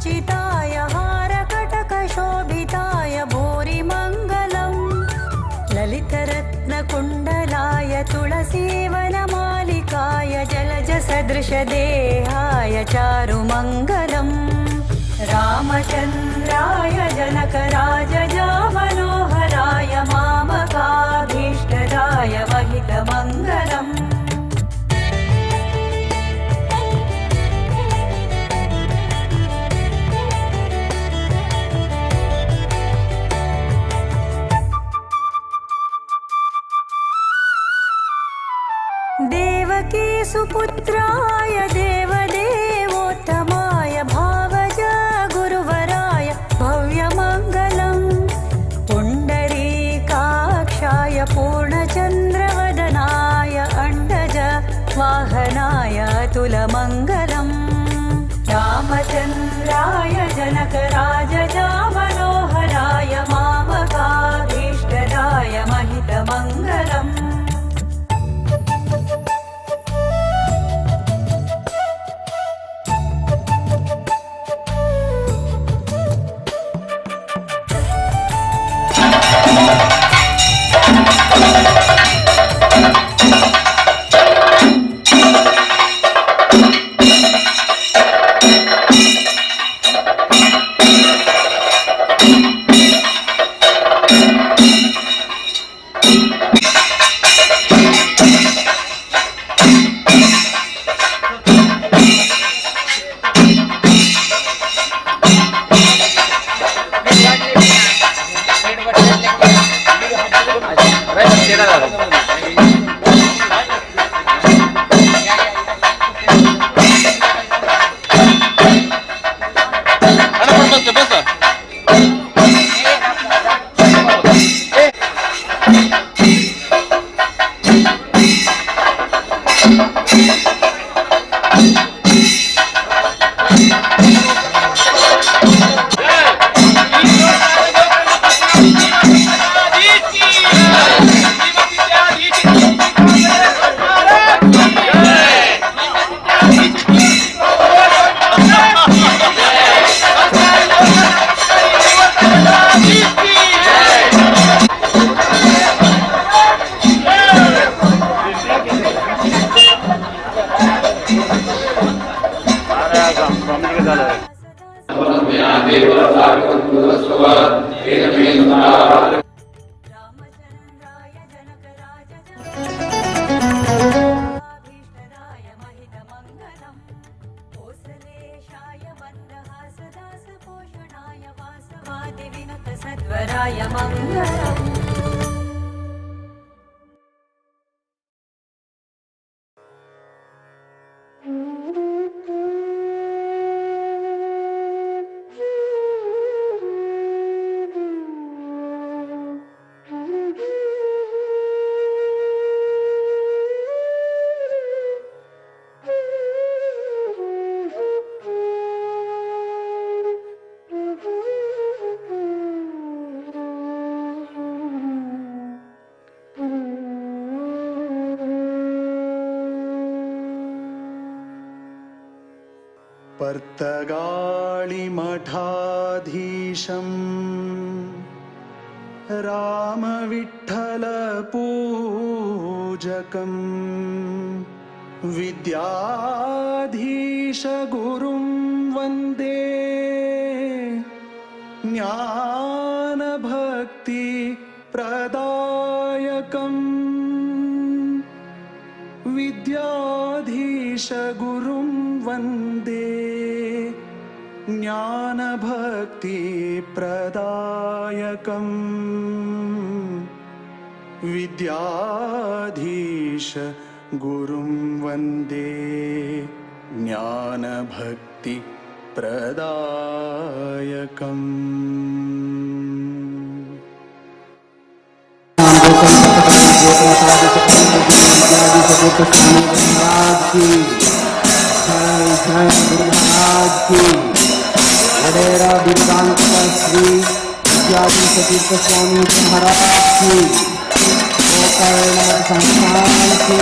अर्चिताय हारकटकशोभिताय भूरिमङ्गलम् ललितरत्नकुण्डलाय तुलसीवनमालिकाय जलजसदृशदेहाय चारुमङ्गलम् रामचन्द्राय जनकराजजामनोहराय मामकाभीष्टदाय महितमङ्गलम् देवकी सुपुत्राय देवदेवोत्तमाय भावज गुरुवराय भव्यमङ्गलम् पुण्डरीकाक्षाय पूर्णचन्द्रवदनाय अण्डज वाहनाय अतुलमङ्गलम् रामचन्द्राय जनकराजजामनोहराय मामकाभीष्टदाय महितमङ्गलम् सद्वराय मङ्गलम् पर्तगाळिमठाधीशम् रामविठ्ठलपूजकम् विद्याधीशगुरुं वन्दे ज्ञानभक्तिप्रदायकम् विद्याधीशगुरुं वन्दे ज्ञानभक्तिप्रदायकम् विद्याधीश गुरुं वन्दे ज्ञानभक्तिप्रदायकम् वडेरा दुर्गांत श्री विद्याधीश तीर्थ स्वामी महाराज की गोकर्ण संस्थान की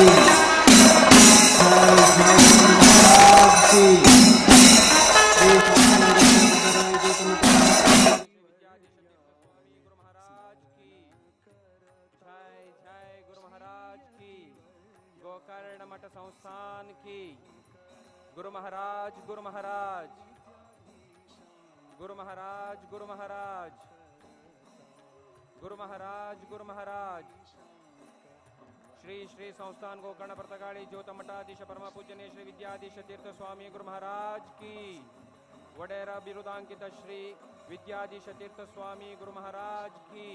महाराज की गोकर्ण मठ संस्थान की। गुरु महाराज गुरु महाराज गुरु महाराज गुरु महाराज गुरु महाराज गुरु महाराज। श्री श्री संस्थान गोकर्ण प्रतगाड़ी ज्योत मठाधीश परम पूजनीय श्री विद्याधीश तीर्थ स्वामी गुरु महाराज की। वडेरा बिरुदांकित श्री विद्याधीश तीर्थ स्वामी गुरु महाराज की।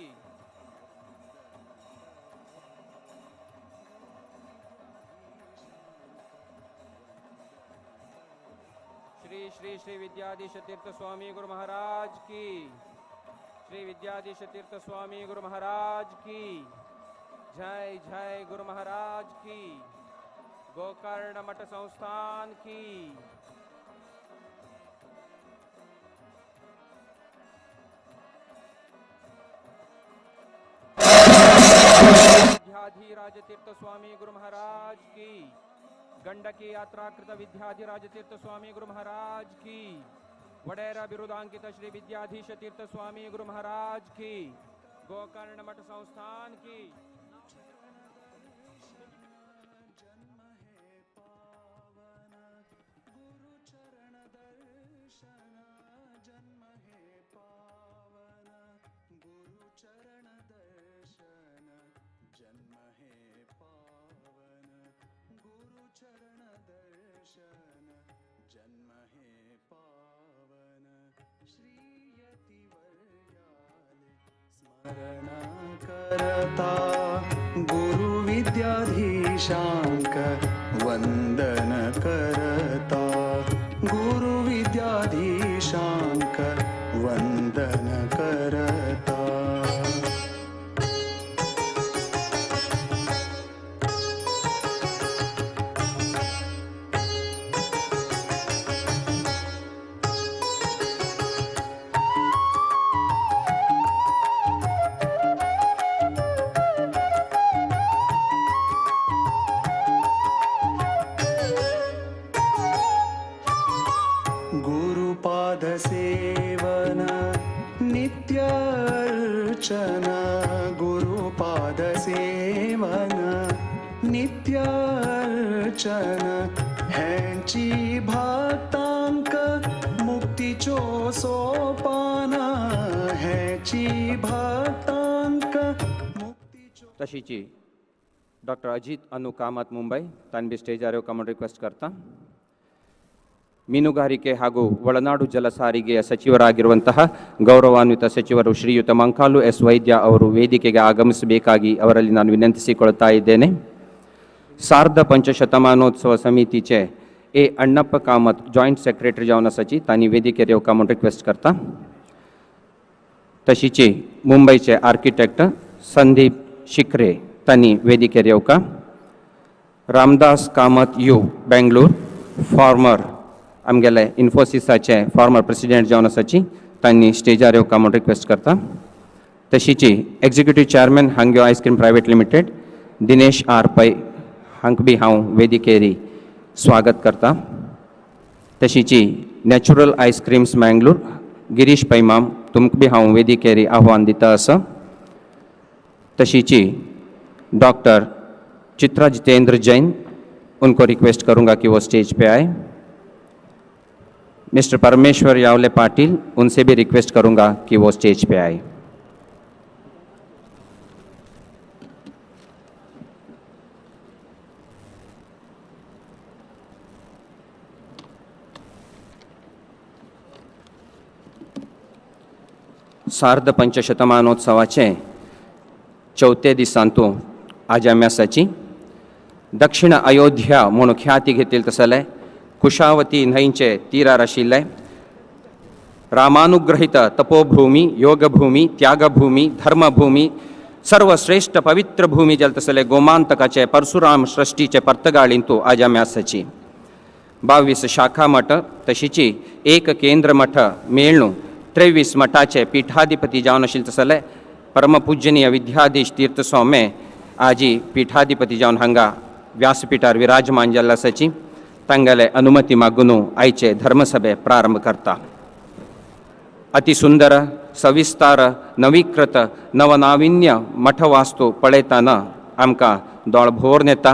श्री श्री श्री विद्याधीश तीर्थ स्वामी गुरु महाराज की। श्री विद्याधीश तीर्थ स्वामी गुरु महाराज की। जय जय गुरु महाराज की। गोकर्ण मठ संस्थान की। विद्याधिराज तीर्थ स्वामी गुरु महाराज की। गंडकी यात्रा कृत विद्याधिराज तीर्थ स्वामी गुरु महाराज की। वडेरा बिरुदांकित श्री विद्याधीश तीर्थ स्वामी गुरु महाराज की। गोकर्ण मठ संस्थान की। जन्म है पावन श्री यतिवर्याले स्मरण करता गुरु विद्याधीशांक वंदन करता गुरु विद्याधीशांक वंदन करता। सेवन नित्यार्चन गुरुपाद सेवन नित्यार्चन ह्यांची भक्तांक मुक्तीचो सोपान ह्यांची भक्तांक मुक्तीचो। तशीची डॉक्टर अजित अनु कामत मुंबई तानबी स्टेज आरो कमन रिक्वेस्ट करता। ಮೀನುಗಾರಿಕೆ ಹಾಗೂ ಒಳನಾಡು ಜಲ ಸಾರಿಗೆಯ ಸಚಿವರಾಗಿರುವಂತಹ ಗೌರವಾನ್ವಿತ ಸಚಿವರು ಶ್ರೀಯುತ ಮಂಕಾಲು ಎಸ್ ವೈದ್ಯ ಅವರು ವೇದಿಕೆಗೆ ಆಗಮಿಸಬೇಕಾಗಿ ಅವರಲ್ಲಿ ನಾನು ವಿನಂತಿಸಿಕೊಳ್ಳುತ್ತಾ ಇದ್ದೇನೆ. सार्ध पंचशतमानोत्सव समितीचे ए अण्णप्पा कामत जॉईंट सेक्रेटरी जावनासाची तांणी वेदिकेर येवका म्हूण रिक्वेस्ट करता. तशीची मुंबईचे आर्किटेक्ट संदीप शिखरे तांणी वेदिकेर येवका. रामदास कामत यू बेंगलोर फॉर्मर आमगेले इन्फोसिसाचे फॉर्मर प्रेसिडेंट जावन आसाची तांणी स्टेजार येवका म्हूण रिक्वेस्ट करता. तशीची executive chairman Hangyo ice cream private limited Dinesh R Pai हांक बी हांव वेदिकेरी स्वागत करता. तशीची नॅचरल आयस्क्रीम्स मँगलोर गिरीश पैमाम तुमकां बी हांव वेदिकेरी आव्हान दिता आसा. तशीची डॉक्टर चित्रा जितेंद्र जैन उनको रिक्वेस्ट करूंगा कि वो स्टेज पे आए. मिस्टर परमेश्वर यावले पाटिल उनसे भी रिक्वेस्ट करूंगा कि वो स्टेज पे आए. सार्ध पंचशतमानोत्सवाचे चौथे दिसांतू आज आमी आसाची. दक्षिण अयोध्या म्हणून ख्याती घेतली तसले कुशावती न्हंयचे तीरार आशिल्ले रामानुग्रहित तपोभूमी योगभूमी त्यागभूमी धर्मभूमी सर्वश्रेष्ठ पवित्र भूमी जाल तसले गोमांतकाचे परशुराम सृष्टीचे पर्तगाळींतू आज आमी आसाची. 22 शाखा मठ तशीची एक केंद्र मठ मेळणू 23 मठाचे पीठाधिपती जावन आशिल्ले तसले परमपूजनीय विद्याधीश तीर्थ स्वामी आजी पीठाधिपती जावन हांगा व्यासपीठार विराजमान जाल्ले आसाची. तांगेले अनुमती मागून आयचे धर्मसभे प्रारंभ करता. अति सुंदर सविस्तार नवीकृत नवनाविन्य मठवास्तू पळयताना आमकां दोळ भोर येता.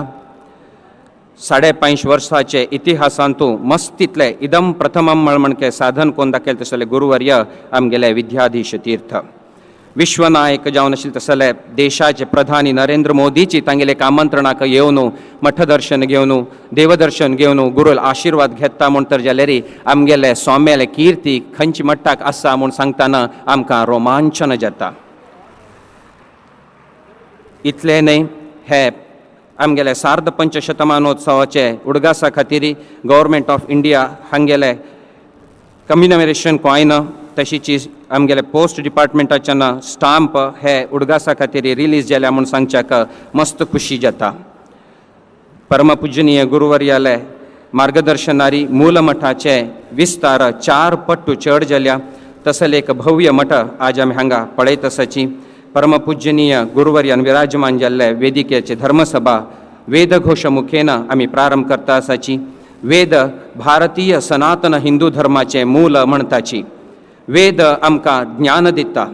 5.5 वर्साचे इतिहासांतू मस्तितले इदम प्रथमम म्हणके साधन कोण दाखयल तसले गुरुवर्य आमगेले विद्याधीश तीर्थ विश्वनायक जावन आशिल्ले तसले देशाचे प्रधानी नरेंद्र मोदीची तांगेले एक आमंत्रणाक येवन मठदर्शन घेवन देवदर्शन घेवन गुरुल आशीर्वाद घेता म्हण तर जाल्यार आमगेले सोम्याले कीर्ती खंयची मट्टाक आसा म्हूण सांगतना आमकां रोमांचन जाता. इतले न्हय, हे आमगेले सार्ध 500 उडगासा खातीर गव्हर्मेंट ऑफ इंडिया हांगेले कम्युनिमेरेशन कॉयन तशीच आमगेले पोस्ट डिपार्टमेंटाच्यान स्टाम्प हे उडगासा खातीर रिलीज जाल्या म्हूण सांगच्याक मस्त खुशी जाता. परमपूजनीय गुरुवर्याले मार्गदर्शनारी मूल मठाचे विस्तार 4 पट्टू चड जाल्या. तसले एक भव्य मठ आज आमी हांगा पळयत आसाची. परमपूजनीय गुरुवर्यान विराजमान जाल्ले वेदिकेचे धर्मसभा वेदघोष मुखेन आमी प्रारंभ करता आसाची. वेद भारतीय सनातन हिंदू धर्माचे मूल म्हणटाची. वेद आमकां ज्ञान दिता.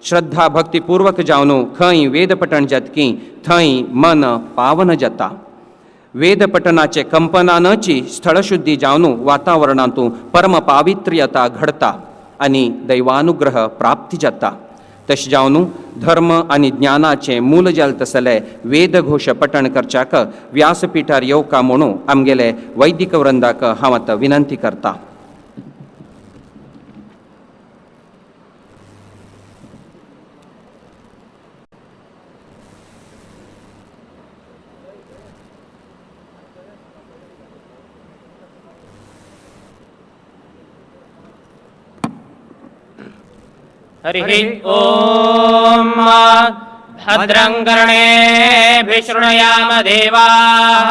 श्रद्धा भक्तीपूर्वक जावन खंय वेद पठण जातकी थंय मन पावन जाता. वेद पठणाचे कंपनानची स्थळशुद्धी जावन वातावरणांतू परम पावित्र्यता घडता आनी दैवानुग्रह प्राप्ती जाता. तशें जावन धर्म आनी ज्ञानाचे मूल जाल तसले वेदघोश पठण करच्याक व्यासपिठार येवका म्हणून आमगेले वैदिक वृंदाक हांव आतां विनंती करता. हरिः ॐ भद्रं कर्णेभिः शृणुयाम देवाः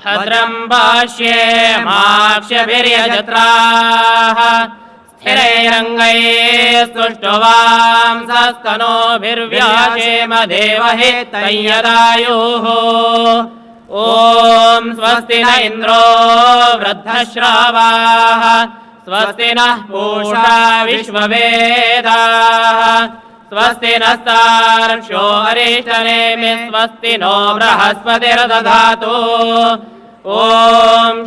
भद्रं पश्येमाक्षभिर्यजत्राः स्थिरैरङ्गैः स्तुष्टुवांसस्तनूभिर्व्यासेम देवहि तय्यदायुः. ॐ स्वस्ति न इन्द्रो वृद्धश्रावाः स्वस्ति नः पूषा विश्ववेदाः स्वस्ति नस्तार्क्ष्यो अरिष्टनेमिः स्वस्ति नो बृहस्पतिर्दधातु. ॐ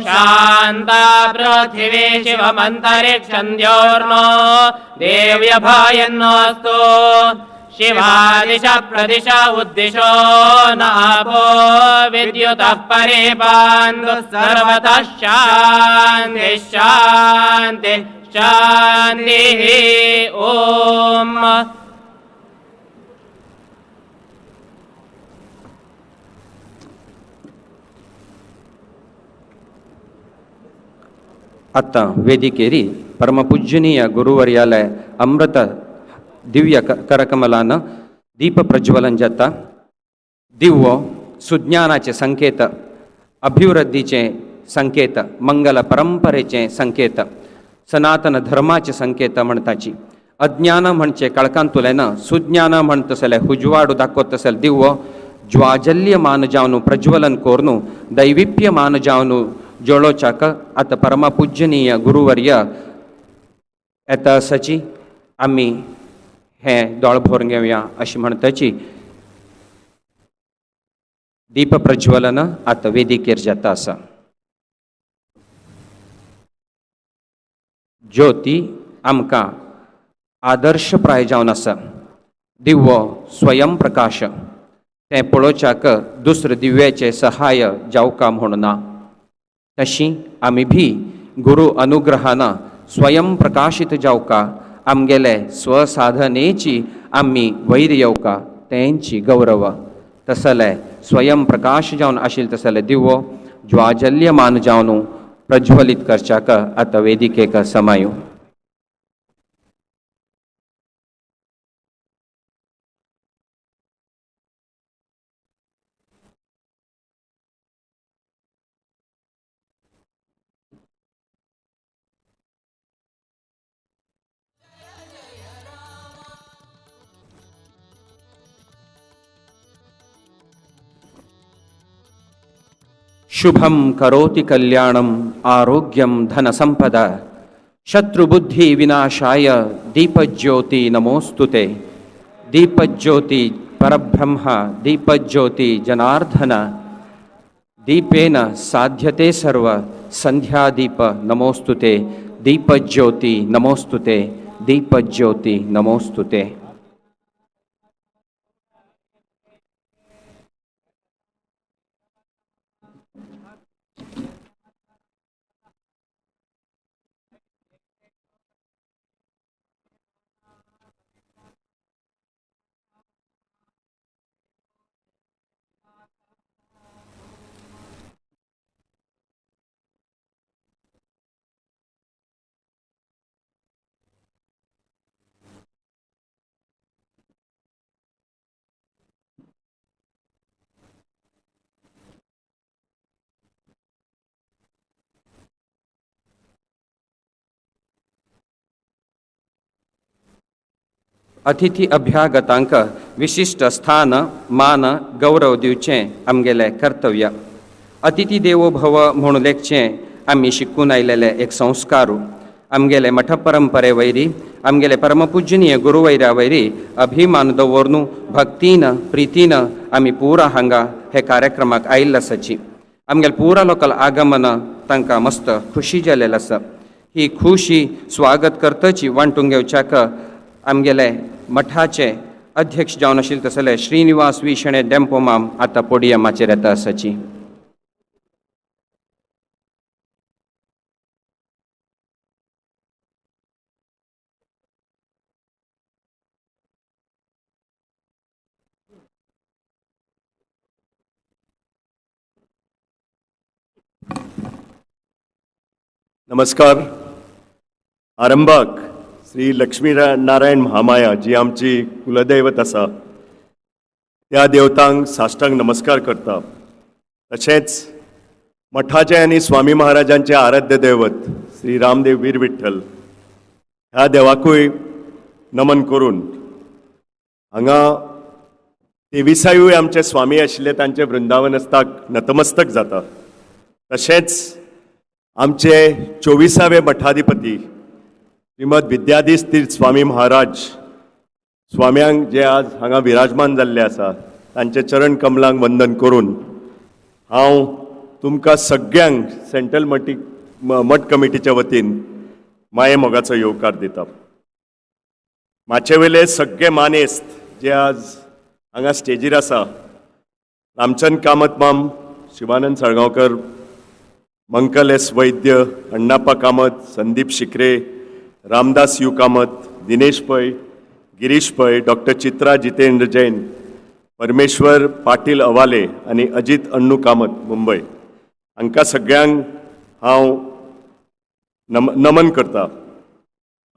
शान्ता पृथिवी शिवमन्तरिक्षन्द्योर्नो देव्यभयन्नोऽस्तु. शिवादिश प्रदिश उद्दिशो नापो विद्युतः परिपान्तु सर्वतः शान्तिः शान्तिः शान्तिः. ॐ आतां वेदिकेरी परमपूजनीय गुरुवर्यालय अमृत दिव्य करकमलान दीप प्रज्वलन जाता. दिवो सुज्ञानाचे संकेत, अभिवृद्धीचे संकेत, मंगल परंपरेचे संकेत, सनातन धर्माचे संकेत म्हणटाची. अज्ञान म्हणचे कळकांतुलेन सुज्ञान म्हणतसले उजवाडू दाखवतसले दिवो ज्वाजल्यमान जावन प्रज्वलन कोरून दैविप्यमान जावन जोळोचाक आतां परमपूजनीय गुरुवर्य येता आसाची. आमी हे दोळ भरून घेवया अशी म्हणटाची दीप प्रज्वलन आतां वेदिकेर जाता आसा. ज्योती आमकां आदर्शप्राय जावन आसा. दिवो स्वयं प्रकाश तें पळोवच्याक दुसरे दिव्याचे सहाय जावका म्हणून ना. तशी आमी भी गुरु अनुग्रहान स्वयं प्रकाशित जावका आमगेले स्वसाधनेची आमी वैर येवका तेंची गौरव. तसले स्वयं प्रकाश जावन आशिल्ले तसले दिवो ज्वाजल्यमान जावन प्रज्वलित करच्याक आतां वेदिकेक समायो. शुभं करोति कल्याणं आरोग्यं धनसंपदा शत्रुबुद्धि विनाशाय दीपज्योति नमोस्तुते. दीपज्योति परब्रह्म, दीपज्योति जनार्दन, दीपेन साध्यते सर्व संध्यादीप नमोस्तुते दीपज्योती नमोस्तुते दीपज्योती नमोस्तुते. अतिथी अभ्यागतांक विशिष्ट स्थान मान गौरव दिवचे आमगेले कर्तव्य. अतिथी देवो भव म्हणून लेखचे आम्ही शिकून आयलेले एक संस्कारू. आमगेले मठ परंपरे वैरी आमगेले परमपूजनीय गुरुवैऱ्या वैरी अभिमान दवरून भक्तीन प्रितीन आम्ही पुरा हांगा हे कार्यक्रमाक आयिल्ले आसाची. आमगेले पुरा लोकल आगमन तांकां मस्त खुशी जालेली आसा. ही खुशी स्वागत करतची वांटून घेवच्याक आमगेले मठाचे अध्यक्ष जावन आशिल्ले तसले श्रीनिवास वी शेणे डेंपो माम आतां पोडियमाचेर येता आसाची. नमस्कार. आरंभाक श्री लक्ष्मी नारायण महामाया जी आमची कुलदैवत आसा त्या देवतांक साष्टांग नमस्कार करता. तशेंच मठाचे आनी स्वामी महाराजांचे आराध्य दैवत श्री रामदेव वीर विठ्ठल ह्या देवाकूय नमन करून हांगा 23 आमचे स्वामी आशिल्ले तांचे वृंदावन अस्ताक नतमस्तक जाता. तशेंच आमचे 24वे मठाधिपती श्रीमद विद्याधीश तीर्थ स्वामी महाराज स्वाम्यांक जे आज हांगा विराजमान जाल्ले आसा तांचे चरण कमलांक वंदन करून हांव तुमकां सगळ्यांक सेंट्रल मठ कमिटीच्या वतीन माये मोगाचो येवकार दिता. माचे वेले सगळे मानेस्त जे आज हांगा स्टेजीर आसा रामचंद्र कामत माम, शिवानंद साळगांवकर, मंकल एस वैद्य, अण्णाप्पा कामत, संदीप शिकरे, रामदास यू कामत, दिनेश पै, गिरीश पै, डॉक्टर चित्रा जितेंद्र जैन, परमेश्वर पाटील अवाले आणि अजित अण्णू कामत मुंबई हांकां सगळ्यांक हांव नमन करता.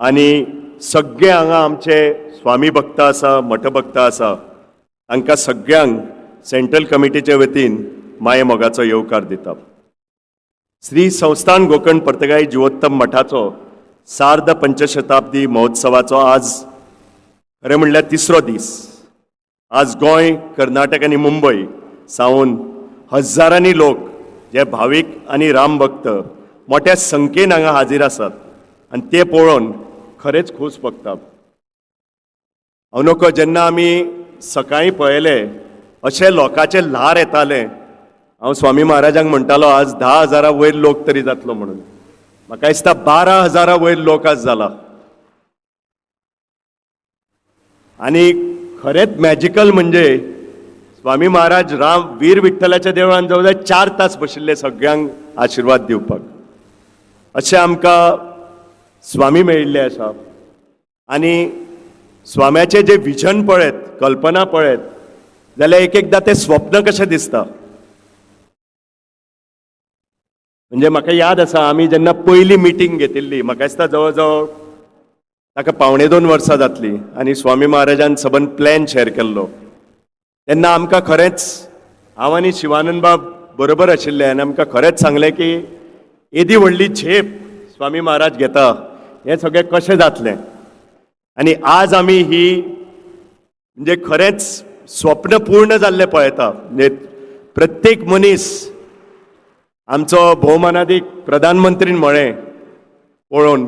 आणि सगळे हांगा आमचे स्वामी भक्त आसा, मठ भक्त आसा तांकां सगळ्यांक सेंट्रल कमिटीचे वतीन माये मोगाचो येवकार दिता. श्री संस्थान गोकर्ण पर्तगाई जिवोत्तम मठाचो सार्ध पंचशताब्दी महोत्सवाचो आज खरें म्हणल्यार 3रो दीस. आज गोंय, कर्नाटक आनी मुंबय सावन हजारांनी लोक जे भावीक आनी राम भक्त मोठ्या संख्येन हांगा हाजीर आसात आनी ते पळोवन खरेंच खूश भोगता. हांव नकळो जेन्ना आमी सकाळीं पळयले अशे लोकांचे ल्हार येताले हांव स्वामी महाराजांक म्हणटालो आज 10,000 वयर लोक तरी जातलो म्हणून. म्हाका दिसता 12,000 वयर लोक आज जाला. आणि खरेंच मॅजिकल म्हणजे स्वामी महाराज राम वीर विठ्ठलाच्या देवळान जवळ 4 तास बशिल्ले सगळ्यांक आशिर्वाद दिवपाक. अशें आमकां स्वामी मेळिल्ले आसा. आणि स्वाम्याचे जे विजन पळयत, कल्पना पळयत जाल्यार एक एकदां ते स्वप्न कशें दिसता. म्हणजे म्हाका याद आसा आमी जेन्ना पयली मिटींग घेतिल्ली, म्हाका दिसता जवळ जवळ ताका 1.5-2 वर्सां जातली आनी स्वामी महाराजान सबंद प्लॅन शेअर केल्लो तेन्ना आमकां खरेंच हांव आनी शिवानंद बाब बरोबर आशिल्ले आनी आमकां खरेंच सांगलें की येदी व्हडली झेप स्वामी महाराज घेता हें सगळें कशें जातलें. आनी आज आमी ही म्हणजे खरेंच स्वप्न पूर्ण जाल्लें पळयता. म्हणजे प्रत्येक मनीस आमचो भोवमानादीक प्रधानमंत्रीन म्हळें पळोवन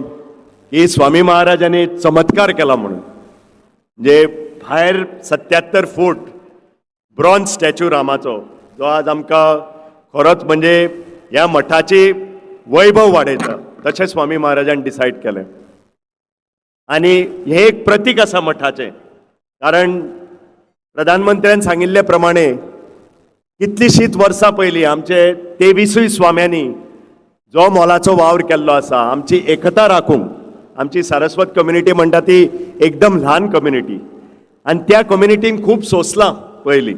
की स्वामी महाराजांनी चमत्कार केला म्हणून. म्हणजे भायर 77 फूट ब्रॉन्झ स्टॅच्यू रामाचो जो आज आमकां खरोच म्हणजे ह्या मठाची वैभव वाडयता तशें स्वामी महाराजान डिसायड केलें. आनी हे एक प्रतीक आसा मठाचें, कारण प्रधानमंत्र्यान सांगिल्ले प्रमाणे कितलींशींच वर्सां पयलीं आमचे 23 स्वाम्यांनी जो मोलाचो वावर केल्लो आसा आमची एकता राखूंक. आमची सारस्वत कम्युनिटी म्हणटा ती एकदम ल्हान कम्युनिटी, आनी त्या कम्युनिटीन खूब सोंसलां पयलीं.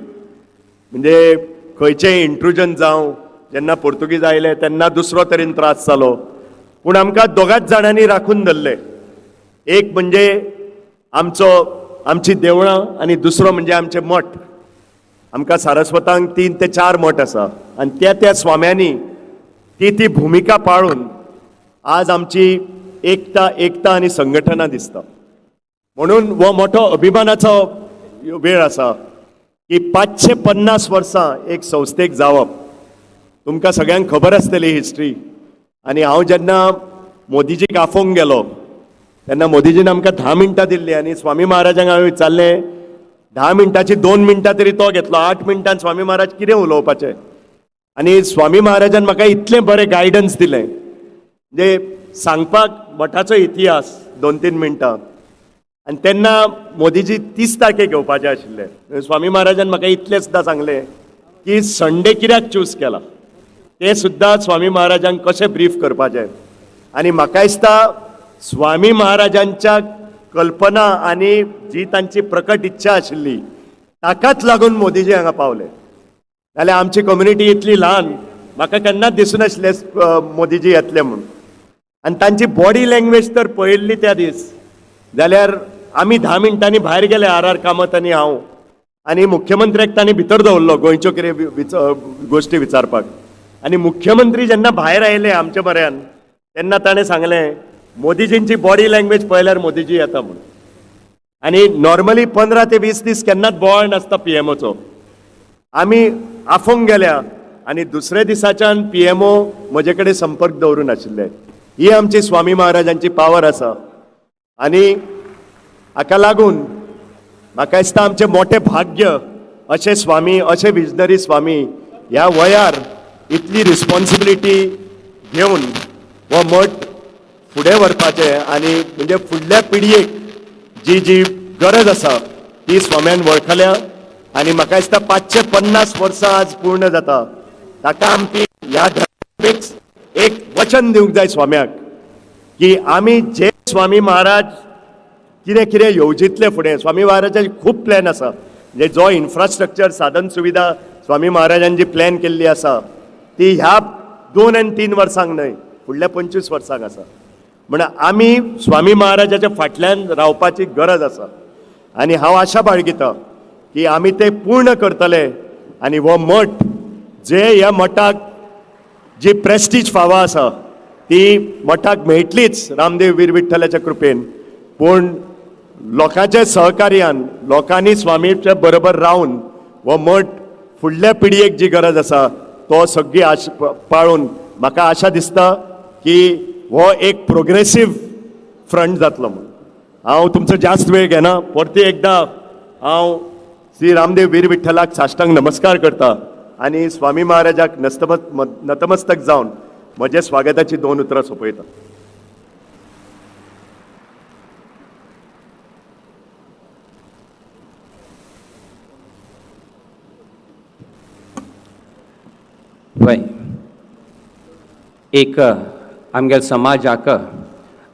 म्हणजे खंयचेंय इंट्रुजन जावं, जेन्ना पोर्तुगीज आयले तेन्ना दुसरो तरेन त्रास जालो, पूण आमकां दोगांच जाणांनी राखून धरले. एक म्हणजे आमची देवळां आनी दुसरो म्हणजे आमचे मठ. आमकां सारस्वतांक 3 ते 4 मठ आसा, आनी त्या स्वाम्यांनी ती भुमिका पाळून आज आमची एकता आनी संघटना दिसता. म्हणून हो मोठो अभिमानाचो वेळ आसा की 550 वर्सां एक संस्थेक जावप. तुमकां सगळ्यांक खबर आसतली हिस्ट्री. आनी हांव जेन्ना मोदीजीक आफोवंक गेलो तेन्ना मोदीजीन आमकां 10 मिनटां दिल्लीं, आनी स्वामी महाराजांक हांवें विचारलें 10 मिनटांची 2 मिनटां तरी तो घेतलो, 8 मिनटांन स्वामी महाराज कितें उलोवपाचें. आनी स्वामी महाराजान म्हाका इतलें बरें गायडन्स दिलें, म्हणजे सांगपाक मठाचो इतिहास 2-3 मिनटां. आनी तेन्ना मोदीजी 30 तारखेक येवपाचे आशिल्ले. स्वामी महाराजान म्हाका इतलें सुद्दां सांगलें की संडे कित्याक चूज केला तें सुद्दां स्वामी महाराजांक कशें ब्रीफ करपाचें. आनी म्हाका दिसता स्वामी महाराजांच्या कल्पना आनी जी तांची प्रकट इच्छा आशिल्ली ताकाच लागून मोदीजी हांगा पावले. नाल्यार आमची कम्युनिटी इतली ल्हान, म्हाका केन्नाच दिसूं नाशिल्लें मोदीजी येतले म्हणून. आनी तांची बॉडी लँग्वेज तर पळयल्ली त्या दीस जाल्यार आमी 10 मिनटांनी भायर गेले, आर कामत आनी हांव, आनी मुख्यमंत्र्याक तांणी भितर दवरलो गोंयच्यो कितें गोश्टी विचारपाक. आनी मुख्यमंत्री जेन्ना भायर आयले आमचे बऱ्यान तेन्ना ताणें सांगलें मोदीजींची बॉडी लँग्वेज पळयल्यार मोदीजी येता म्हणून. आनी नॉर्मली 15 ते 20 दीस केन्नाच बोवाळ नासता PMOचो. आमी आफोवंक गेल्या आनी दुसरे दिसाच्यान PMO म्हजे कडेन संपर्क दवरून आशिल्ले. ही आमची स्वामी महाराजांची पावर आसा. आनी हाका लागून म्हाका दिसता आमचें मोठें भाग्य अशे स्वामी, अशे विजनरी स्वामी ह्या वयार इतली रिस्पॉन्सिबिलिटी घेवन हो मठ फुडें व्हरपाचें. आनी म्हणजे फुडल्या पिळयेक जी गरज आसा ती स्वाम्यान वळखल्या. आनी म्हाका दिसता 550 वर्सां आज पूर्ण जाता, ताका आमची ह्या धर्तीक एक वचन दिवंक जाय स्वाम्याक की आमी जे स्वामी महाराज कितें येवजितले फुडें. स्वामी महाराजांचे खूब प्लॅन आसा, म्हणजे जो इन्फ्रास्ट्रक्चर साधन सुविधा स्वामी महाराजांनी जी प्लॅन केल्ली आसा ती ह्या 2 आनी 3 वर्सांक न्हय, फुडल्या 25 वर्सांक आसा. म्हणून आमी स्वामी महाराजाच्या फाटल्यान रावपाची गरज आसा. आनी हांव आशा बाळगितां की आमी ते पूर्ण करतले. आनी हो मठ जे ह्या मठाक जी प्रेस्टीज फावो आसा ती मठाक मेळटलीच रामदेव वीर विठ्ठलाच्या कृपेन, पूण लोकांच्या सहकार्यान लोकांनी स्वामीच्या बरोबर रावन हो मठ फुडल्या पिळयेक जी गरज आसा तो सगळी पाळून म्हाका आशा दिसता की हो एक प्रोग्रेसीव फ्रंट जातलो म्हणून. हांव तुमचो जास्त वेळ घेना. परती एकदां हांव श्री रामदेव वीर विठ्ठलाक साश्टांग नमस्कार करता आनी स्वामी महाराजाक नतमस्तक जावन म्हजे स्वागताची 2 उतरां सोंपयता. वय एक आमगे समाजाक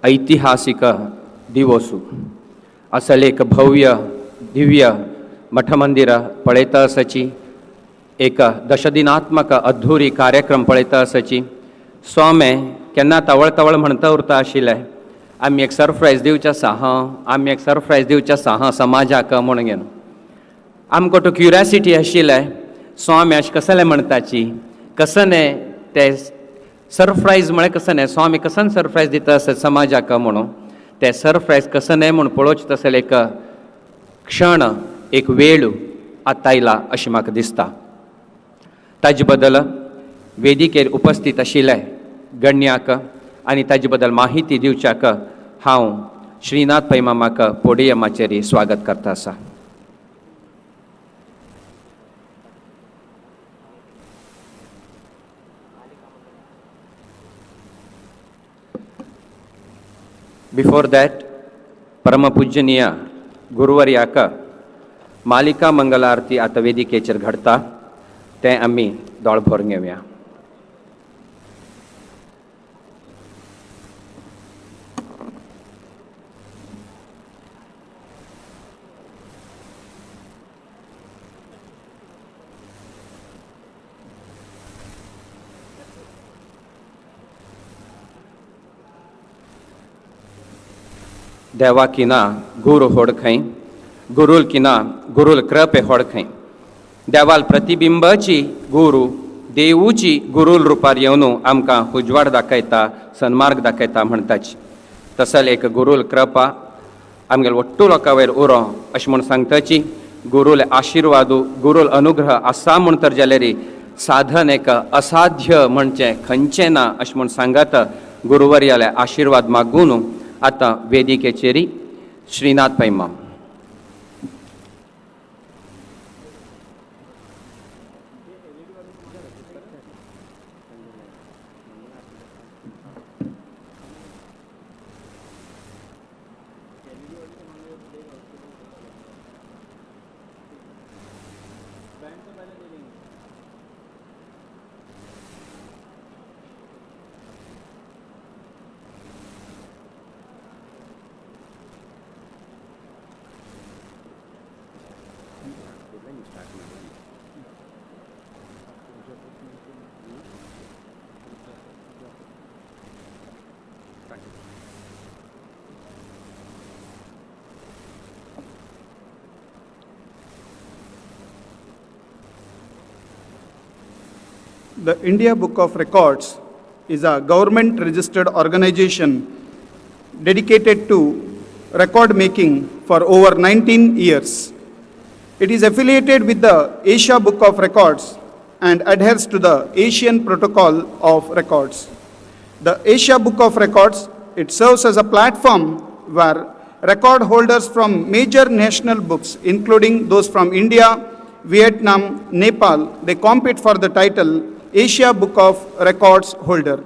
ऐतिहासिक दिवसू असल एक भव्य दिव्य मठमंदिर पळयता आसची, एक दशदिनात्मक अद्धुरी कार्यक्रम पळयता आसची. स्वामी केन्ना तवळ म्हणता उरता आशिल्ले आमी एक सरप्रायज दिवचें आसा, आमी एक सरप्रायज दिवचें आसा समाजाक म्हणून घेवन. आमकां तो क्युरियोसिटी आशिल्ले स्वामी अशें कसलें म्हणटाची, कसने ते सरप्रायज म्हळ्यार कसने स्वामी कसन सरप्रायज दिता आसत समाजाक म्हणून. ते सरप्रायज कसने म्हणून पळोवचें तसलें एक क्षण, एक वेळ आतां आयला अशें म्हाका दिसता. ताजे बद्दल वेदिकेर उपस्थित आशिल्ले गण्यांक आनी ताजे बद्दल माहिती दिवच्याक हांव श्रीनाथ पै मामाक पोडियमाचेर स्वागत करता आसा. बिफोर दॅट परमपूजनीय गुरुवर्याक मालिका मंगल आरती आता वेदिकेचेर घडता तें आमी दोळभर घेवया. देवा किना गुरु होडखै गुरुल किना गुरुल कृपे होडखै देवाल प्रतिबिंबाची गुरु देवूची गुरुल रुपार येवन आमकां उजवाड दाखयता सन्मार्ग दाखयता म्हणटाची. तसल एक गुरुल कृपा आमगेल वट्टू लोकां वयर उरो अशें म्हूण सांगताची. गुरुल आशिर्वादू गुरुल अनुग्रह आसा म्हूण तर जाल्यार साधन एक असाध्य म्हणचें खंयचें ना अशें म्हूण सांगात. गुरुवर्याले आशिर्वाद मागून आतां वेदिकेचेरी Srinath पैमा. The India Book of Records is a government registered organization dedicated to record making for over 19 years. It is affiliated with the Asia Book of Records and adheres to the Asian Protocol of Records. The Asia Book of Records, it serves as a platform where record holders from major national books, including those from India, Vietnam, Nepal, they compete for the title Asia Book of Records holder.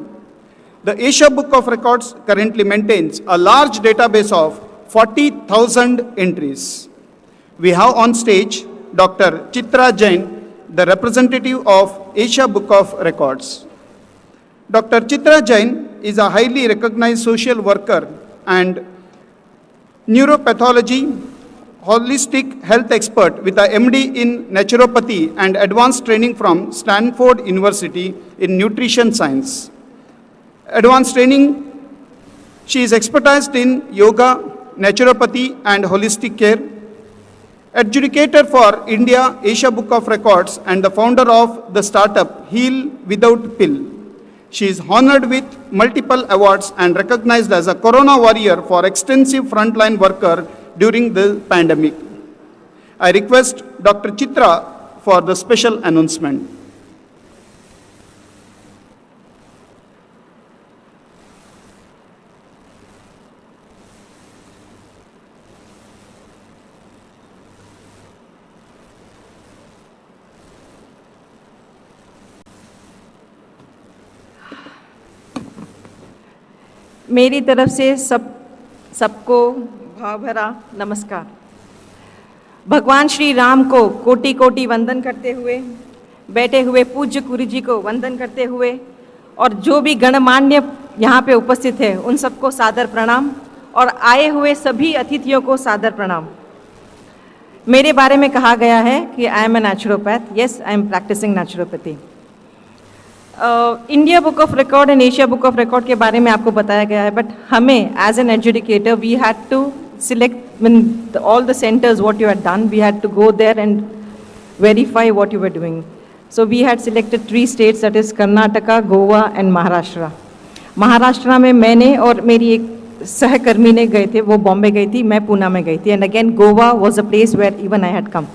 The Asia Book of Records currently maintains a large database of 40,000 entries. We have on stage Dr. Chitra Jain, the representative of Asia Book of Records. Dr. Chitra Jain is a highly recognized social worker and neuropathology holistic health expert with a MD in naturopathy and advanced training from Stanford University in nutrition science. Advanced training, she is expertised in yoga, naturopathy and holistic care. Adjudicator for India Asia Book of Records and the founder of the startup Heal Without Pill. She is honored with multiple awards and recognized as a Corona warrior for extensive frontline worker during the pandemic. I request Dr. Chitra for the special announcement. मेरी तरफ से सबको भाव भरा नमस्कार. भगवान श्री राम को कोटि कोटि वंदन करते हुए, बैठे हुए पूज्य गुरु जी को वंदन करते हुए और जो भी गणमान्य यहाँ पे उपस्थित है उन सबको सादर प्रणाम और आए हुए सभी अतिथियों को सादर प्रणाम. मेरे बारे में कहा गया है कि I am a naturopath. Yes, I am practising naturopathy. India book of record and Asia book of record के बारे में आपको बताया गया है, बट हमें as an educator we had to select all the centers what you had done. We had to go there and verify what you were doing. So we had selected 3 states, that is Karnataka, Goa and Maharashtra. Maharashtra में मैंने और मेरी एक सहकर्मी ने गए थे, वो बॉम्बे गई थी, मैं पूना में गई थी. And again Goa was a place where even I had come.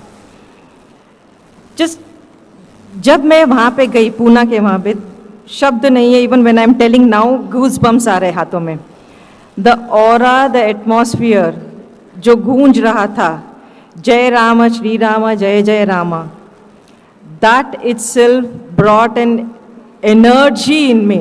जब मैं वहाँ पे गई पूना के वहाँ पे, शब्द नहीं है, even when I am telling now goosebumps आ रहे हाथों में. द ऑरा, द एटमॉस्फियर जो गूंज रहा था, जय राम श्री राम जय जय Rama, that itself brought an energy in me.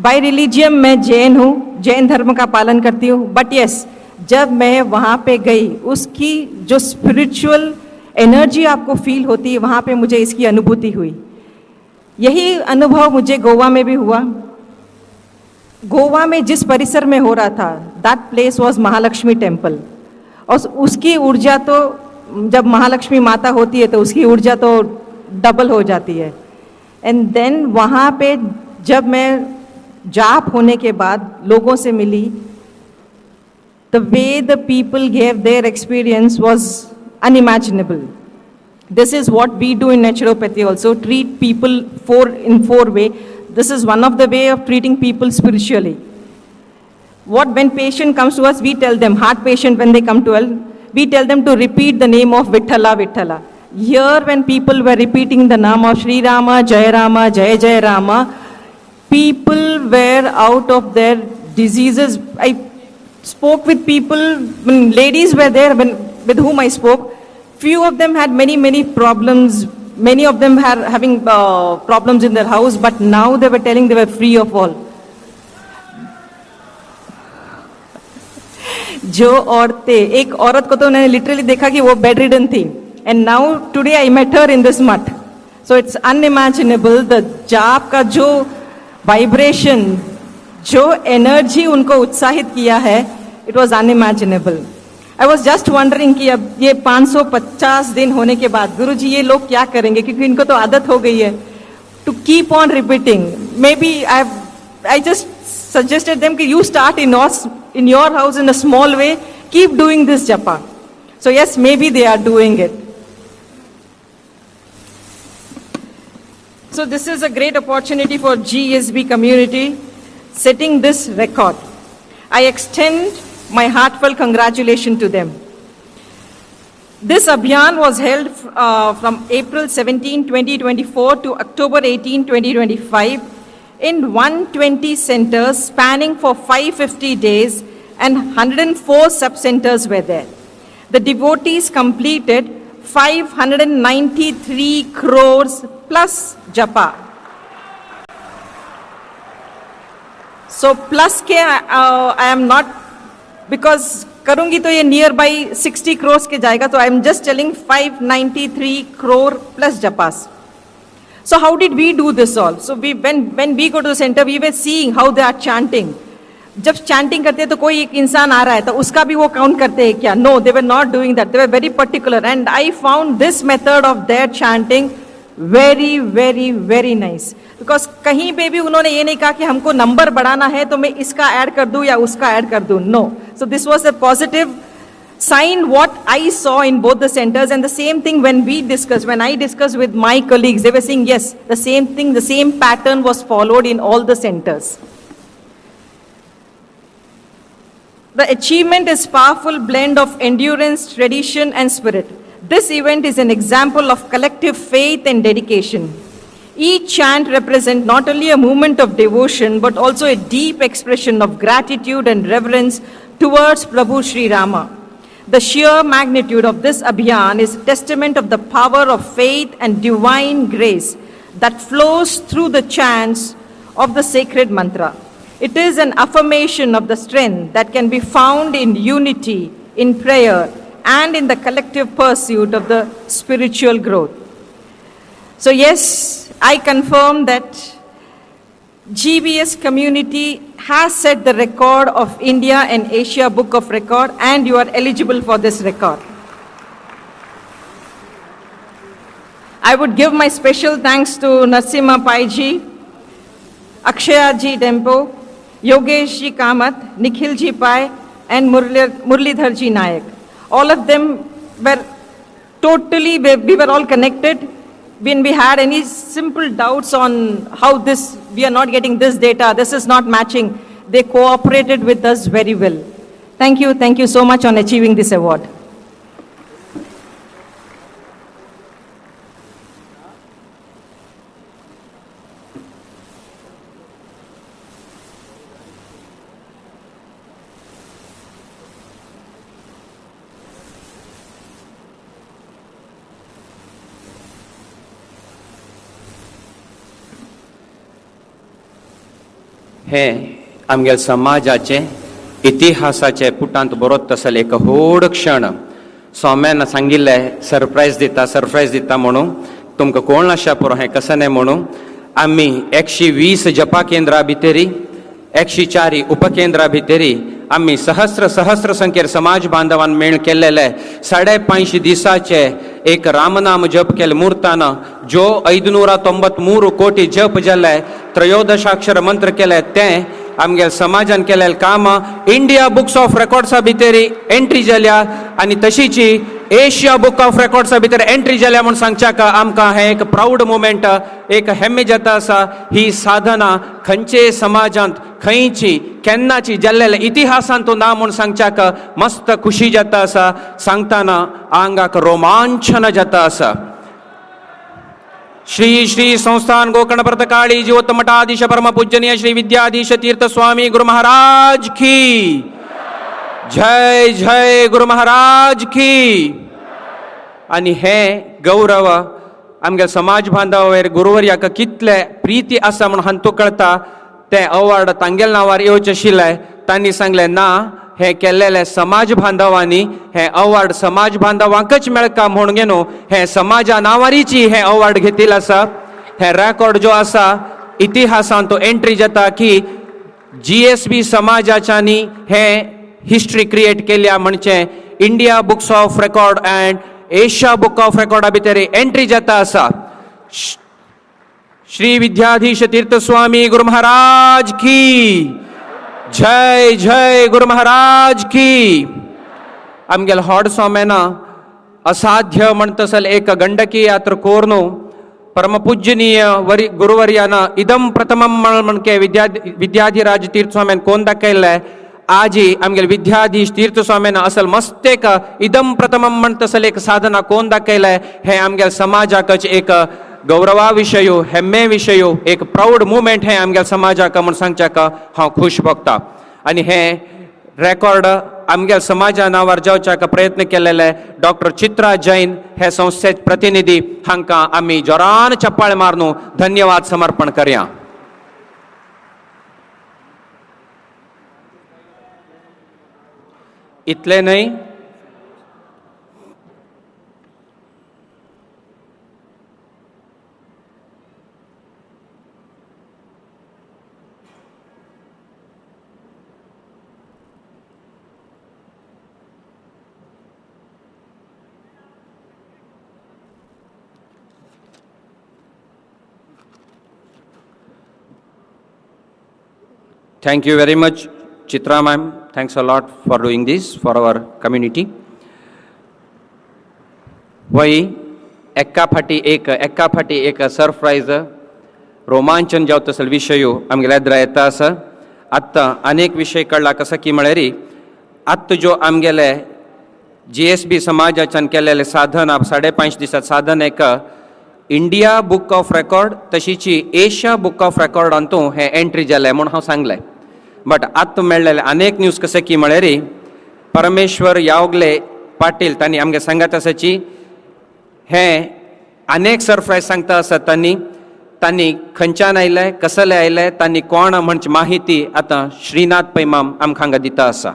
By religion मैं जैन हूँ, जैन धर्म का पालन करती हूँ, बट यस जब मैं वहाँ पे गई उसकी जो स्पिरिचुअल एनर्जी आपको फील होती है वहाँ पे मुझे इसकी अनुभूति हुई। यही अनुभव मुझे गोवा में भी हुआ। गोवा में जिस परिसर में हो रहा था दैट प्लेस वाज महालक्ष्मी टेम्पल, और उसकी ऊर्जा तो जब महालक्ष्मी माता होती है तो उसकी ऊर्जा तो डबल हो जाती है। एंड देन वहाँ पे जब मैं जाप होने के बाद लोगों से मिली, the way the people gave their experience was unimaginable. This is what we do in naturopathy also, treat people in four way. This is one of the way of treating people spiritually. When patient comes to us, we tell them, heart patient when they come to us, we tell them to repeat the name of Vithala, Vithala. Here when people were repeating the name of Sri Rama, Jai Rama, Jai Jai Rama, people were out of their diseases. I spoke with people, when ladies were there with whom I spoke, few of them had many problems. Many of them had having problems in their house, but now they were telling they were free of all. जो औरतें, एक औरत को तो उन्होंने literally देखा कि वो बेड रिडन थी, end now today I met her in this math. So it's unimaginable the जाप का जो वाइब्रेशन, जो एनर्जी उनको उत्साहित किया है, it was unimaginable. I was just wondering कि अब ये 550 दिन होने के बाद गुरुजी ये लोग क्या करेंगे, क्योंकि इनको तो आदत हो गई है to keep on repeating. Maybe I just suggested them कि you start in your house in a small way, keep doing this japa. So yes, maybe they are doing it. So this is a great opportunity for GSB community setting this record. I extend my heartfelt congratulations to them. This Abhiyan was held from April 17, 2024 to October 18, 2025 in 120 centers spanning for 550 days, and 104 sub-centers were there. The devotees completed 593 crores plus japa. So plus K I am not, because करूँगी तो ये nearby 60 crores के जाएगा, तो I am just telling 593 crore plus japas. So how did we do this all? So when we go to the center, we were seeing how they are chanting. जब chanting करते हैं तो कोई एक इंसान आ रहा है तो उसका भी वो count करते हैं क्या? No, they were not doing that. They were very particular, and I found this method of their chanting very nice. Because कहीं पे भी उन्होंने ये नहीं कहा कि हमको नंबर बढ़ाना है तो मैं इसका ऐड कर दूं या उसका ऐड कर दूं. No. So this was a positive sign what I saw in both the centers, and the same thing when I discussed with my colleagues, they were saying yes, the same thing, the same pattern was followed in all the centers. The achievement is powerful blend of endurance, tradition and spirit. This event is an example of collective faith and dedication. Each chant represents not only a movement of devotion but also a deep expression of gratitude and reverence towards Prabhu Sri Rama. The sheer magnitude of this Abhiyan is a testament of the power of faith and divine grace that flows through the chants of the sacred mantra. It is an affirmation of the strength that can be found in unity, in prayer, and in the collective pursuit of the spiritual growth. So yes, I confirm that GBS community has set the record of India and Asia Book of Record, and you are eligible for this record. I would give my special thanks to Narsimha Pai ji, Akshaya ji Dempo, Yogesh ji Kamath, Nikhil ji Pai, and Murlidhar ji Nayak. All of them were totally, we were all connected. When we had any simple doubts on how we are not getting this data, this is not matching, they cooperated with us very well. Thank you so much on achieving this award. हे आमगे समाजाचे इतिहासाचे पुटांत बरोत तसल एक व्हड क्षण सोम्यान सांगिल्लें surprise दिता म्हणून तुमकां कोण आशा पुरो हें कसं नाही म्हणून आमी 120 जपा केंद्रां भितरी 104 उपकेंद्रां भितरी आमी सहस्र संख्येर समाज बांधवान मेळ केल्लेले 5.5 दिसाचे एक रामनाम जप केले मुहूर्ताना जो 593 कोटी जप जाले 13 मंत्र केले ते आमगे समाजान केलेले काम इंडिया बुक्स ऑफ रेकॉर्ड्सा भितरी एंट्री जाल्या आनी तशीची एशिया बुक ऑफ रेकॉर्ड्सा भितर एंट्री जाल्या म्हूण सांगच्याक आमकां हें एक प्राऊड मुमेंट एक हेम्मे जाता आसा ही साधना खंयचे समाजांत खंयची केन्नाची जाल्लेले इतिहासांत ना म्हूण सांगच्याक मस्त खुशी जाता आसा सांगतना आंगाक रोमांचन जाता आसा श्री श्री संस्थान गोकर्ण काळी जीवोत्तम मठाधीश परम पूजनीय श्री विद्याधीश तीर्थ स्वामी गुरु महाराज की जय जय गुरु महाराज की आणि हे गौरव आमगे समाज बांधवांवर गुरुवर्याक कितले प्रीती आसा म्हणून हांतू कळता ते अवॉर्ड तांगेल नांवार येवचे आशिल्ले तांणी सांगले ना हे केल्लेले समाज बांधवांनी हे अवॉर्ड समाज बांधवांकच मेळका म्हणून गे न्हू हे समाजा नांवारीची हे अवॉर्ड घेतिल्लो आसा हे रेकॉर्ड जो आसा इतिहासांत तो एंट्री जाता की GSB समाजाच्यांनी हे हिस्ट्री क्रिएट केल्या म्हणजे India books of record and Asia book of रेकॉर्डा भितर एंट्री जाता आसा श्री विद्याधीश तीर्थ स्वामी गुरु महाराज की जय जय गुरु महाराज की आमगेल होड सोमेना असाध्य म्हणतसल एक गंडकी यात्रा कोरनो परमपूज्यनीय गुरुवर्याना इदम प्रथमम म्हणके विद्याधिराज तीर्थ स्वामीन कोण दाखयल्ले आजी आमगेल विद्याधीश तीर्थ स्वामीन असल मस्त एक इदम प्रथमम म्हणतसल एक साधना कोण दाखयले हे आमगेल समाजाकच एक गौरवा विषय हेम्मे विषय एक प्राऊड मुवमेंट हे आमगेल समाजाक म्हूण सांगच्याक हांव खुश भोगता आनी हे रेकॉर्ड आमगेल समाजा नांवार जावच्याक प्रयत्न केलेले डॉक्टर चित्रा जैन हे संस्थेचे प्रतिनिधी हांकां आमी जोरान चप्पाळ मारून धन्यवाद समर्पण करया. इतले न्हय Thank you very much, Chitra ma'am. Thanks a lot for doing this for our community. वही एक्का फाटी एक सरप्राइज रोमांचन जावतसल विषय आमगेल्या एद्रा येता आसा. आत्ता अनेक विषय कळला कसं की म्हळ्यार आत्ता जो आमगेले GSB समाजाच्यान केलेले साधन 5.5 दिसात साधन एक इंडिया बुक ऑफ रेकॉर्ड तशीची एशिया बुक ऑफ रेकॉर्डांतू हे एंट्री जाले म्हणून हांव सांगलें. बट आत्ता मेळ्ळेले अनेक न्यूज कशें की म्हळ्यार परमेश्वर यावगले पाटील तांणी आमगे सांगत आसाची हे अनेक सरप्रायज सांगता आसा तांणी खंयच्यान आयले कसले आयले तांणी कोण म्हणची माहिती आतां श्रीनाथ पैमाम आमकां हांगा दिता आसा.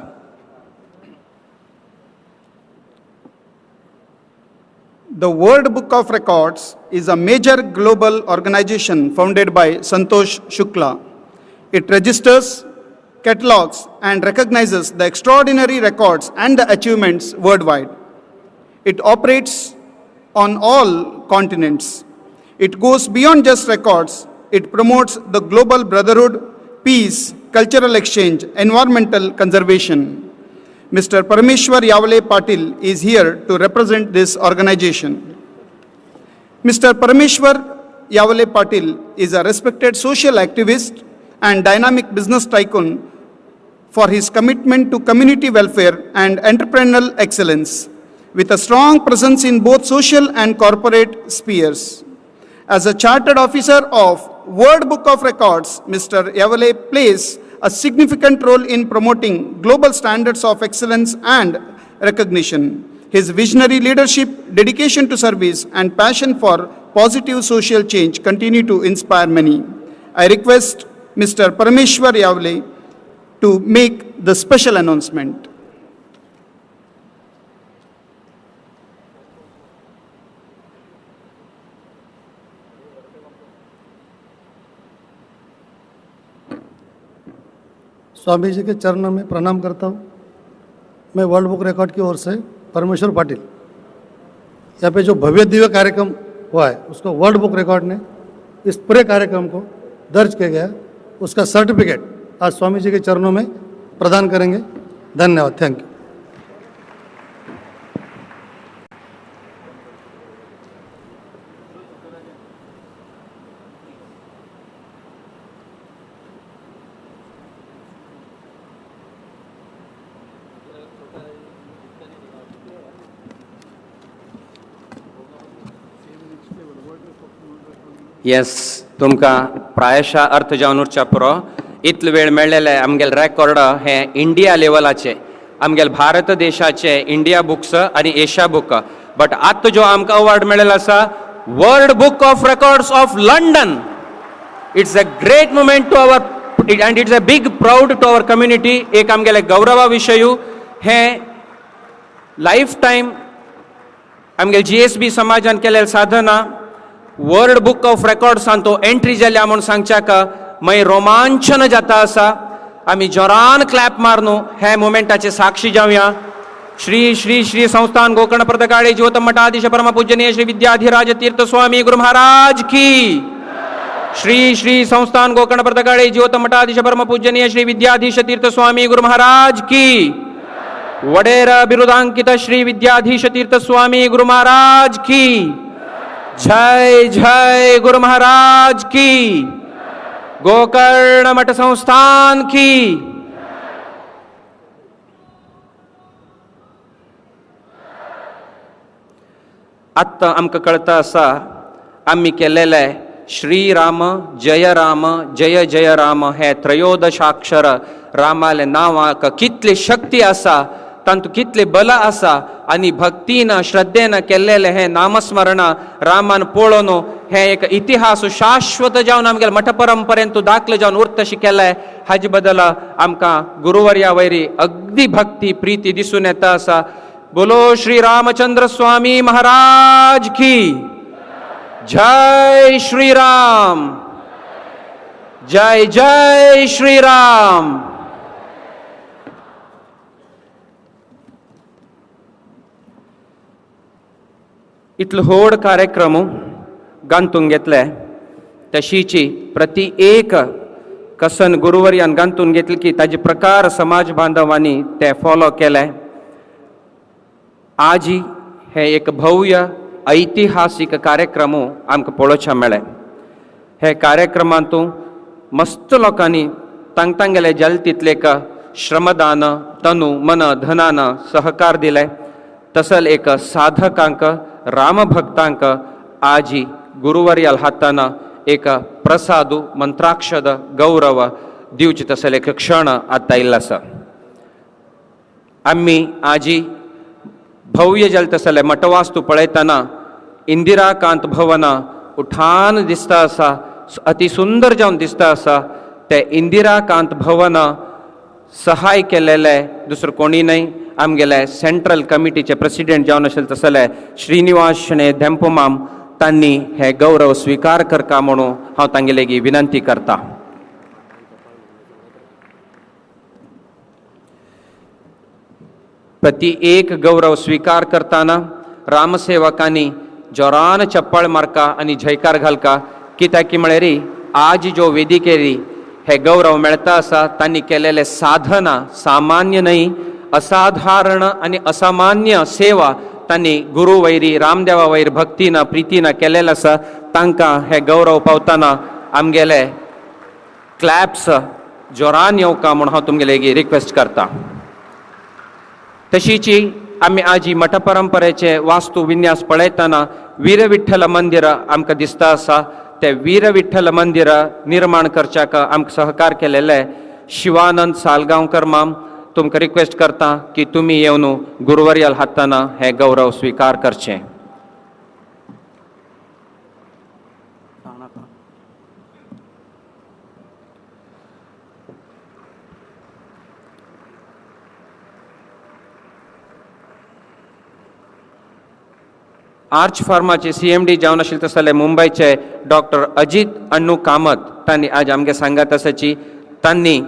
The World Book of Records is a major global organization founded by Santosh Shukla. It registers, catalogs, and recognizes the extraordinary records and the achievements worldwide. It operates on all continents. It goes beyond just records. It promotes the global brotherhood, peace, cultural exchange, environmental conservation. Mr. Parameshwar Yavale Patil is here to represent this organization. Mr. Parameshwar Yavale Patil is a respected social activist and dynamic business tycoon for his commitment to community welfare and entrepreneurial excellence, with a strong presence in both social and corporate spheres. As a chartered officer of World Book of Records, Mr. Yavale plays a significant role in promoting global standards of excellence and recognition. His visionary leadership, dedication to service, and passion for positive social change continue to inspire many. I request Mr. Parameshwar Yavle to make the special announcement. Swami ji के चरणों में प्रणाम करता हूँ। मैं world book record की or से परमेश्वर पाटिल, यहाँ पे जो भव्य दिव्य कार्यक्रम हुआ है उसको वर्ल्ड बुक रिकॉर्ड ने इस पूरे कार्यक्रम को दर्ज किया गया, उसका सर्टिफिकेट आज स्वामी जी के चरणों में प्रदान करेंगे। धन्यवाद। Thank you. येस, तुमकां प्रायशा अर्थ जावन उरच्या पुरो इतलो वेळ मेळ्ळेले आमगेले रेकॉर्ड हे इंडिया लेवलाचे, आमगेले भारत देशाचे इंडिया बुक्स आनी एशिया बुक, बट आतां जो आमकां अवॉर्ड मेळ्ळेलो आसा world book of records of London. It's a great moment to our and it's a big proud to our community. एक आमगेले गौरवा विशयू हे लायफ टायम आमगेले GSB समाजान केलेले साधना वर्ल्ड बुक ऑफ रेकॉर्ड्सान तो एंट्री जाल्या म्हणून सांगच्याक मागीर रोमांचन जाता आसा. आमी जोरान क्लॅप मारनू हे मुमेंटाचे साक्षी जावया. श्री श्री श्री संस्थान गोकर्ण प्रतकाळे ज्योतम मठाधीश परमपूजनीय श्री विद्याधिराज तीर्थ स्वामी गुरु महाराज की. श्री श्री संस्थान गोकर्ण प्रतकाळे ज्योतम मठाधीश परमपूजनीय श्री विद्याधीश तीर्थ स्वामी गुरु महाराज की. वडेर बिरुदांकित श्री विद्याधीश तीर्थ स्वामी गुरु महाराज की. जय जय गुरु महाराज की. गोकर्ण मठ संस्थान की. आत्ता आमकां कळटा आसा आमी केलेले श्रीराम जय राम जय जय राम हे त्रयोदशाक्षर रामाले नावाक कितली शक्ती आसा, तांतू कितले बल आसा आनी भक्तीन श्रद्धेन केल्लेले हे नामस्मरण रामान पळोवन हे एक इतिहास शाश्वत जावन आमगेले मठ परंपरेंत दाखले जावन उरतशी केले. हाजे बद्दल आमकां गुरुवर्या वयरी अगदी भक्ती प्रीती दिसून येता आसा. बोलो श्री रामचंद्र स्वामी महाराज की. जय श्रीराम. जय जय श्रीराम. इतलो व्हड कार्यक्रम गांतून घेतले तशीची प्रति एक कसन गुरुवर्यान गांतून घेतली की ताजे प्रकार समाज बांधवांनी ते फॉलो केले. आजी हे एक भव्य ऐतिहासीक कार्यक्रम आमकां पळोवच्या मेळ्ळे. हे कार्यक्रमांतू मस्त लोकांनी तांगेले जल्तीतलेक श्रमदान तनु मन धनान सहकार दिले. तसल एक साधकांक रामभक्तांक आजी गुरुवर्याल हातान एक प्रसाद मंत्राक्षद गौरव दिवचे तसले एक क्षण आतां आयिल्लो आसा. आमी आजी भव्य जाल तसले मठवास्तू पळयतना इंदिराकांत भवन उठान दिसता आसा, अति सुंदर जावन दिसता आसा. ते इंदिराकांत भवन सहाय केलेले दुसरो कोणी न्हय, आमगेले सेंट्रल कमिटीचे प्रेसिडेंट जावन आशिल्ले तसले श्रीनिवास शणे धेंपमाम तांणी हे गौरव स्वीकार करता म्हणून हांव तांगे लेगीत विनंती करता. प्रति एक गौरव स्वीकार करताना रामसेवकांनी जोरान चप्पळ मारका आनी जयकार घालका. कित्याक की म्हळ्यार आज जो वेदिकेरी हे गौरव मेळटा आसा तांणी केलेले साधना सामान्य न्हय, असाधारण आनी असामान्य सेवा तांणी गुरु वैरी रामदेवा वैर भक्तीन प्रितीन केलेले आसा. तांकां हे गौरव पावतना आमगेले क्लॅप्स जोरान येवका म्हूण हांव तुमगे लेगीत रिक्वेस्ट करता. तशीची आमी आजी मठ परंपरेचे वास्तू विन्यास पळयतना वीर विठ्ठल मंदिर आमकां दिसता आसा. ते वीर विठ्ठल मंदिर निर्माण करच्याक आमकां सहकार केलेले शिवानंद सालगांवकर माम तुमकां रिक्वेस्ट करता की तुमी येवन गुरुवर्याल हातान हे गौरव स्वीकार करचे. आर्च फार्माचे CMD जावन आशिल्ले तसले मुंबयचे डॉक्टर अजित अण्णू कामत तांणी आज आमगे सांगात आसाची तांणी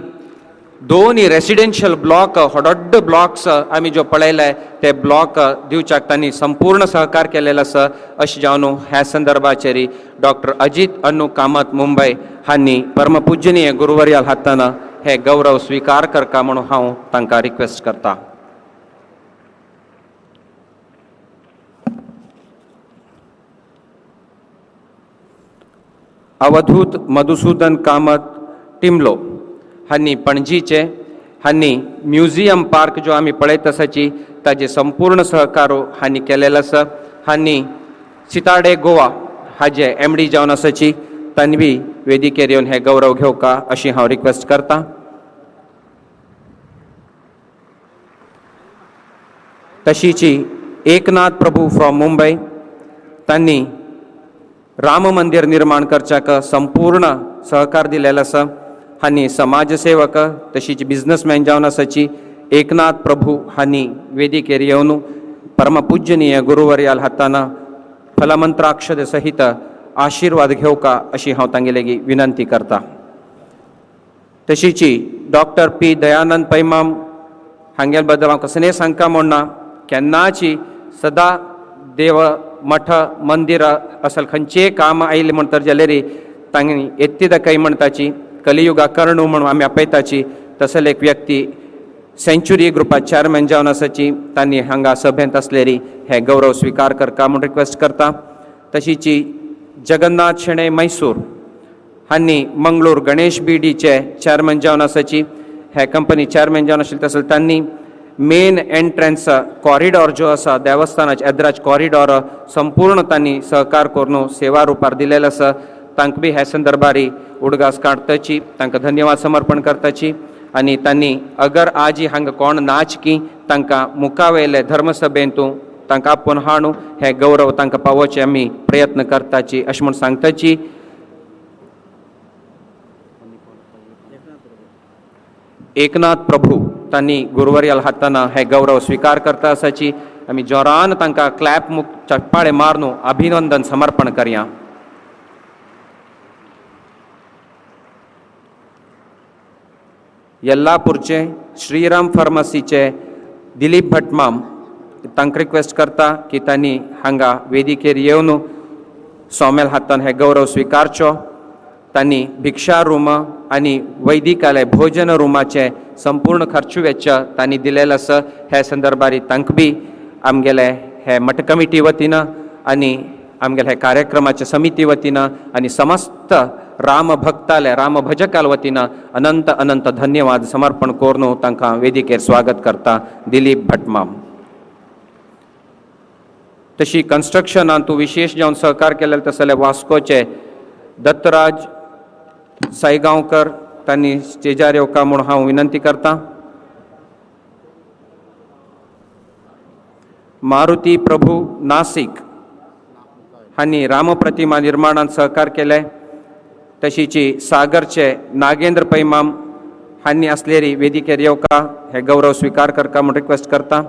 दोन्ही रेसिडेन्शियल ब्लॉक व्हडोड्ड ब्लॉक्स आमी जो पळयले ते ब्लॉक दिवच्याक तांणी संपूर्ण सहकार केलेलो आसा अशें जावन ह्या संदर्भाचेर डॉक्टर अजित अण्णू कामत मुंबय हांणी परमपूजनीय गुरुवर्याल हाताना हे गौरव स्वीकार करका म्हणून हांव तांकां रिक्वेस्ट करता. अवधूत मधुसूदन कामत टिमलो हांणी पणजीचे हांणी म्युझियम पार्क जो आमी पळयत आसाची ताजे संपूर्ण सहकार हांणी केलेलो आसा. हांणी सिताडे गोवा हाजे MD जावन आसाची तांणी वेदिकेर येवन हे गौरव घेवका अशी हांव रिक्वेस्ट करता. तशीच एकनाथ प्रभू फ्रॉम मुंबय तांणी राम मंदिर निर्माण करच्याक संपूर्ण सहकार दिलेलो आसा. हांणी समाजसेवक तशीच बिझनेसमॅन जावन आसाची एकनाथ प्रभू हांणी वेदिकेर येवन परमपूजनीय गुरुवर्याल हाताना फलमंत्राक्षर सहित आशीर्वाद घेवका अशी हांव तांगे लेगीत विनंती करता. तशीच डॉक्टर P दयानंद पैमाम हांगे बद्दल हांव कसलेंय सांगता म्हणना केन्नाची सदां देव मठ मंदिर असल खंयचेय काम आयलें म्हणटर जाल्यार तांणी येत्ती दाखय म्हणटाची कलियुगा कर्णू म्हणून आमी आपयताची तसले एक व्यक्ती सेंच्युरी ग्रुपा चेअरमॅन जावन आसाची तांणी हांगा सभेंत आसलेली हे गौरव स्वीकार करता म्हणून रिक्वेस्ट करता. तशीच जगन्नाथ शेणे मैसूर हांणी मंगळूर गणेश BDचे चेअरमॅन जावन आसाची हे कंपनी चेअरमॅन जावन आशिल्ले तसले तांणी मेन एंट्रन्स कॉरिडॉर जो आसा देवस्थानाचे एद्राज कॉरिडॉर संपूर्ण तांणी सहकार करून सेवा रुपार दिलेलो आसा. तांकां बी ह्या संदर्भार उडगास काडटाची तांकां धन्यवाद समर्पण करताची आनी तांणी अगर आज हांगा कोण नाच की तांकां मुखावेले धर्मसभेंतू तांकां आपोवन हाडूं हे गौरव तांकां पावोवचे आमी प्रयत्न करताची अशें म्हूण सांगताची. एकनाथ प्रभू तांणी गुरुवर्याल हाताना हे गौरव स्वीकार करता आसाची आमी जोरान तांकां क्लॅप चप्पाळे मारून अभिनंदन समर्पण करया. येल्लापूरचे श्रीराम फार्मसीचे दिलीप भटमाम तांकां रिक्वेस्ट करता की तांणी हांगा वेदिकेर येवन सोमेल हातान हे गौरव स्वीकारचो. तांणी भिक्षा रूम आनी वैदिकालय भोजन रुमाचे संपूर्ण खर्च वेच्च तांणी दिलेलो आसा. हे संदर्भार तांकां बी आमगेले हे मठ कमिटी वतीन आनी आमगेले हे कार्यक्रमाच्या समिती वतीन आनी समस्त राम भक्तालय राम भजकाल वतीन अनंत अनंत धन्यवाद समर्पण करून तांकां वेदिकेर स्वागत करता. दिलीप भटमाम. तशी कन्स्ट्रक्शनांतू विशेष जावन सहकार केलेले तसले वास्कोचे दत्तराज साईगांवकर तांणी स्टेजार येवका म्हणून हांव विनंती करता. मारुती प्रभू नासिक हांणी रामप्रतिमा निर्माणांत सहकार केले. तशीच सागरचे नागेंद्र पैमाम हांणी आसलेली वेदिकेर येवका हे गौरव स्वीकार करता म्हणून रिक्वेस्ट करता.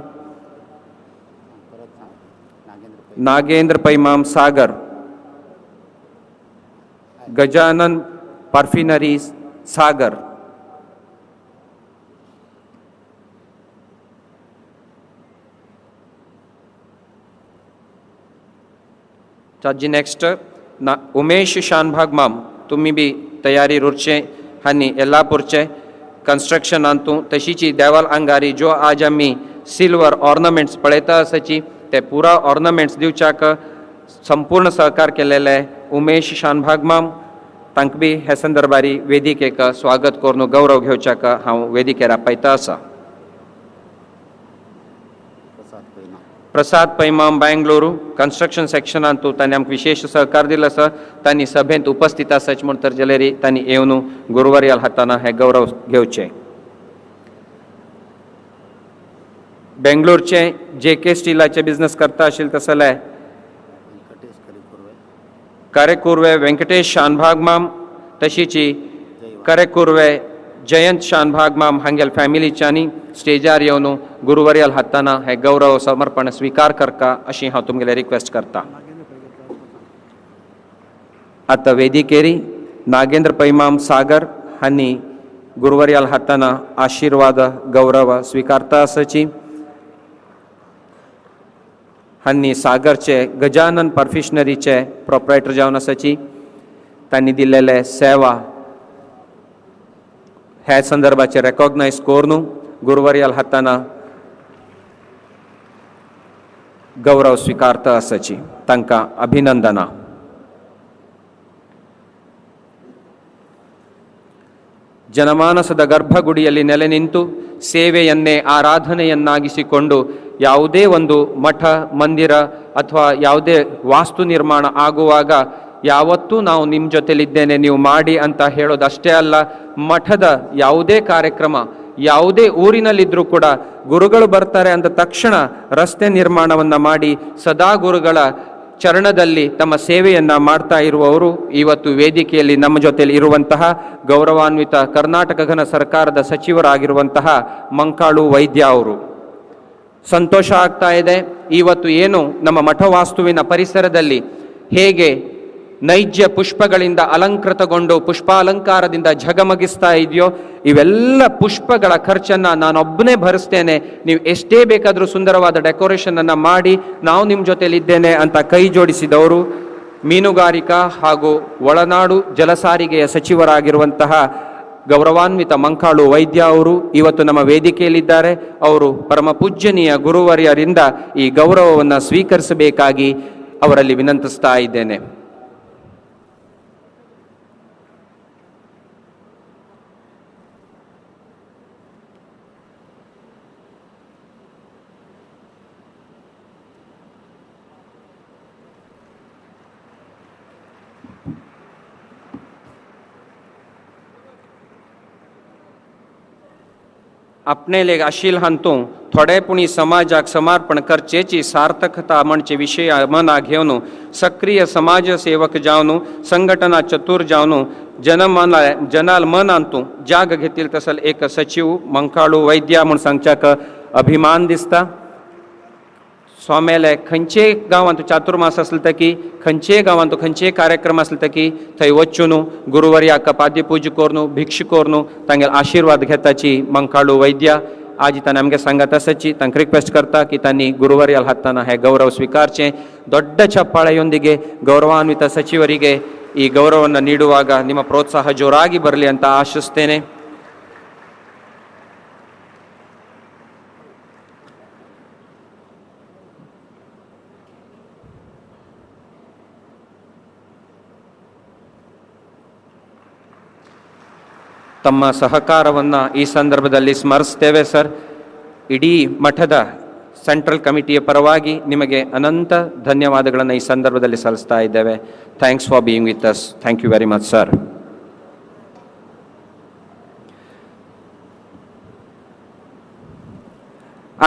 नागेंद्र पैमाम सागर. गजानन परफिनरी सागर. ताजी नेक्स्ट उमेश शानभागमाम तुमी बी तयारी उरचे हांणी येल्लापूरचे कन्स्ट्रक्शनांतू तशीच देवाल आंगारी जो आज आमी सिल्वर ऑर्नमेंट्स पळयता आसाची ते पुरा ऑर्नमेंट्स दिवच्याक संपूर्ण सहकार केलेले उमेश शानभागमाम तांकां बी हे संदर्भार वेदिकेक स्वागत करून गौरव घेवच्याक हांव वेदिकेर आपयता आसा. प्रसाद पैमाम बेंगलुरू कन्स्ट्रक्शन सेक्शनांतू तांणी आमकां विशेष सहकार दिलो आसा. तांणी सभेंत उपस्थित आसाचे म्हण तर जाल्यार तांणी येवन गुरुवर्याल हाताना हे गौरव घेवचे. बेंगलोरचे JK स्टिलाचे बिझनेस करता आशिल्ले तसले करेकुर्वे वेंकटेश शानभागमाम तशीच करेकुर्वे जयंत शानभाग माम हांगेल फॅमिलीच्यांनी स्टेजार येवन गुरुवर्याल हाताना हे गौरव समर्पण स्वीकार करका अशी हांव तुमगेले रिक्वेस्ट करता. आता वेदिकेरी नागेंद्र पैमाम सागर हांणी गुरुवर्याल हाताना आशीर्वाद गौरव स्वीकारता आसची. हांणी सागरचे गजानन परफिशनरीचे प्रोप्रायटर जावन आसची. तांणी दिल्लेले सेवा हे संदर्भाचे रेकॉग्नायज करून गुरुवर्याल हाताना गौरव स्वीकारता आसची. तांकां अभिनंदना. ಜನಮಾನಸದ ಗರ್ಭಗುಡಿಯಲ್ಲಿ ನೆಲೆ ನಿಂತು ಸೇವೆಯನ್ನೇ ಆರಾಧನೆಯನ್ನಾಗಿಸಿಕೊಂಡು ಯಾವುದೇ ಒಂದು ಮಠ ಮಂದಿರ ಅಥವಾ ಯಾವುದೇ ವಾಸ್ತು ನಿರ್ಮಾಣ ಆಗುವಾಗ ಯಾವತ್ತೂ ನಾವು ನಿಮ್ಮ ಜೊತೆಲಿದ್ದೇನೆ ನೀವು ಮಾಡಿ ಅಂತ ಹೇಳೋದಷ್ಟೇ ಅಲ್ಲ, ಮಠದ ಯಾವುದೇ ಕಾರ್ಯಕ್ರಮ ಯಾವುದೇ ಊರಿನಲ್ಲಿದ್ದರೂ ಕೂಡ ಗುರುಗಳು ಬರ್ತಾರೆ ಅಂದ ತಕ್ಷಣ ರಸ್ತೆ ನಿರ್ಮಾಣವನ್ನು ಮಾಡಿ ಸದಾ ಗುರುಗಳ ಚರಣದಲ್ಲಿ ತಮ್ಮ ಸೇವೆಯನ್ನ ಮಾಡ್ತಾ ಇರುವವರು ಇವತ್ತು ವೇದಿಕೆಯಲ್ಲಿ ನಮ್ಮ ಜೊತೆಯಲ್ಲಿ ಇರುವಂತಹ ಗೌರವಾನ್ವಿತ ಕರ್ನಾಟಕ ಘನ ಸರ್ಕಾರದ ಸಚಿವರಾಗಿರುವಂತಹ ಮಂಕಾಳು ವೈದ್ಯ ಅವರು. ಸಂತೋಷ ಆಗ್ತಾ ಇದೆ. ಇವತ್ತು ಏನು ನಮ್ಮ ಮಠವಾಸ್ತುವಿನ ಪರಿಸರದಲ್ಲಿ ಹೇಗೆ ನೈಜ್ಯ ಪುಷ್ಪಗಳಿಂದ ಅಲಂಕೃತಗೊಂಡು ಪುಷ್ಪಾಲಂಕಾರದಿಂದ ಝಗಮಗಿಸ್ತಾ ಇದೆಯೋ, ಇವೆಲ್ಲ ಪುಷ್ಪಗಳ ಖರ್ಚನ್ನು ನಾನೊಬ್ಬನೇ ಭರಿಸ್ತೇನೆ, ನೀವು ಎಷ್ಟೇ ಬೇಕಾದರೂ ಸುಂದರವಾದ ಡೆಕೋರೇಷನ್ ಅನ್ನು ಮಾಡಿ ನಾವು ನಿಮ್ಮ ಜೊತೆಲಿದ್ದೇನೆ ಅಂತ ಕೈ ಜೋಡಿಸಿದವರು ಮೀನುಗಾರಿಕಾ ಹಾಗೂ ಒಳನಾಡು ಜಲಸಾರಿಗೆಯ ಸಚಿವರಾಗಿರುವಂತಹ ಗೌರವಾನ್ವಿತ ಮಂಕಾಳು ವೈದ್ಯ ಅವರು ಇವತ್ತು ನಮ್ಮ ವೇದಿಕೆಯಲ್ಲಿದ್ದಾರೆ. ಅವರು ಪರಮ ಪೂಜ್ಯನೀಯ ಗುರುವರ್ಯರಿಂದ ಈ ಗೌರವವನ್ನು ಸ್ವೀಕರಿಸಬೇಕಾಗಿ ಅವರಲ್ಲಿ ವಿನಂತಿಸ್ತಾ ಇದ್ದೇನೆ. आपणे लेग आशिल हांतू थोडेपुणी समाजाक समर्पण करचेची सार्थकता म्हणचे विशय मना घेवन सक्रिय समाज सेवक जावन संघटना चतुर जावन जनाल मन आणतू जाग घेतील तसल एक सचिव मंकाळू वैद्य म्हण सांगच्याक अभिमान दिसता. स्वामेले खंयचे गांवांत चातुर्मास आसले तकी खंयचे गांवांत खंयचे कार्यक्रम आसले तकी थंय वचून गुरुवर्याक पाद्यपूज करून भिक्ष करून तांगेले आशीर्वाद घेताची मंकाळू वैद्य आज ताणें आमगे सांगत आसची. तांकां रिक्वेस्ट करता की तांणी गुरुवर्याल हाताना हे गौरव स्वीकारचे. ದೊಡ್ಡ ಚಪ್ಪಾಳೆಯೊಂದಿಗೆ ಗೌರವಾನ್ವಿತ ಸಚಿವರಿಗೆ ಈ ಗೌರವವನ್ನು ನೀಡುವಾಗ ನಿಮ್ಮ ಪ್ರೋತ್ಸಾಹ ಜೋರಾಗಿ ಬರಲಿ ಅಂತ ಆಶಿಸ್ತೇನೆ. ತಮ್ಮ ಸಹಕಾರವನ್ನು ಈ ಸಂದರ್ಭದಲ್ಲಿ ಸ್ಮರಿಸ್ತೇವೆ ಸರ್. ಇಡೀ ಮಠದ ಸೆಂಟ್ರಲ್ ಕಮಿಟಿಯ ಪರವಾಗಿ ನಿಮಗೆ ಅನಂತ ಧನ್ಯವಾದಗಳನ್ನು ಈ ಸಂದರ್ಭದಲ್ಲಿ ಸಲ್ಲಿಸ್ತಾ ಇದ್ದೇವೆ. Thanks for being with us. Thank you very much sir.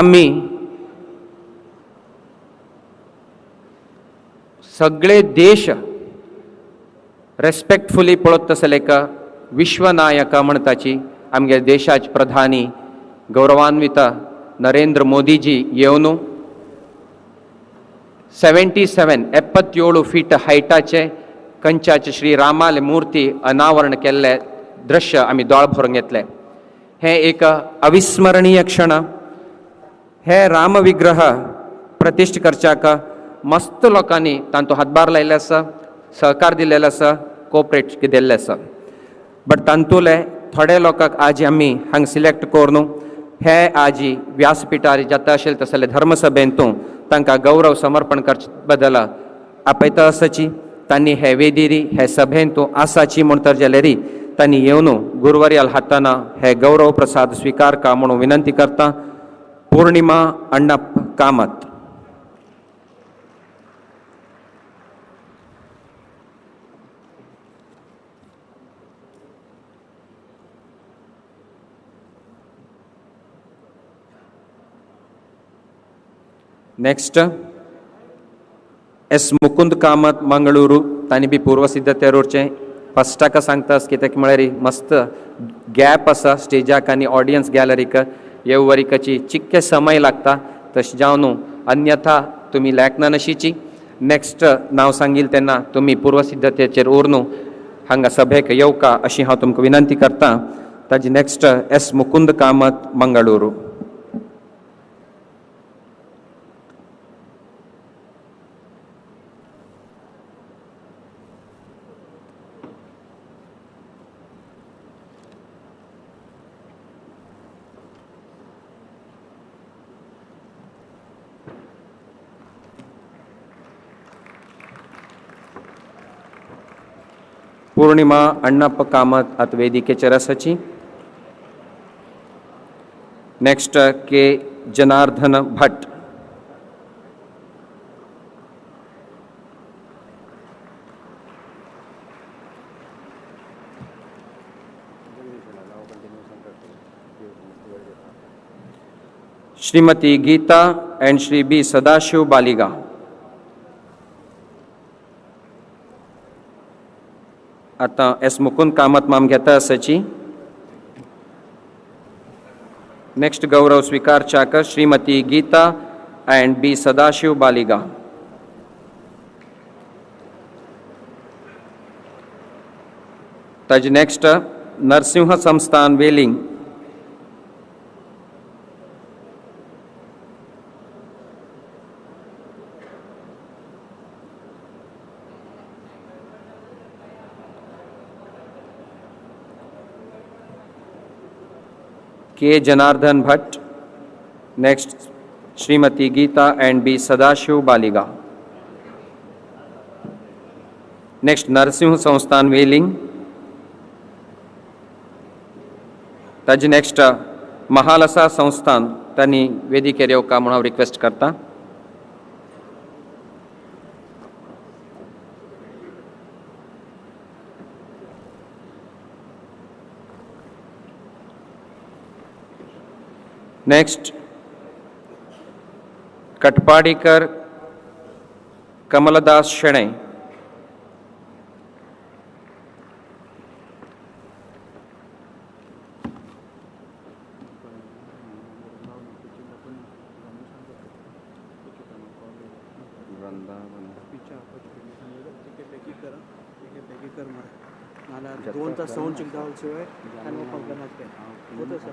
आम्ही सगळे देश रेस्पेक्टफुली पळत तसलेका विश्वनायक म्हणताची आमगे देशाचे प्रधानी गौरवान्वित नरेंद्र मोदीजी येवन 77 फीट हायटाचे कंचाचे श्री रामाले मूर्ती अनावरण केल्ले दृश्य आम्ही दोळ भरून घेतले. हे एक अविस्मरणीय क्षण. हे राम विग्रह प्रतिष्ठ करच्याक मस्त लोकांनी तांचो हातभार लायिल्लो आसा, सहकार दिल्लेलो आसा, कोऑपरेट दिल्लें आसा. बट तांतुले थोडे लोकांक आज आमी हांगा सिलेक्ट करून हे आजी व्यासपीठार जाता आशिल्ले तसले धर्मसभेंतू तांकां गौरव समर्पण करचे बद्दल आपयता आसाची. तांणी हे वेदिरी हे सभेंतू आसाची म्हूण तर जाल्यारी तांणी येवन गुरुवर्याल हाताना हे गौरव प्रसाद स्वीकार का म्हणून विनंती करता. पूर्णिमा अण्णप कामत. नेक्स्ट एस मुकुंद कामत मंगळूरू तांणी बी पूर्व सिद्धते रोडचे फस्टाक सांगतास कित्याक म्हळ्यार मस्त गॅप आसा स्टेजाक आनी ऑडियन्स गॅलरीक येववरीकची चिक्के समय लागता तशें जावन न्हू अन्यथा तुमी लॅकना नशीची नेक्स्ट नांव सांगिल तेन्ना तुमी पूर्वसिद्धतेचेर उरनू हांगा सभेक येवका अशी हांव तुमकां विनंती करतां. ताजी नेक्स्ट एस मुकुंद कामत मंगळूरू. पूर्णिमा अण्णप्प कामत आत वेदिकेचेर आसाची. नेक्स्ट के जनार्दन भट. श्रीमती गीता एंड श्री बी सदाशिव बालिगा. आता एस मुकुंद कामत माम घेता आसाची. नेक्स्ट गौरव स्वीकारच्याक श्रीमती गीता एंड बी सदाशिव बालिगा. ताजे नेक्स्ट नरसिंह संस्थान वेलिंग. के जनार्दन भट्ट. नेक्स्ट श्रीमती गीता एंड बी सदाशिव बालिगा. नेक्स्ट नरसिंह संस्थान वेलिंग. ताजे नेक्स्ट महालसा संस्थान तांणी वेदिकेर येवका म्हूण हांव रिक्वेस्ट करता. नेक्स्ट कटपाडीकर कमलदास शेणे. दोन तास साऊंड चेक शिवाय होतं सर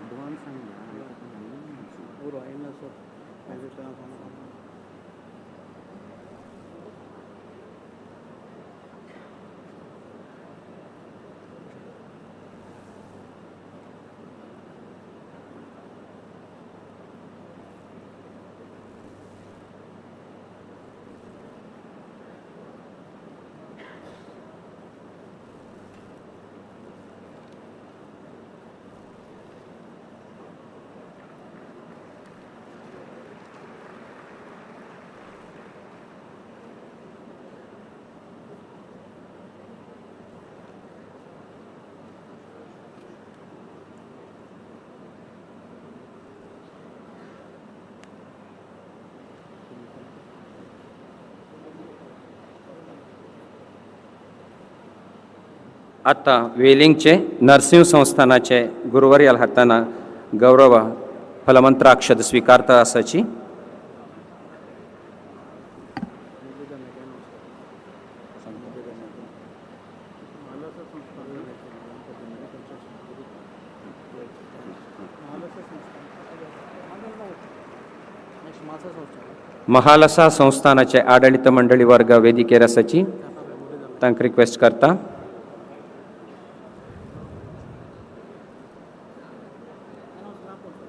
आता वेलिंगचे नरसिंह संस्थानाचे गुरुवर्याल हाताना गौरव फलमंत्राक्षद स्वीकारता आसाची. महालसा संस्थानाचे आडळित मंडळी वर्ग वेदिकेर आसाची. तांकां रिक्वेस्ट करता.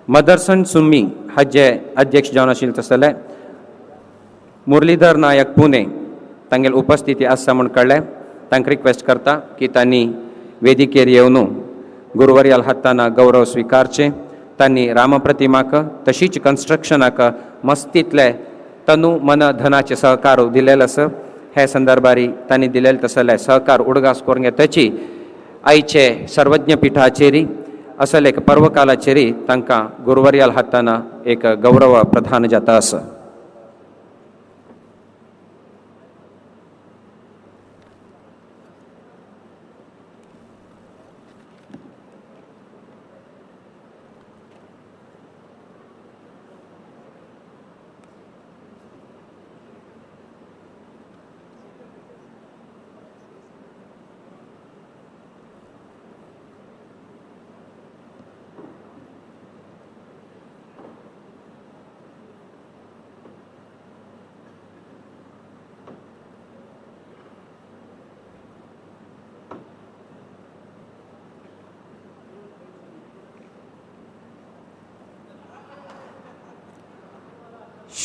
मदरसन सुम्मी हाजे अध्यक्ष जावन आशिल्ले तसले मुरलीधर नायक पुणे तांगेली उपस्थिती आसा म्हूण कळ्ळें. तांकां रिक्वेस्ट करता की तांणी वेदिकेर येवन गुरुवर्याल हाताना गौरव स्वीकारचे. तांणी रामप्रतिमाक तशीच कन्स्ट्रक्शनाक मस्तीतले तनु मन धनाचे सहकार दिलेले आसा. हे संदर्भारी तांणी दिलेले तसले सहकार उडगास करून घेवपाची आयचे सर्वज्ञ पिठाचेरी असल एक पर्वकालाचेरी तांकां गुरुवर्याल हाताना एक गौरव प्रदान जाता आसा.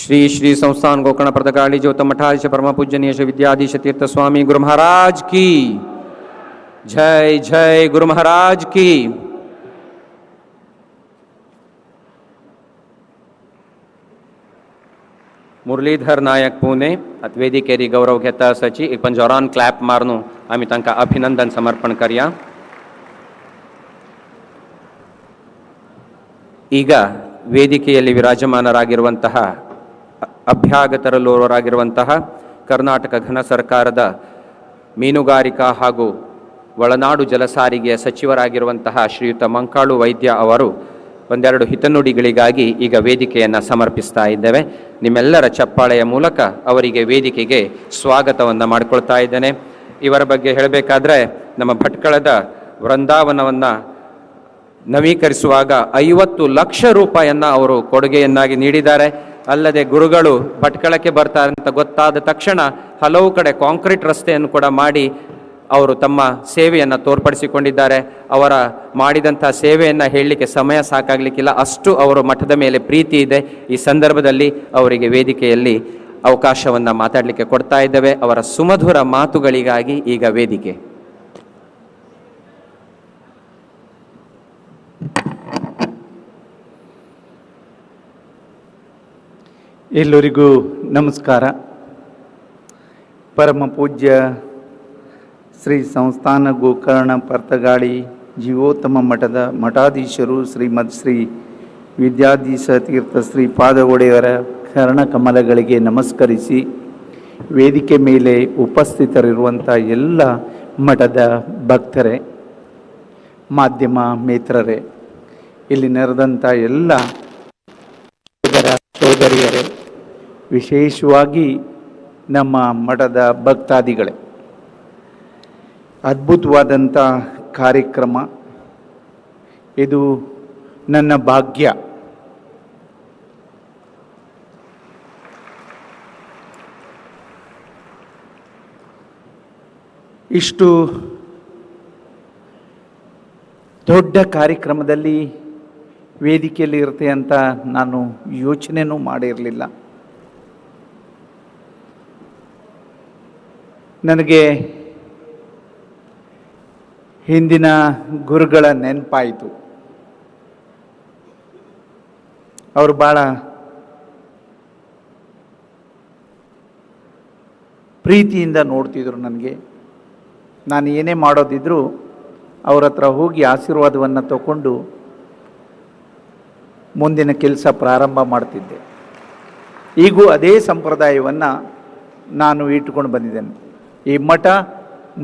श्री श्री संस्थान गोकर्ण प्रदगाली ज्योत मठाधीश परम पूजनीय श्री विद्याधीश तीर्थ स्वामी गुरु महाराज की जय। जय गुरु महाराज की। मुरलीधर नायक पुणे वेदिकेरी गौरव घेता आसाची एक पण जोरान क्लॅप मारून आम्ही तांका अभिनंदन समर्पण करूया। ಈಗ ವೇದಿಕೆಯಲ್ಲಿ ವಿರಾಜಮಾನರಾಗಿರುವಂತಹ ಅಭ್ಯಾಗತರಲ್ಲೋರಾಗಿರುವಂತಹ ಕರ್ನಾಟಕ ಘನ ಸರ್ಕಾರದ ಮೀನುಗಾರಿಕಾ ಹಾಗೂ ಒಳನಾಡು ಜಲಸಾರಿಗೆಯ ಸಚಿವರಾಗಿರುವಂತಹ ಶ್ರೀಯುತ ಮಂಕಾಳು ವೈದ್ಯ ಅವರು ಒಂದೆರಡು ಹಿತನುಡಿಗಳಿಗಾಗಿ ಈಗ ವೇದಿಕೆಯನ್ನು ಸಮರ್ಪಿಸ್ತಾ ಇದ್ದೇವೆ। ನಿಮ್ಮೆಲ್ಲರ ಚಪ್ಪಾಳೆಯ ಮೂಲಕ ಅವರಿಗೆ ವೇದಿಕೆಗೆ ಸ್ವಾಗತವನ್ನು ಮಾಡಿಕೊಳ್ತಾ ಇದ್ದೇನೆ। ಇವರ ಬಗ್ಗೆ ಹೇಳಬೇಕಾದ್ರೆ ನಮ್ಮ ಭಟ್ಕಳದ ವೃಂದಾವನವನ್ನು ನವೀಕರಿಸುವಾಗ 50 ಲಕ್ಷ ರೂಪಾಯಿಯನ್ನು ಅವರು ಕೊಡುಗೆಯನ್ನಾಗಿ ನೀಡಿದ್ದಾರೆ। ಅಲ್ಲದೆ ಗುರುಗಳು ಭಟ್ಕಳಕ್ಕೆ ಬರ್ತಾರೆ ಅಂತ ಗೊತ್ತಾದ ತಕ್ಷಣ ಹಲವು ಕಡೆ ಕಾಂಕ್ರೀಟ್ ರಸ್ತೆಯನ್ನು ಕೂಡ ಮಾಡಿ ಅವರು ತಮ್ಮ ಸೇವೆಯನ್ನು ತೋರ್ಪಡಿಸಿಕೊಂಡಿದ್ದಾರೆ। ಅವರ ಮಾಡಿದಂಥ ಸೇವೆಯನ್ನು ಹೇಳಲಿಕ್ಕೆ ಸಮಯ ಸಾಕಾಗಲಿಕ್ಕಿಲ್ಲ, ಅಷ್ಟು ಅವರ ಮಠದ ಮೇಲೆ ಪ್ರೀತಿ ಇದೆ। ಈ ಸಂದರ್ಭದಲ್ಲಿ ಅವರಿಗೆ ವೇದಿಕೆಯಲ್ಲಿ ಅವಕಾಶವನ್ನು ಮಾತಾಡಲಿಕ್ಕೆ ಕೊಡ್ತಾ ಇದ್ದೇವೆ। ಅವರ ಸುಮಧುರ ಮಾತುಗಳಿಗಾಗಿ ಈಗ ವೇದಿಕೆ। ಎಲ್ಲರಿಗೂ ನಮಸ್ಕಾರ। ಪರಮ ಪೂಜ್ಯ ಶ್ರೀ ಸಂಸ್ಥಾನ ಗೋಕರ್ಣ ಪರ್ತಗಾಳಿ ಜೀವೋತ್ತಮ ಮಠದ ಮಠಾಧೀಶರು ಶ್ರೀಮದ್ ಶ್ರೀ ವಿದ್ಯಾಧೀಶ ತೀರ್ಥ ಶ್ರೀ ಪಾದ ಒಡೆಯವರ ಕರ್ಣಕಮಲಗಳಿಗೆ ನಮಸ್ಕರಿಸಿ, ವೇದಿಕೆ ಮೇಲೆ ಉಪಸ್ಥಿತರಿರುವಂಥ ಎಲ್ಲ ಮಠದ ಭಕ್ತರೇ, ಮಾಧ್ಯಮ ಮಿತ್ರರೇ, ಇಲ್ಲಿ ನೆರೆದಂಥ ಎಲ್ಲ ಸೋದರಿಯರೇ, ವಿಶೇಷವಾಗಿ ನಮ್ಮ ಮಠದ ಭಕ್ತಾದಿಗಳೇ, ಅದ್ಭುತವಾದಂಥ ಕಾರ್ಯಕ್ರಮ ಇದು ನನ್ನ ಭಾಗ್ಯ। ಇಷ್ಟು ದೊಡ್ಡ ಕಾರ್ಯಕ್ರಮದಲ್ಲಿ ವೇದಿಕೆಯಲ್ಲಿ ಇರುತ್ತೆ ಅಂತ ನಾನು ಯೋಚನೆನೂ ಮಾಡಿರಲಿಲ್ಲ। ನನಗೆ ಹಿಂದಿನ ಗುರುಗಳ ನೆನಪಾಯಿತು। ಅವರು ಭಾಳ ಪ್ರೀತಿಯಿಂದ ನೋಡ್ತಿದ್ರು ನನಗೆ। ನಾನು ಏನೇ ಮಾಡೋದಿದ್ರೂ ಅವ್ರ ಹತ್ರ ಹೋಗಿ ಆಶೀರ್ವಾದವನ್ನು ತಗೊಂಡು ಮುಂದಿನ ಕೆಲಸ ಪ್ರಾರಂಭ ಮಾಡ್ತಿದ್ದೆ। ಈಗೂ ಅದೇ ಸಂಪ್ರದಾಯವನ್ನು ನಾನು ಇಟ್ಟುಕೊಂಡು ಬಂದಿದ್ದೇನೆ। ಈ ಮಠ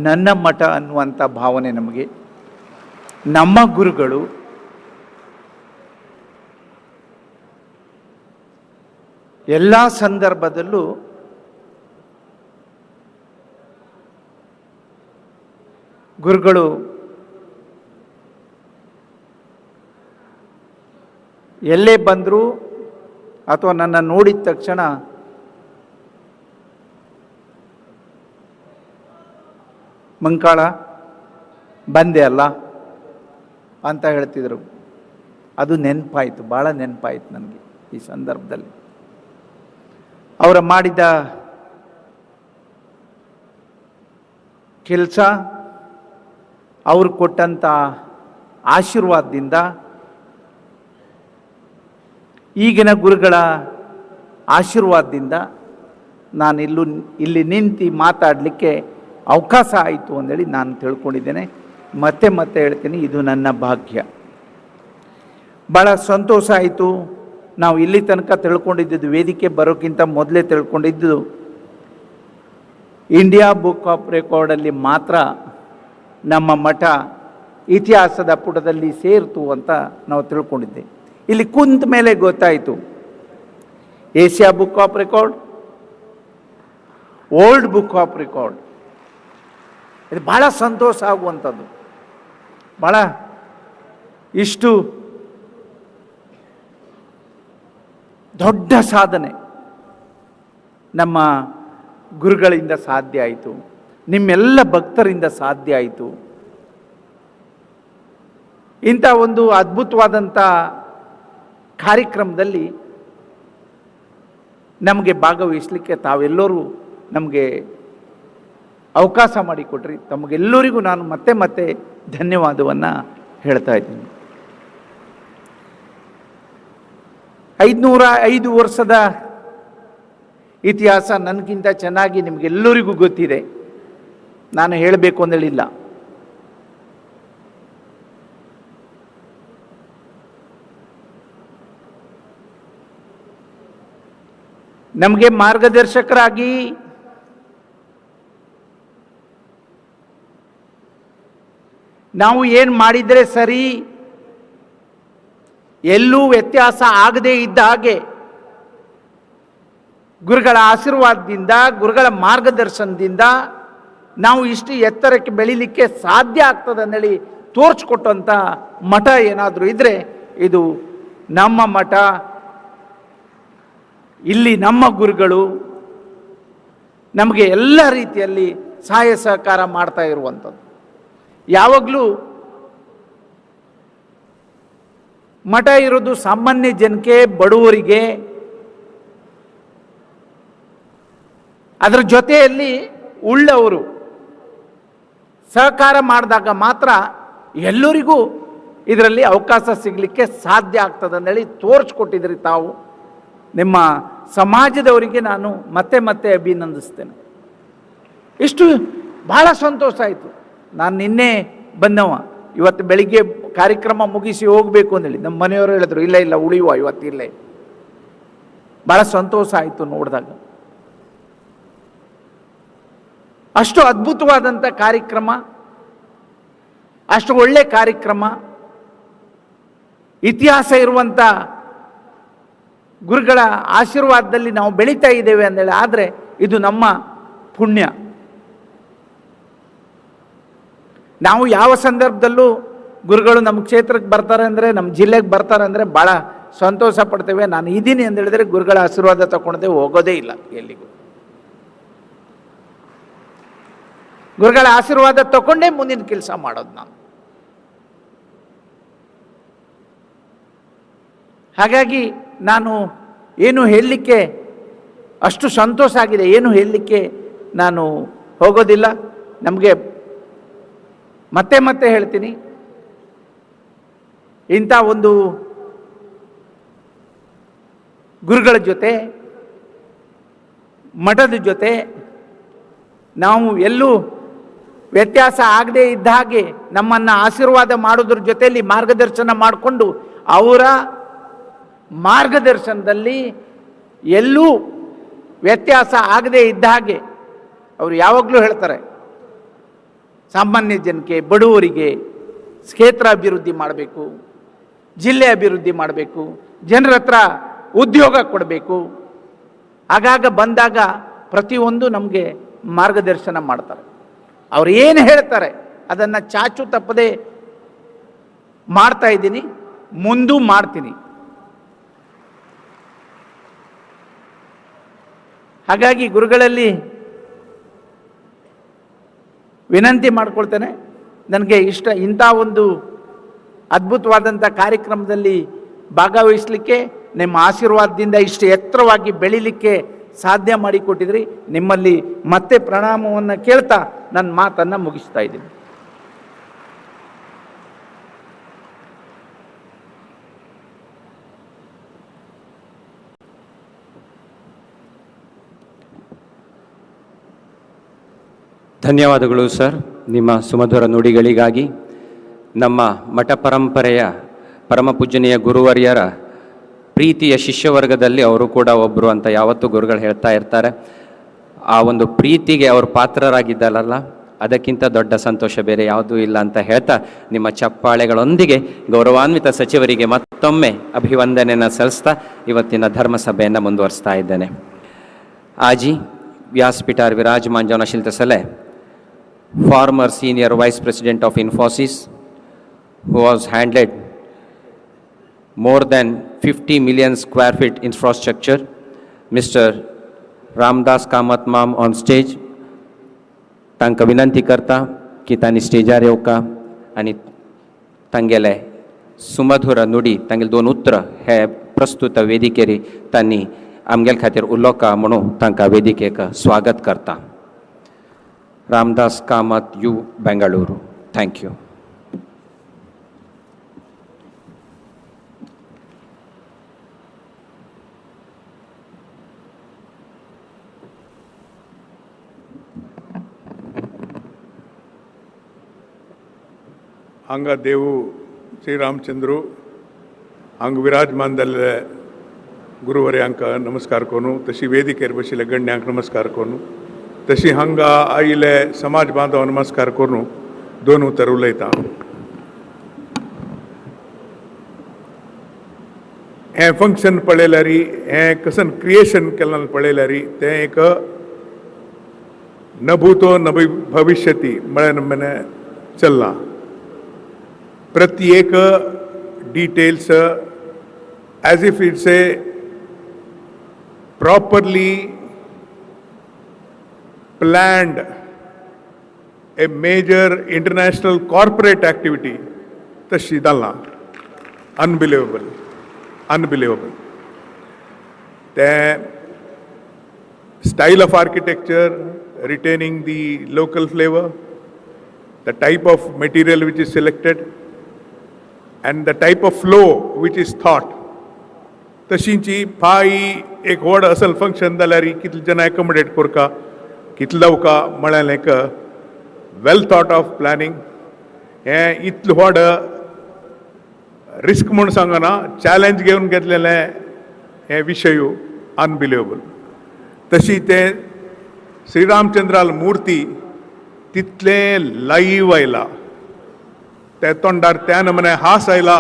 ನನ್ನ ಮಠ ಅನ್ನುವಂಥ ಭಾವನೆ ನಮಗೆ। ನಮ್ಮ ಗುರುಗಳು ಎಲ್ಲ ಸಂದರ್ಭದಲ್ಲೂ ಗುರುಗಳು ಎಲ್ಲೇ ಬಂದರೂ ಅಥವಾ ನನ್ನ ನೋಡಿದ ತಕ್ಷಣ ಮಂಕಾಳ ಬಂದೆ ಅಲ್ಲ ಅಂತ ಹೇಳ್ತಿದ್ರು। ಅದು ನೆನಪಾಯಿತು, ಭಾಳ ನೆನಪಾಯಿತು ನನಗೆ ಈ ಸಂದರ್ಭದಲ್ಲಿ। ಅವರ ಮಾಡಿದ ಕೆಲಸ, ಅವರು ಕೊಟ್ಟಂಥ ಆಶೀರ್ವಾದದಿಂದ ಈಗಿನ ಗುರುಗಳ ಆಶೀರ್ವಾದದಿಂದ ನಾನು ಇಲ್ಲಿ ನಿಂತು ಮಾತಾಡಲಿಕ್ಕೆ ಅವಕಾಶ ಆಯಿತು ಅಂದೇಳಿ ನಾನು ತಿಳ್ಕೊಂಡಿದ್ದೇನೆ। ಮತ್ತೆ ಹೇಳ್ತೀನಿ, ಇದು ನನ್ನ ಭಾಗ್ಯ। ಭಾಳ ಸಂತೋಷ ಆಯಿತು। ನಾವು ಇಲ್ಲಿ ತನಕ ತಿಳ್ಕೊಂಡಿದ್ದು, ವೇದಿಕೆ ಬರೋಕ್ಕಿಂತ ಮೊದಲೇ ತಿಳ್ಕೊಂಡಿದ್ದು, ಇಂಡಿಯಾ ಬುಕ್ ಆಫ್ ರೆಕಾರ್ಡಲ್ಲಿ ಮಾತ್ರ ನಮ್ಮ ಮಠ ಇತಿಹಾಸದ ಪುಟದಲ್ಲಿ ಸೇರಿತು ಅಂತ ನಾವು ತಿಳ್ಕೊಂಡಿದ್ದೆ। ಇಲ್ಲಿ ಕುಂತ ಮೇಲೆ ಗೊತ್ತಾಯಿತು, Asia book of record, world book of record, ಇದು ಭಾಳ ಸಂತೋಷ ಆಗುವಂಥದ್ದು। ಭಾಳ ಇಷ್ಟು ದೊಡ್ಡ ಸಾಧನೆ ನಮ್ಮ ಗುರುಗಳಿಂದ ಸಾಧ್ಯ ಆಯಿತು, ನಿಮ್ಮೆಲ್ಲ ಭಕ್ತರಿಂದ ಸಾಧ್ಯ ಆಯಿತು। ಇಂಥ ಒಂದು ಅದ್ಭುತವಾದಂಥ ಕಾರ್ಯಕ್ರಮದಲ್ಲಿ ನಮಗೆ ಭಾಗವಹಿಸಲಿಕ್ಕೆ ತಾವೆಲ್ಲರೂ ನಮಗೆ ಅವಕಾಶ ಮಾಡಿಕೊಟ್ರಿ. ತಮಗೆಲ್ಲರಿಗೂ ನಾನು ಮತ್ತೆ ಮತ್ತೆ ಧನ್ಯವಾದವನ್ನು ಹೇಳ್ತಾ ಇದ್ದೀನಿ. 505 ವರ್ಷದ ಇತಿಹಾಸ ನನಗಿಂತ ಚೆನ್ನಾಗಿ ನಿಮಗೆಲ್ಲರಿಗೂ ಗೊತ್ತಿದೆ, ನಾನು ಹೇಳಬೇಕು ಅಂದೇಳಿಲ್ಲ. ನಮಗೆ ಮಾರ್ಗದರ್ಶಕರಾಗಿ ನಾವು ಏನು ಮಾಡಿದರೆ ಸರಿ, ಎಲ್ಲೂ ವ್ಯತ್ಯಾಸ ಆಗದೇ ಇದ್ದ ಹಾಗೆ ಗುರುಗಳ ಆಶೀರ್ವಾದದಿಂದ, ಗುರುಗಳ ಮಾರ್ಗದರ್ಶನದಿಂದ ನಾವು ಇಷ್ಟು ಎತ್ತರಕ್ಕೆ ಬೆಳೀಲಿಕ್ಕೆ ಸಾಧ್ಯ ಆಗ್ತದೆ ಅಂತೇಳಿ ತೋರಿಸ್ಕೊಟ್ಟಂಥ ಮಠ ಏನಾದರೂ ಇದ್ದರೆ ಇದು ನಮ್ಮ ಮಠ. ಇಲ್ಲಿ ನಮ್ಮ ಗುರುಗಳು ನಮಗೆ ಎಲ್ಲ ರೀತಿಯಲ್ಲಿ ಸಹಾಯ ಸಹಕಾರ ಮಾಡ್ತಾ ಇರುವಂಥದ್ದು. ಯಾವಾಗಲೂ ಮಠ ಇರೋದು ಸಾಮಾನ್ಯ ಜನಕ್ಕೆ, ಬಡವರಿಗೆ. ಅದರ ಜೊತೆಯಲ್ಲಿ ಉಳ್ಳವರು ಸಹಕಾರ ಮಾಡಿದಾಗ ಮಾತ್ರ ಎಲ್ಲರಿಗೂ ಇದರಲ್ಲಿ ಅವಕಾಶ ಸಿಗಲಿಕ್ಕೆ ಸಾಧ್ಯ ಆಗ್ತದೆ ಅಂತೇಳಿ ತೋರಿಸ್ಕೊಟ್ಟಿದ್ರಿ ತಾವು. ನಿಮ್ಮ ಸಮಾಜದವರಿಗೆ ನಾನು ಮತ್ತೆ ಮತ್ತೆ ಅಭಿನಂದಿಸ್ತೇನೆ. ಇಷ್ಟು ಬಹಳ ಸಂತೋಷ ಆಯಿತು. ನಾನು ನಿನ್ನೆ ಬಂದವ, ಇವತ್ತು ಬೆಳಿಗ್ಗೆ ಕಾರ್ಯಕ್ರಮ ಮುಗಿಸಿ ಹೋಗಬೇಕು ಅಂತೇಳಿ ನಮ್ಮ ಮನೆಯವರು ಹೇಳಿದ್ರು, ಇಲ್ಲ ಇಲ್ಲ ಉಳಿಯುವ ಇವತ್ತಿಲ್ಲೇ. ಬಹಳ ಸಂತೋಷ ಆಯಿತು ನೋಡಿದಾಗ. ಅಷ್ಟು ಅದ್ಭುತವಾದಂಥ ಕಾರ್ಯಕ್ರಮ, ಅಷ್ಟು ಒಳ್ಳೆ ಕಾರ್ಯಕ್ರಮ, ಇತಿಹಾಸ ಇರುವಂಥ ಗುರುಗಳ ಆಶೀರ್ವಾದದಲ್ಲಿ ನಾವು ಬೆಳೀತಾ ಇದ್ದೇವೆ ಅಂದೇಳಿ ಆದರೆ ಇದು ನಮ್ಮ ಪುಣ್ಯ. ನಾವು ಯಾವ ಸಂದರ್ಭದಲ್ಲೂ ಗುರುಗಳು ನಮ್ಮ ಕ್ಷೇತ್ರಕ್ಕೆ ಬರ್ತಾರೆ ಅಂದರೆ, ನಮ್ಮ ಜಿಲ್ಲೆಗೆ ಬರ್ತಾರೆ ಅಂದರೆ ಭಾಳ ಸಂತೋಷ ಪಡ್ತೇವೆ. ನಾನು ಇದ್ದೀನಿ ಅಂತ ಹೇಳಿದ್ರೆ ಗುರುಗಳ ಆಶೀರ್ವಾದ ತಗೊಳ್ಳದೆ ಹೋಗೋದೇ ಇಲ್ಲ ಎಲ್ಲಿಗೂ. ಗುರುಗಳ ಆಶೀರ್ವಾದ ತಗೊಂಡೇ ಮುಂದಿನ ಕೆಲಸ ಮಾಡೋದು ನಾನು. ಹಾಗಾಗಿ ನಾನು ಏನು ಹೇಳಲಿಕ್ಕೆ ಅಷ್ಟು ಸಂತೋಷ ಆಗಿದೆ, ಏನು ಹೇಳಲಿಕ್ಕೆ ನಾನು ಹೋಗೋದಿಲ್ಲ. ನಮಗೆ ಮತ್ತೆ ಮತ್ತೆ ಹೇಳ್ತೀನಿ, ಇಂಥ ಒಂದು ಗುರುಗಳ ಜೊತೆ, ಮಠದ ಜೊತೆ ನಾವು ಎಲ್ಲೂ ವ್ಯತ್ಯಾಸ ಆಗದೇ ಇದ್ದ ಹಾಗೆ ನಮ್ಮನ್ನು ಆಶೀರ್ವಾದ ಮಾಡೋದ್ರ ಜೊತೆಯಲ್ಲಿ ಮಾರ್ಗದರ್ಶನ ಮಾಡಿಕೊಂಡು ಅವರ ಮಾರ್ಗದರ್ಶನದಲ್ಲಿ ಎಲ್ಲೂ ವ್ಯತ್ಯಾಸ ಆಗದೇ ಇದ್ದ ಹಾಗೆ ಅವರು ಯಾವಾಗಲೂ ಹೇಳ್ತಾರೆ, ಸಾಮಾನ್ಯ ಜನಕ್ಕೆ, ಬಡವರಿಗೆ ಕ್ಷೇತ್ರ ಅಭಿವೃದ್ಧಿ ಮಾಡಬೇಕು, ಜಿಲ್ಲೆ ಅಭಿವೃದ್ಧಿ ಮಾಡಬೇಕು, ಜನರ ಹತ್ರ ಉದ್ಯೋಗ ಕೊಡಬೇಕು. ಆಗಾಗ ಬಂದಾಗ ಪ್ರತಿಯೊಂದು ನಮಗೆ ಮಾರ್ಗದರ್ಶನ ಮಾಡ್ತಾರೆ. ಅವ್ರು ಏನು ಹೇಳ್ತಾರೆ ಅದನ್ನು ಚಾಚು ತಪ್ಪದೆ ಮಾಡ್ತಾ ಇದ್ದೀನಿ, ಮುಂದೂ ಮಾಡ್ತೀನಿ. ಹಾಗಾಗಿ ಗುರುಗಳಲ್ಲಿ ವಿನಂತಿ ಮಾಡ್ಕೊಳ್ತೇನೆ, ನನಗೆ ಇಂಥ ಒಂದು ಅದ್ಭುತವಾದಂಥ ಕಾರ್ಯಕ್ರಮದಲ್ಲಿ ಭಾಗವಹಿಸಲಿಕ್ಕೆ ನಿಮ್ಮ ಆಶೀರ್ವಾದದಿಂದ ಇಷ್ಟು ಎತ್ತರವಾಗಿ ಬೆಳೀಲಿಕ್ಕೆ ಸಾಧ್ಯ ಮಾಡಿಕೊಟ್ಟಿದ್ರಿ. ನಿಮ್ಮಲ್ಲಿ ಮತ್ತೆ ಪ್ರಣಾಮವನ್ನು ಕೇಳ್ತಾ ನನ್ನ ಮಾತನ್ನು ಮುಗಿಸ್ತಾ ಇದ್ದೀನಿ. ಧನ್ಯವಾದಗಳು ಸರ್, ನಿಮ್ಮ ಸುಮಧುರ ನುಡಿಗಳಿಗಾಗಿ. ನಮ್ಮ ಮಠ ಪರಂಪರೆಯ ಪರಮಪೂಜನೀಯ ಗುರುವರ್ಯರ ಪ್ರೀತಿಯ ಶಿಷ್ಯವರ್ಗದಲ್ಲಿ ಅವರು ಕೂಡ ಒಬ್ಬರು ಅಂತ ಯಾವತ್ತೂ ಗುರುಗಳು ಹೇಳ್ತಾ ಇರ್ತಾರೆ. ಆ ಒಂದು ಪ್ರೀತಿಗೆ ಅವರು ಪಾತ್ರರಾಗಿದ್ದಲ್ಲ, ಅದಕ್ಕಿಂತ ದೊಡ್ಡ ಸಂತೋಷ ಬೇರೆ ಯಾವುದೂ ಇಲ್ಲ ಅಂತ ಹೇಳ್ತಾ ನಿಮ್ಮ ಚಪ್ಪಾಳೆಗಳೊಂದಿಗೆ ಗೌರವಾನ್ವಿತ ಸಚಿವರಿಗೆ ಮತ್ತೊಮ್ಮೆ ಅಭಿವಂದನೆಯನ್ನು ಸಲ್ಲಿಸ್ತಾ ಇವತ್ತಿನ ಧರ್ಮಸಭೆಯನ್ನು ಮುಂದುವರಿಸ್ತಾ ಇದ್ದೇನೆ. ಆಜಿ ವ್ಯಾಸಪೀಠಾರ್ ವಿರಾಜಮಾನ್ ಜವನಶೀಲತೆ ಸಲಹೆ former senior vice president of Infosys, who has handled more than 50 million square feet infrastructure, Mr. Ramdas Kamath Mam on stage. तांकां विनंती करता की तांणी स्टेजार येवका आनी तांगेले सुमधुर नुडी, तांगेले 2 उतर हे प्रस्तुत वेदिकेर तांणी आमगेल खातीर उलोवका म्हणून तांकां वेदिकेक स्वागत करता. रामदास कामत यू बेंगळूरू. थँक्यू. हांगा देवू श्रीरामचंद्रू हांगा विराजमान जाल्ले गुरुवर्यांक नमस्कार करूं, तशी वेदिकेर बशिल्ले गण्यांक नमस्कार करूं, तशी हांगा आयिल्ले समाज बांधव नमस्कार करूं दोन उतर उलयतां. हें फंक्शन पळयल्यार हें कसन क्रिएशन केलां पळयल्यार तें एक न भूतो न भविष्यती म्हणे चल्लां. प्रत्येक details as if it's a properly planned a major international corporate activity. तशी जालां. Unbelievable. The style of architecture retaining the local flavor, the type of material which is selected, and the type of flow which is thought. तशींची फाई एक व्हड असल function जाल्यार कितले जाणां accommodate करका कितले जावका म्हळ्यार एक वेल थॉट ऑफ प्लॅनिंग. हें इतलें व्हड रिस्क म्हूण सांगना, चॅलेंज घेवन घेतलेले हे विशय अनबिलिवेबल. तशी ते श्रीरामचंद्राल मुर्ती तितले लाईव्ह आयला, ते तोंडार त्या नमने हास आयला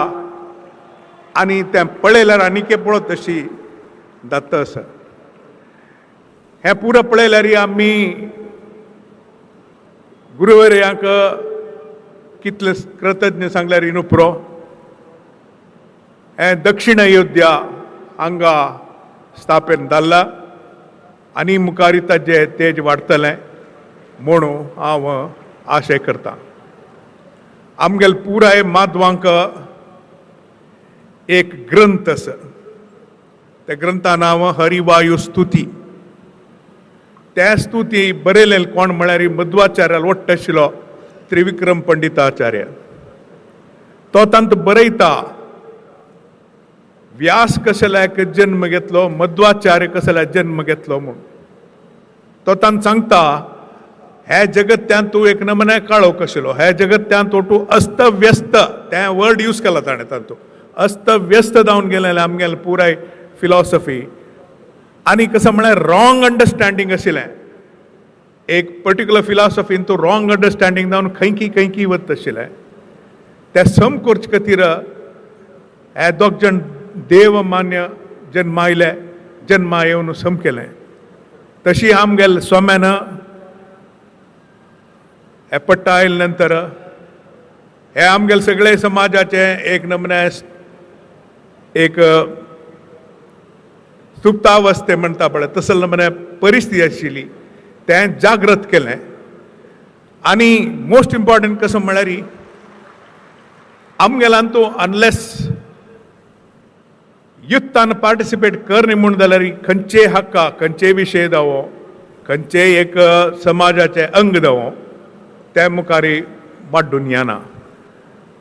आनी तें पळयल्यार आनीक पळोवप तशी जाता आसा. हें पुरो पळयल्यार आमी गुरुवर्यांक कितले कृतज्ञ सांगल्यार इनू पुरो. हें दक्षिण अयोध्या हांगा स्थापन जाल्ला आनी मुखार ताजें तेज वाडटलें म्हणून हांव आशय करतां. आमगेल पुराय माधवांक एक ग्रंथ आसा, त्या ग्रंथा नांव हरिवायू स्तुती. त्या स्तुती बरयलें कोण म्हळ्यार मध्वाचार्याल वट्ट आशिल्लो त्रिविक्रम पंडिताचार्य. तो तांत बरयता व्यास कशेल्याक जन्म घेतलो, मध्वाचार्य कशेल्याक जन्म घेतलो म्हणून. तो तांत सांगता हे जगत्यान तूं एक नमने काळोख आशिल्लो, हे जगत्यान तूं अस्तव्यस्त, तें वर्ड यूज केला ताणें तातूंत, अस्तव्यस्त जावन गेलेलें आमगेलें पुराय फिलॉसॉफी. आनी कसं म्हळ्यार रॉंग अंडरस्टँडींग आशिल्लें. एक पर्टिक्युलर फिलॉसॉफीन तूं रॉंग अंडरस्टँडींग जावन खंयकी वत आशिल्लें. तें सम करचे खातीर हे दोग जाण देव मान्य जन्मा येवन सम केलें. तशी आमगेल सोम्यान हे पट्टा आयले नंतर हे आमगेल सगळे समाजाचे एक नमने एक सुप्तावस्थे म्हणटा पळय तसले नमने परिस्थिती आशिल्ली, तें जागृत केलें. आनी मोस्ट इम्पॉर्टंट कसं म्हळ्यार आमगेल्यान तूं अनलेस युत्तान पार्टिसिपेट करना म्हूण जाल्यार खंयचे हक्का खंयचे विशय जावो खंयचे एक समाजाचे अंग जावो ते मुखारी वाडून येना.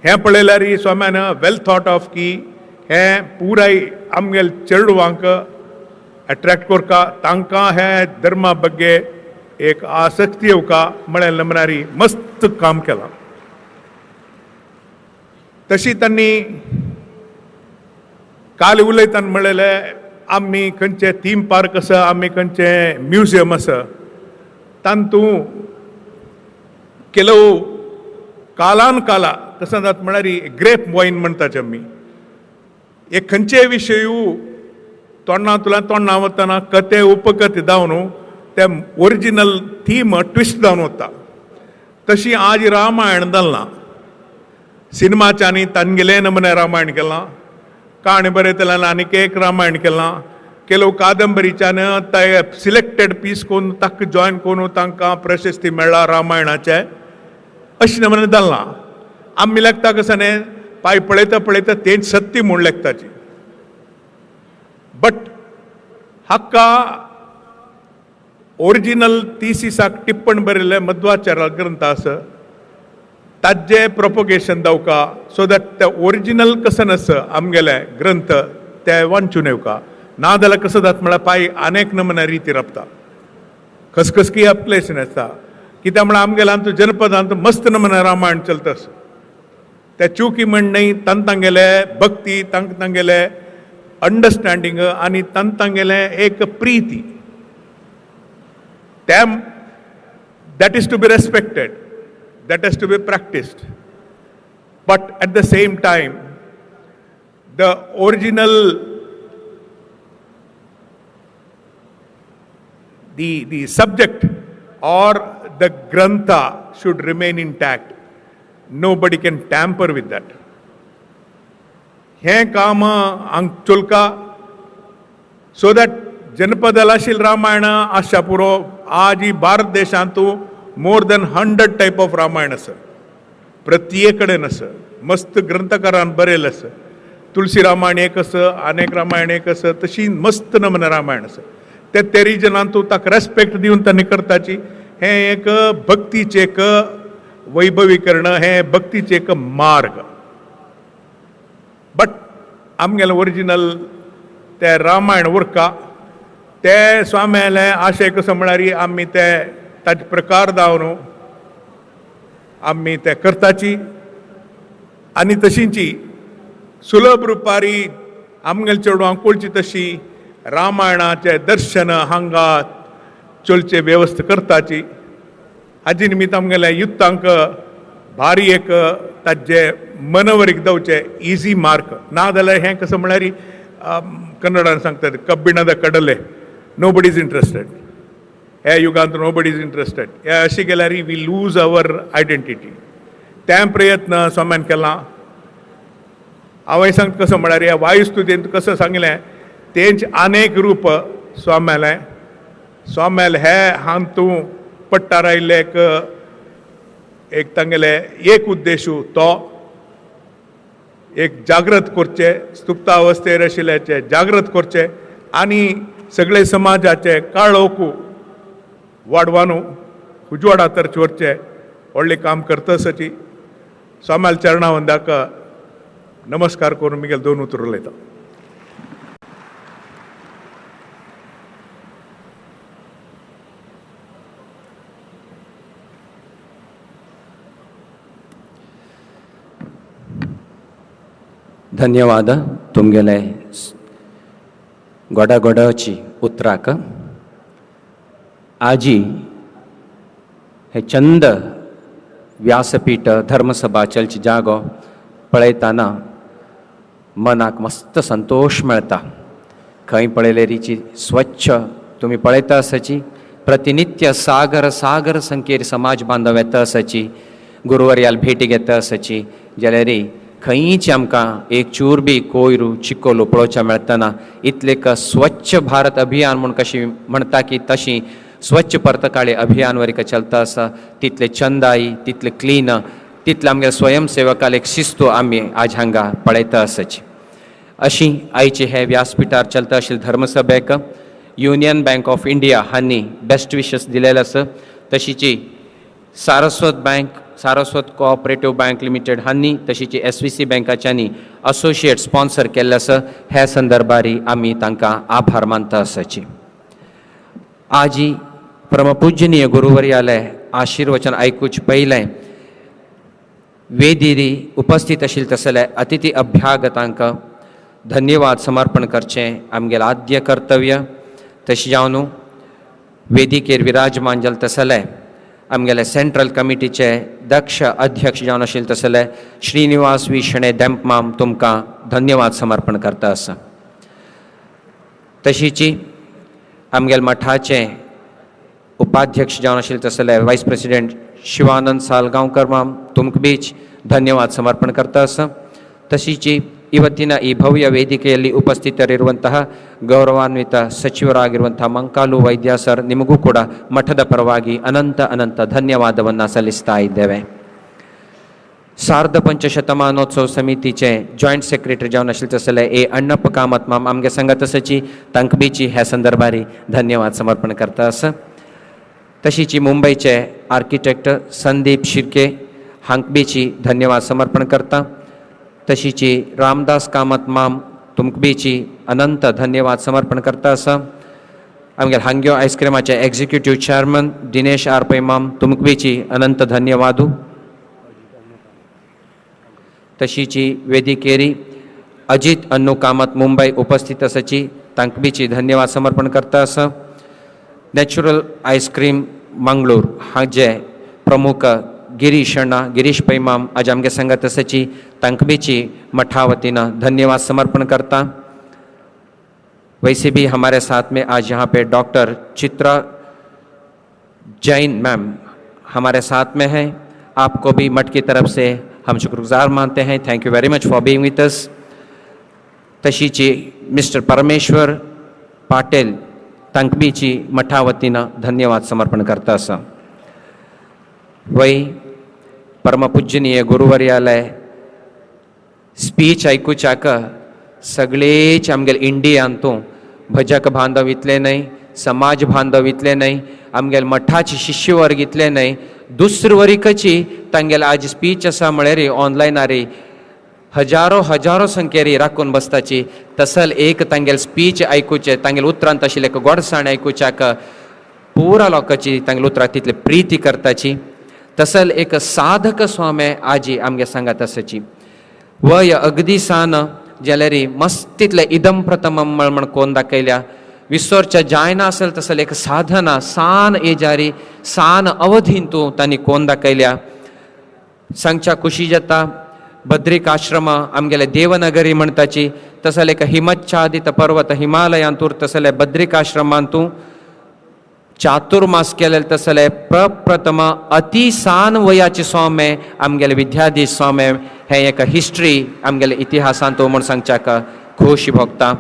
हें पळयल्यार स्वाम्यान वेल थॉट ऑफ की हें पुराय आमगेल चेडवांक अट्रॅक्ट करता, तांकां हे धर्मा बग्गे एक आसक्ती येवका म्हळ्यार नमनार मस्त काम केलां. तशी तांणी काल उलयतना म्हणलेलें आमी खंयचे थीम पार्क आसा, आमी खंयचे म्युजियम आसा, तातूंत केलो कालान काला कसं जाता म्हळ्यार ग्रेप वायन म्हणटात आमी. एक खंयचे विशयू तोंडांतल्यान तोंडां वतना कथे उपकथे जावन ते ओरिजिनल थीम ट्विस्ट जावन वता. तशी आज रामायण जाल्ला, सिनेमाच्यांनी तांगेले नमने रामायण केलां, काणी बरयतल्यान आनीक एक रामायण केलां, केलो कादंबरीच्यान ते सिलेक्टेड पीस करून ताका जॉयन करून तांकां प्रशस्ती मेळ्ळा रामायणाचे. अशें नमने जाल्ला. आमी लेखता कसं न्ही पांय पळयता पळयता तेंच सत्य म्हूण लेखताची. बट हक्का ओरिजिनल थिसिसाक टिप्पण बरयले मध्वाचार्य ग्रंथ आसा ताजे प्रोपोगेशन जावका सो दॅट ते ओरिजिनल कसं नस आमगेले ग्रंथ ते वाचून येवका ना जाल्यार कसं जाता म्हळ्यार पाय अनेक नमुना रिती रपता खसखसकी अपलेशन आसता कित्याक म्हळ्यार आमगेले आमचो जनपदांत मस्त नमुना रामायण चलतस ते चुकी म्हण न्ही तांगेले भक्ती तांगेले अंडरस्टँडींग आनी तांगेले एक Preeti that is to be respected, that has to be practiced. But at the same time, the original, the subject or the grantha should remain intact. Nobody can tamper with that. हे काम हांग चोलका so that जनपदलाशील Ramayana आशा पुरो आज ही भारत देशांतू more than 100 type of Ramayan आसा प्रत्येक कडेन आसा मस्त ग्रंथकारान बरयलें आसा तुलसी रामायण एक आसा अनेक रामायण एक आसा तशी मस्त नमुना रामायण आसा ते रिजनांतू ताका रेस्पेक्ट दिवन तांणी करताची हे एक भक्तीचे एक वैभवीकरण हे भक्तीचे एक मार्ग बट आमगेले ओरिजिनल ते रामायण उरका ते स्वाम्याले आशय कसो म्हळ्यार आमी ते ताजे प्रकार दावन आमी ते करताची आनी तशींची सुलभ रुपारी आमगेले चेडवांक कळची तशी रामायणाचे दर्शन हांगा चलचे वेवस्था करताची हाजे निमित्त आमगेल्या युथांक भारी एक ताजे मनवरीक दवचे इजी मार्क ना जाल्यार हें कसं म्हळ्यार कन्नडान सांगतात कब्बिणद कडले नोबडी इज इंट्रस्टेड ह्या युगांत नोबडी इज इंट्रस्टेड हे अशें केल्यार वी लूज अवर आयडेंटिटी ते प्रयत्न स्वाम्यान केला हांवें सांगता कसो म्हळ्यार ह्या वायुस्तुतेंत कसं सांगलें तेंचे अनेक रूप स्वाम्याल हे हांतू पट्टार आयिल्ले एक तांगेले एक उद्देशू तो एक जागृत करचे सुप्तावस्थेर आशिल्ल्याचे जागृत करचे आनी सगळे समाजाचे काळोखू वाडवानू उजवाडा तर चोरचे व्हडलें काम करतसाची स्वाम्याल चरणावंदाक नमस्कार करून मुगेले 2 उतर उलयता धन्यवाद तुमगेले गोडाची उतराक आजी हे चंद व्यासपीठ धर्मसभा चलची जागो पळयतना मनाक मस्त संतोष मेळटा खंय पळयले रिची स्वच्छ तुमी पळयता आसाची प्रतिनित्य सागर संख्येर समाज बांधव येता आसाची गुरुवर्याल भेटी घेता आसाची जाल्यार खंयच आमकां एक चूर बी कोयरू चिकोलो पळोवच्या मेळतना इतले स्वच्छ भारत अभियान म्हूण कशी म्हणटा की तशी स्वच्छ पर्तकाळी अभियान वरीक चलता आसा तितले चंदाई तितले क्लीन तितले आमगे स्वयंसेवकाल एक शिस्त आमी आज हांगा पळयता आसाची अशी आयचे हे व्यासपीठार चलता आशिल्ले धर्मसभेक युनियन बँक ऑफ इंडिया हांणी बेस्ट विशस दिलेले आसा तशीची सारस्वत कोऑपरेटिव्ह बँक लिमिटेड हांणी तशीची SVC बँकाच्यांनी असोसिएट स्पॉन्सर केल्ले आसा हे संदर्भारी आमी तांकां आभार मानता आसाची आजी परमपूज्यनीय गुरुवर्याले आशिर्वचन आयकूच पयलें वेदिरी उपस्थित आशिल्ले तसले अतिथी अभ्यागतांक धन्यवाद समर्पण करचें आमगेलें आद्य कर्तव्य तशें जावन वेदिकेर विराजमान जाले तसले आमगेले सेंट्रल कमिटीचे दक्ष अध्यक्ष जावन आशिल्ले तसले श्रीनिवास वी शेणे देंपमाम तुमकां धन्यवाद समर्पण करता आसा तशीची आमगेले मठाचे उपाध्यक्ष जावन आशिल्ले तसले वायस प्रेसिडेंट शिवानंद सालगांवकर माम तुमकां बीच धन्यवाद समर्पण करता आसा तशीची ಇವತ್ತಿನ ಈ ಭವ್ಯ ವೇದಿಕೆಯಲ್ಲಿ ಉಪಸ್ಥಿತರಿರುವಂತಹ ಗೌರವಾನ್ವಿತ ಸಚಿವರಾಗಿರುವಂತಹ ಮಂಕಾಲು ವೈದ್ಯ ಸರ್ ನಿಮಗೂ ಕೂಡ ಮಠದ ಪರವಾಗಿ ಅನಂತ ಧನ್ಯವಾದವನ್ನು ಸಲ್ಲಿಸ್ತಾ ಇದ್ದೇವೆ सार्धपंचशतमानोत्सव समितीचे जॉईंट सेक्रेटरी जावन आशिल्ले तसले ए अण्णप्प कामत माम आमगे सांगात तसची तांकबीची ह्या संदर्भारी धन्यवाद समर्पण करता आसा. तशीची मुंबईचे आर्किटेक्ट संदीप शिर्के हांकबीची धन्यवाद समर्पण करता. तशीची रामदास कामत माम तुमकबीची अनंत धन्यवाद समर्पण करता आसा. आमगे हांग्यो आयस्क्रीमाचे एक्झिक्युटिव्ह चेअरमन दिनेश आर पै माम तुमकबीची अनंत धन्यवादू. तशीची वेदिकेरी अजित अन्नू कामत मुंबई उपस्थित आसाची तांकबीची धन्यवाद समर्पण करता आसा. नॅचरल आयस्क्रीम मंगळूर हाजे प्रमुख गिरीश पैमाम आज आमगे संगत आसाची तांकबीची मठा वतीनं धन्यवाद समर्पण करता. वैसे भी हमारे साथ में आज यहाँ पे डॉक्टर चित्रा जैन मैम हमारे साथ में हैं. आपको भी मठ की तरफ से हम शुक्रगुजार मानते हैं. Thank you very much for being with us. तशीची मिस्टर परमेश्वर पाटील तांकबीची मठा वतीनं धन्यवाद समर्पण करता आसा. वै परमपूजनीय गुरुवर्यालय स्पीच आयकुच्याक सगळेच आमगेल इंडियांतू भजक बांधव इतले न्हय, समाज बांधव इतले न्हय, आमगेल मठाचे शिष्यवर्ग इतले न्हय, दुसरे वरीकची तांगेल आज स्पीच आसा म्हळ्यार ऑनलायनारी हजारो संख्येरी राखून बसताची. तसल एक तांगेल स्पीच आयकुचे तांगेल उतरांत आशिल्ले एक गोडसाण आयकुच्याक पुरा लोकांची तांगेल उतरां तितले प्रिती करताची. तसल एक साधक स्वामी आजी आमगे सांगात आसाची. वय अगदी सान जाल्यार मस्तितले इदम प्रथमम म्हण कोण दाखयल्या. विसरच्या जायना असेल तसल एक साधना सान एजारी सान अवधींतू तांणी कोण दाखयल्या. सांगच्या खुशी जाता बद्रिक आश्रम आमगेले देवनगरी म्हणटाची. तसल एक हिमच्छादित पर्वत हिमालयांतूर तसले बद्रिक आश्रमांतू चातुर्मास केले तसले प्रप्रथम अति सान वयाचे स्वामी आमगेले विद्याधीश स्वामी हे एक हिस्ट्री आमगेले इतिहासांतू म्हण सांगच्याक खोशी भोगता.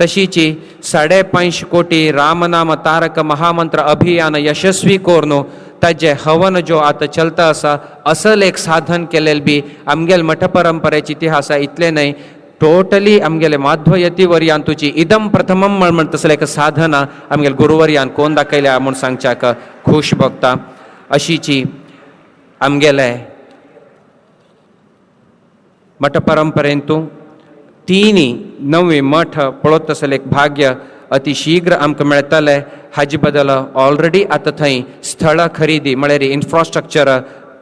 तशीची 5.5 कोटी रामनाम तारक महामंत्र अभियान यशस्वी कोरनो ताजे हवन जो आता चलता असा असल एक साधन केलेल बी आमगेल मठ परंपरेचे इतिहास इतले नाही. टोटली आमगेले माध्वयती वर्यांतुची इदम प्रथमम म्हण तसले एक साधना आमगेल गुरुवर्यान कोण दाखयल्या म्हण सांगच्याक खुश भोगता. अशीची आमगेले मठ परंपरेंतू 3 नवे मठ पळोवप तसले एक भाग्य अति शीघ्र आमकां मेळटलें. हाजे बदल ऑलरेडी आतां थंय स्थळ खरेदी म्हळ्यार इन्फ्रास्ट्रक्चर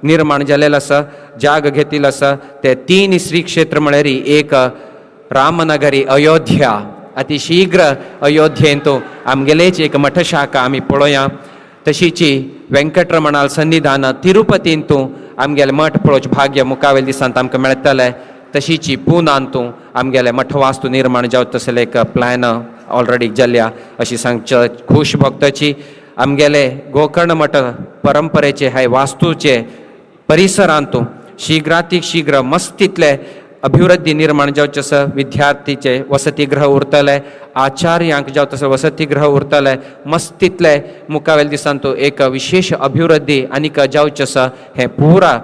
निर्माण जालेलो आसा, जाग घेतिल्लो आसा. ते 3 श्री क्षेत्र म्हळ्यार एक रामनगरी अयोध्या अति शीघ्र अयोध्येंतू आमगेलेच एक मठशाखा आमी पळोवया. तशीची व्यंकटरमणाल सन्निधान तिरुपतींतू आमगेले मठ पळोवचे भाग्य मुखावेल दिसांत आमकां मेळटलें. तशीची पुनांतू आमगेले मठ वास्तू निर्माण जावं तसले एक प्लॅन ऑलरेडी जाल्ल्या अशी सांगचे खुश भोगताची. आमगेले गोकर्ण मठ परंपरेचे हे वास्तूचे परिसरांतू शीघ्राती शीघ्र मस्तितले अभिवृद्धी निर्माण जावचे आसा. विद्यार्थीचे वसतिगृह उरतले, आचार्यांक जावं तसं वसतिगृह उरतले. मस्तितले मुखावेल दिसांतू एक विशेष अभिवृद्धी आनीक जावचे आसा. हे पुरा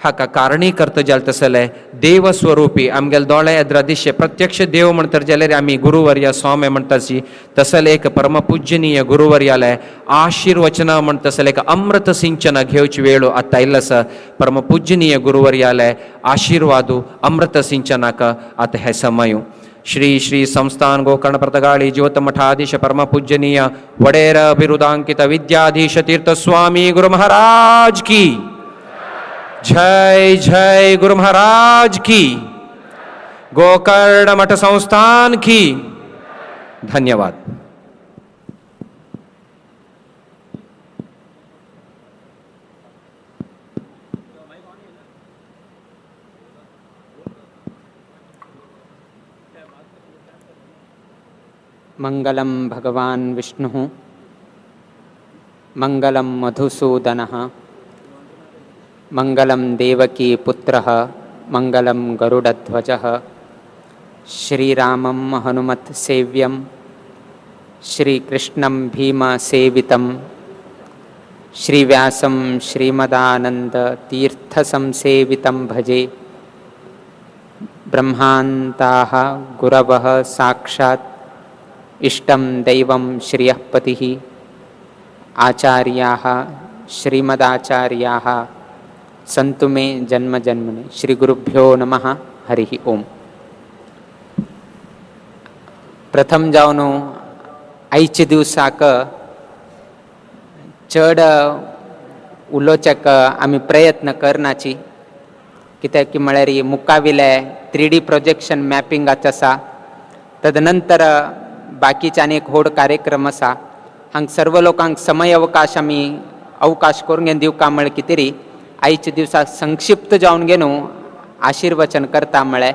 हाका कारणी करता जाल तसले देव स्वरूपी आमगेल दोळे येद्र दिशे प्रत्यक्ष देव म्हणतर जाल्यार आमी गुरुवर्य स्वामी म्हणटाची. तसले एक परमपूजनीय गुरुवर्यालय आशीर्वचना म्हण तसले एक अमृत सिंचन घेवची वेळ आतां आयिल्लो आसा. परमपूजनीय गुरुवर्यालय आशीर्वादू अमृत सिंचनाक आतां हे समयू. श्री श्री संस्थान गोकर्ण प्रतगाळी ज्योत मठाधीश परमपूजनीय वडेर बिरुदांकित विद्याधीश तीर्थ स्वामी गुरु महाराज की जय. जय गुरु महाराज की. गोकर्ण मठ संस्थान की. धन्यवाद. मंगलम भगवान विष्णु मंगलम मधुसूदनः मंगलम देवकी पुत्रः मंगलम गरुडध्वजः श्रीरामं हनुमत् सेव्यं श्रीकृष्णं भीमसेवितं श्रीव्यासं श्रीमदानन्दतीर्थसंसेवितं भजे। ब्रह्मान्ताः गुरवः साक्षात् इष्टं दैवं श्रियः पतिः आचार्याः श्रीमदाचार्याः संतु मे जन्म जन्मने। श्री गुरुभ्यो नमः। हरि ओम। प्रथम जावन आयचे दिवसाक चड उलोवचेक आमी प्रयत्न करनाची, कित्याक की म्हळ्यार मुखाविले 3D प्रोजेक्शन मॅपिंगाचो आसा, तदनंतर बाकीचे आनीक व्हड कार्यक्रम आसा। हांगा सर्व लोकांक समय अवकाश करून घेवन दिवका म्हळ्यार कितें तरी आयच्या दिवसाक संक्षिप्त जावन घेवन आशीर्वचन करता म्हळ्यार।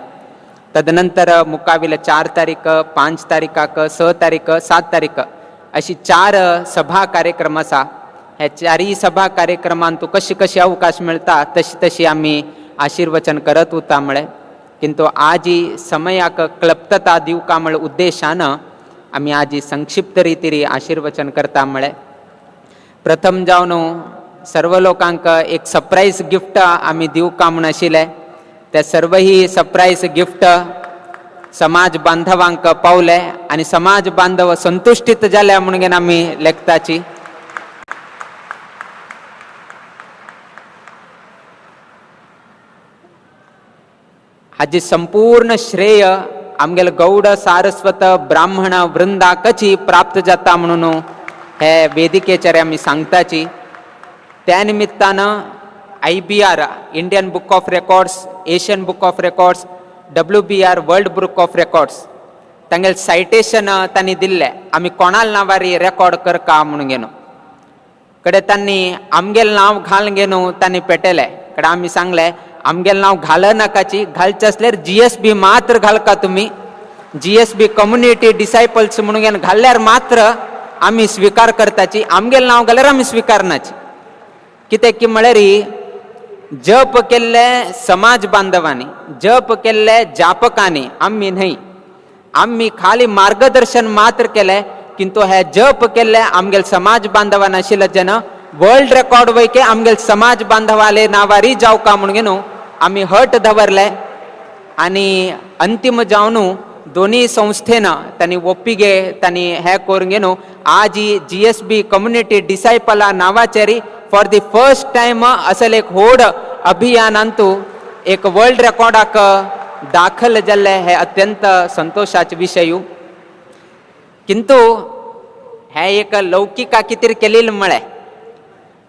तदनंतर मुखाविले 4 तारीख, 5 तारीखाक, 6 तारीख, 7 तारीख अशी 4 सभा कार्यक्रम आसा। हे 4 सभा कार्यक्रमान तू कशी अवकाश मेळटा तशी आमी आशीर्वचन करत उरता म्हळ्यार। किंतु आज ही समयाक क्लप्तता दिवका म्हळ्यार उद्देशान आमी आज संक्षिप्त रितीन आशीर्वचन करता म्हळ्यार। प्रथम जावन सर्व लोकांक एक सरप्राईज गिफ्ट आमी दिवका म्हण आशिल्ले। ते सर्व ही सरप्राईज गिफ्ट समाज बांधवांक पावले आणि समाज बांधव संतुष्टीत जाले म्हणून आमी लेखताची। हाजी संपूर्ण श्रेय आमगेले गौड सारस्वत ब्राह्मण वृंदाकची प्राप्त जाता म्हणून हे वेदिकेचेर आमी सांगताची। त्या निमित्तान IBR Indian book of records, Asian book of records, WBR world book of records तांगेले सायटेशन तांणी दिल्ले। आमी कोणाल नावारी रेकॉर्ड करका म्हणून घेवन कडे तांणी आमगेले नांव घालून घेवन तांणी पेटयले। कडे आमी सांगले आमगेले नांव घाल नाकाची, घालचे असल्यार GSB मात्र घालका तुमी। GSB कम्युनिटी डिसायपल्स म्हणून घेवन घाल्ल्यार मात्र आमी स्वीकार करताची, आमगेले नांव घाल्यार आमी स्वीकारनाची। कित्याक की म्हळ्यार जप केल्ले समाज बांधवांनी, जप केल्ले जापकांनी आमी न्हय, आमी खाली मार्गदर्शन मात्र केले। किंतु हे जप केल्ले आमगेले समाज बांधवान आशिल्ले जन वर्ल्ड रेकॉर्ड वयके आमगेले समाज बांधवाले नावारी जावका म्हणून घेवन आमी हट दवरले। आनी अंतिम जावन दोन्ही संस्थेन तांणी ओप्पिगे तांणी हे करून घेवन आज ही GSB कम्युनिटी डिसायपला नावाचेर फॉर द फर्स्ट टाइम असल एक व्हड अभियानांतू एक वर्ल्ड रेकॉर्डाक दाखल जाल्ले हे अत्यंत संतोषाचे विशय। किंतु हे एक लौकिका कितें केलेले म्हळ्यार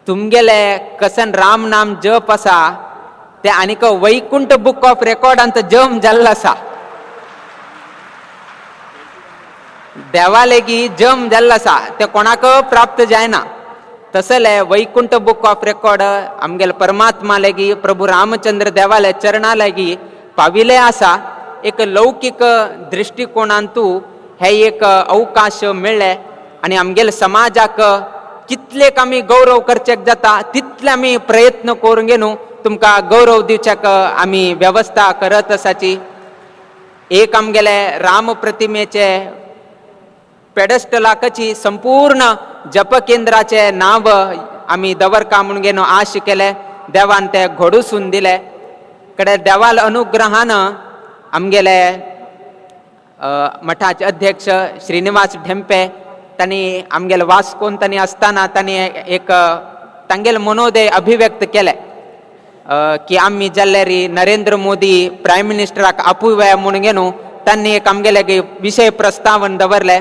तुमगेले कसन राम नाम जप आसा ते आनीक वैकुंठ बुक ऑफ रेकॉर्डांत जम जाल्लो आसा, देवा लेगीत जम जाल्लो आसा, ते कोणाक प्राप्त जायना। तसले वैकुंठ बुक ऑफ रेकॉर्ड आमगेले परमात्मा लेगीत प्रभू रामचंद्र देवाले चरणा लेगीत पाविले आसा। एक लौकिक दृष्टिकोनांतू हे एक अवकाश मेळ्ळे आनी आमगेले समाजाक कितलेक आमी गौरव करचेक जाता तितले आमी प्रयत्न करून घेवन तुमकां गौरव दिवच्याक आमी व्यवस्था करत आसाची। एक आमगेले राम प्रतिमेचे पेडस्टलाकची संपूर्ण जप केंद्राचे नाव आमी दवरका म्हणून घेवन आश केले। देवान ते घडूसून दिले। कडे देवाल अनुग्रहान आमगेले मठाचे अध्यक्ष श्रीनिवास ढेंपे तांणी आमगेले वास्कोन तांणी आसतना तांणी एक तांगेले मनोदय अभिव्यक्त केले की आमी जाल्यार नरेंद्र मोदी प्रायम मिनिस्टराक आपोवया म्हणून घेवन तांणी एक आमगेले विशय प्रस्तावन दवरले।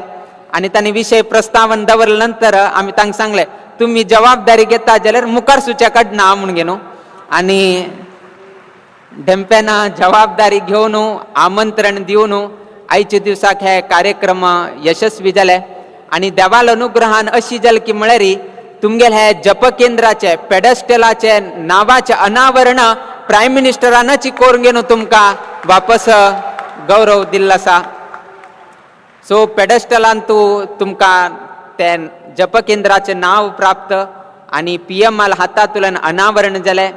आनी तांणी विशय प्रस्तावन दवरले नंतर आमी तांकां सांगले तुमी जबाबदारी घेता जाल्यार मुखार सुचे काडना म्हणून घेवन। आनी ढेंपेन जबाबदारी घेवन आमंत्रण दिवन आयच्या दिवसाक हे कार्यक्रम यशस्वी जाले। आनी देवाल अनुग्रहान अशी जाली की म्हळ्यार तुमगेले हे जप केंद्राचे पेडस्टलाचे नावाचे अनावरण प्रायम मिनिस्टरानच करून घेवन तुमकां वापस गौरव दिल्लो आसा। सो पेडस्टलांतू तुमकां ते जप केंद्राचे नाव प्राप्त आनी PML हातांतल्यान अनावरण जालें।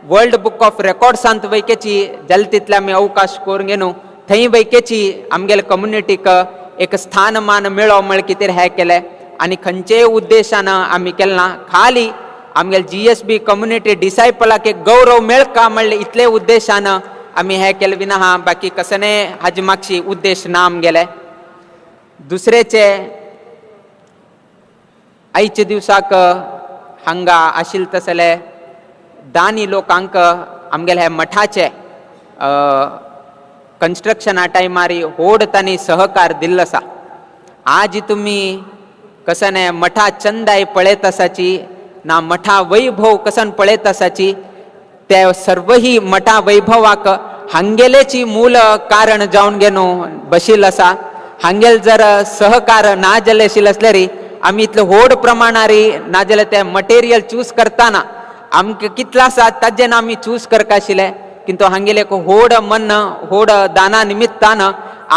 वर्ल्ड बुक ऑफ रेकॉर्ड्सांत वयकेची जाले तितले आमी अवकाश करून घेवन थंय वयकेची आमगेले कम्युनिटीक एक स्थानमान मेळो म्हळ्यार कितें हे केलें। आनी खंयचेय उद्देशान आमी केलें ना, खाली आमगेल GSB कम्युनिटी डिसायपलाक एक गौरव मेळका म्हणले इतले उद्देशानं आम्ही हे केले विना बाकी कसने हाजे मागची उद्देश ना आमगेले. दुसरेचे आयचे दिवसाक हांगा आशिल्ले तसले दानी लोकांक आमगेले हे मठाचे कन्स्ट्रक्शना टायमारी होड तांणी सहकार दिल्लो आसा. आज तुम्ही कसने मठा चंदाय पळयत आसाची ना मठा वैभव कसन पळयत आसाची ते सर्व ही मठा वैभवाक हांगेलेची मूल कारण जावन गेनो बशिल आसा. हांगेल जर सहकार ना जाले आशिल्ले असल्यारी आमी इतले व्हड प्रमाणारी ना जाल्यार ते मटेरियल चूज करताना आमकां कितलो आसा ताजेन आमी चूज करता आशिल्ले. किंतु हांगेले एक व्हड मन व्हड दाना निमित्तान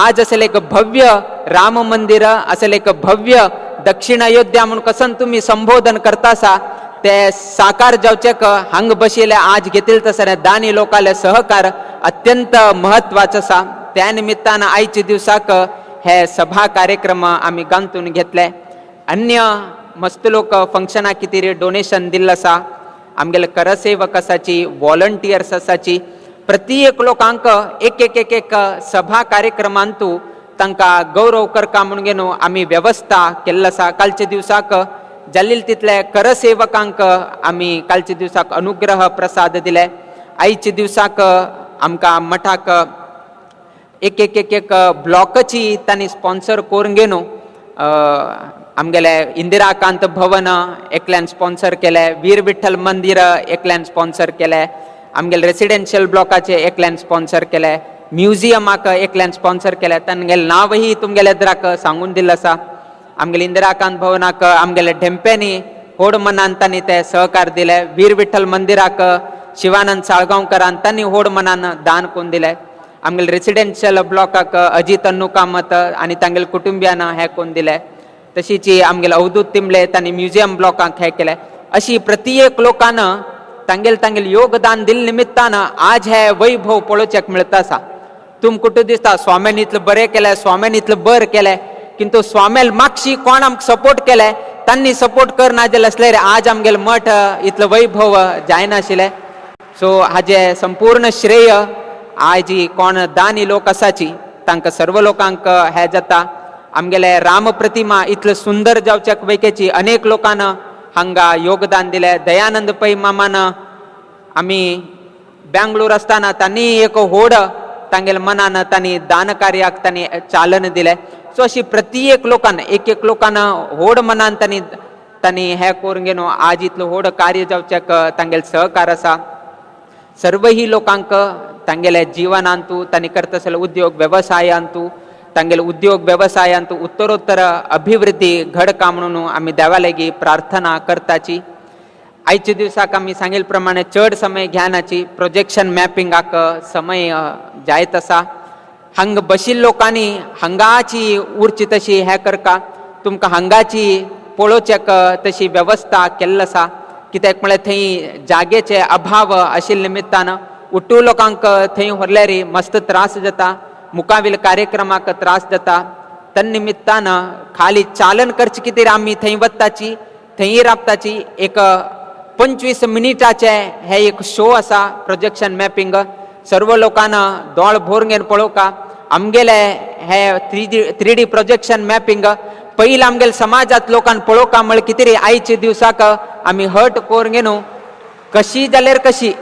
आज असेल एक भव्य राम मंदिर असेल एक भव्य दक्षिण अयोध्या म्हणून कसन तुम्ही संबोधन करता आसा ते साकार जावचेक हांग बशिल्ले आज घेतील तसले दानी लोकांले सहकार अत्यंत महत्वाचो आसा. त्या निमित्तान आयच्या दिवसाक हे सभा कार्यक्रम आमी गांथून घेतले. अन्य मस्त लोक फंक्शना कितें डोनेशन दिल्लें आसा. आमगेले करसेवक आसाची वॉलंटियर्स आसाची प्रत्येक लोकांक एक एक एक एक सभा कार्यक्रमांतू तांकां गौरव करता म्हणून घेवन आमी वेवस्था केल्लो आसा. कालच्या दिवसाक जाल्ले तितले करसेवकांक आमी कालच्या दिवसाक अनुग्रह प्रसाद दिले. आयच्या दिवसाक आमकां मठाक एक एक एक एक ब्लॉकची तांणी स्पॉन्सर करून घेवन आमगेले इंदिराकांत भवन एकल्यान स्पॉन्सर केले, वीर विठ्ठल मंदिर एकल्यान स्पॉन्सर केले, आमगेले रेसिडेन्शियल ब्लॉकाचे एकल्यान स्पॉन्सर केले, म्युझियमाक एकल्यान स्पॉन्सर केले. तांगेले नावही तुमगेले इतराक सांगून दिल्लें आसा. आमगेले इंदिराकांत भवनाक आमगेले ढेंपेनी व्हड मनान तांणी ते सहकार दिले. वीर विठ्ठल मंदिराक शिवानंद साळगांवकरान तांणी व्हड मनान दान करून दिले. आमगेले रेसिडेन्शियल ब्लॉकाक अजित अन्नू कामत आनी तांगेले कुटुंबियान हे करून दिले. तशीच आमगेले अवधूत तिंबले तांणी म्युझियम ब्लॉकाक हे केले. अशी प्रत्येक लोकान तांगेल योगदान दिल निमित्तान आज हे वैभव पळोवचेक मेळटा आसा. तुमकां कुठे दिसता स्वाम्यान इतलें बरें केलें, स्वाम्यान इतलें बरें केलें, किंतु स्वामेल मागशी कोण आमकां सपोर्ट केले तांणी सपोर्ट करना जाल्यार असल्यार आज आमगेले मठ इतलो वैभव जायनाशिल्ले. सो हाजे संपूर्ण श्रेय आज कोण दानी लोक आसाची तांकां सर्व लोकांक हे जाता. आमगेले राम प्रतिमा इतलें सुंदर जावच्याक वैकेची अनेक लोकांन हांगा योगदान दिले. दयानंद पै मामान आमी बेंगळूर आसतना तांणी एक व्हड तांगेले मनान तांणी दान कार्याक तांणी चालन दिले. सो अशी प्रत्येक लोकान एक एक लोकान व्हड मनान तांणी हे करून घेवन आज इतलो व्हड कार्य जावच्याक तांगेले सहकार आसा. सर्व ही लोकांक तांगेले जिवनांतू तांणी करता आसले उद्योग वेवसायांतू तांगेले उद्योग वेवसायांतू उत्तरोत्तर अभिवृद्धी घडका म्हणून आमी देवा लागीं प्रार्थना करताची. आयच्या दिवसाक आमी सांगिल्ले प्रमाणे चड समय घेनाची प्रोजेक्शन मॅपिंगाक समय जायत आसा. हांगा बशिल्ले लोकांनी हांगाची उरची तशी हे करता तुमकां हांगाची पळोवचेक तशी वेवस्था केल्ली आसा. कित्याक म्हळ्यार थंय जागेचे अभाव आशिल्ले निमित्तान उट्टू लोकांक थंय व्हरल्यार मस्त त्रास जाता, मुखावेल कार्यक्रमाक त्रास जाता. तन्निमित्तान खाली चालन करचे कितें आमी थंय वताची थंय राबताची. एक 25 मिनिटाचे हे एक शो आसा प्रोजेक्शन मॅपिंग. सर्व लोकांना दोळ भरून घेवन पळोवका. आमगेले हे 3D प्रोजेक्शन मॅपिंग पयलीं आमगेले समाजात लोकांक पळोवका म्हळ्यार कितें आयच्या दिवसाक आमी हट करून घेवन कशी जाल्यार कशी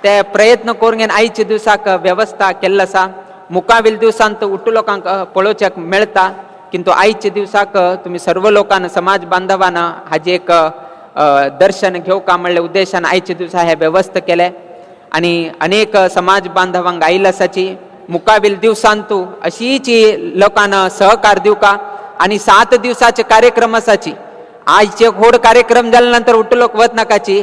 ते प्रयत्न करून घेवन आयच्या दिवसाक वेवस्था केल्लो आसा. मुखावेल दिवसांत उट्टू लोकांक पळोवचेक मेळटा. किंतु आयच्या दिवसाक तुमी सर्व लोकांना समाज बांधवान हाजे एक दर्शन घेवका म्हणल्या उद्देशान आयच्या दिवसा हे वेवस्था केले. आनी अनेक समाज बांधवांक आयिल्ले आसाची. मुखावेल दिवसांतू अशीच लोकांना सहकार दिवका. आनी 7 दिवसाचे कार्यक्रम आसाची. आजचे व्हड कार्यक्रम जाल्या नंतर उट्टू लोक वच नाकाची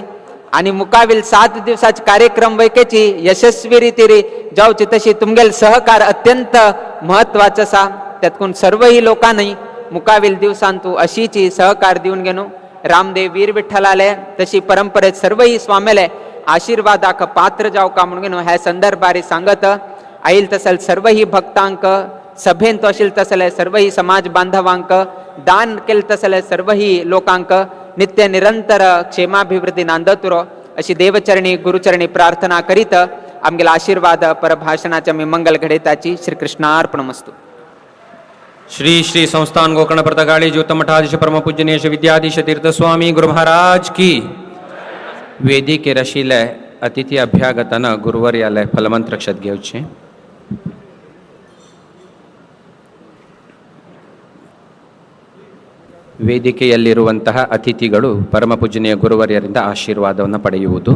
आनी मुखावेल 7 दिवसाचे कार्यक्रम वैकेची यशस्वी रितीरी जावची तशी तुमगेले सहकार अत्यंत महत्वाचो आसा. त्यातून सर्व ही लोकांनी मुखावेल दिवसांतू अशीच सहकार दिवन घेवन रामदेव वीर विठ्ठलाले तशी परंपरेत सर्व ही स्वामेले आशीर्वादाक पात्र जावका म्हणून ह्या संदर्भारी सांगत आयिल तसल सर्व ही भक्तांक सभेंत आशिल्ले तसले सर्व ही समाज बांधवांक दान केले तसले सर्व ही लोकांक नित्य निरंतर क्षेमाभिवृद्धी नांदतुरो अशी देवचरणी गुरुचरणी प्रार्थना करीत आमगेला आशीर्वाद परभाषणाच्या मी मंगल घडेताची श्री कृष्णार्पणमस्तु. श्री श्री संस्थान गोकर्ण प्रतगाळी ज्योतमठाधीश परमपूजनीय श्री विद्याधीश तीर्थस्वामी गुरु महाराज की. वेदिकेर आशिल्ले अतिथी अभ्यागताना गुरुवर्यालय फलमंत्र अक्षत घेवचे. ವೇದಿಕೆಯಲ್ಲಿರುವಂತಹ ಅತಿಥಿಗಳು ಪರಮಪೂಜನೀಯ ಗುರುವರ್ಯರಿಂದ ಆಶೀರ್ವಾದವನ್ನು ಪಡೆಯುವುದು.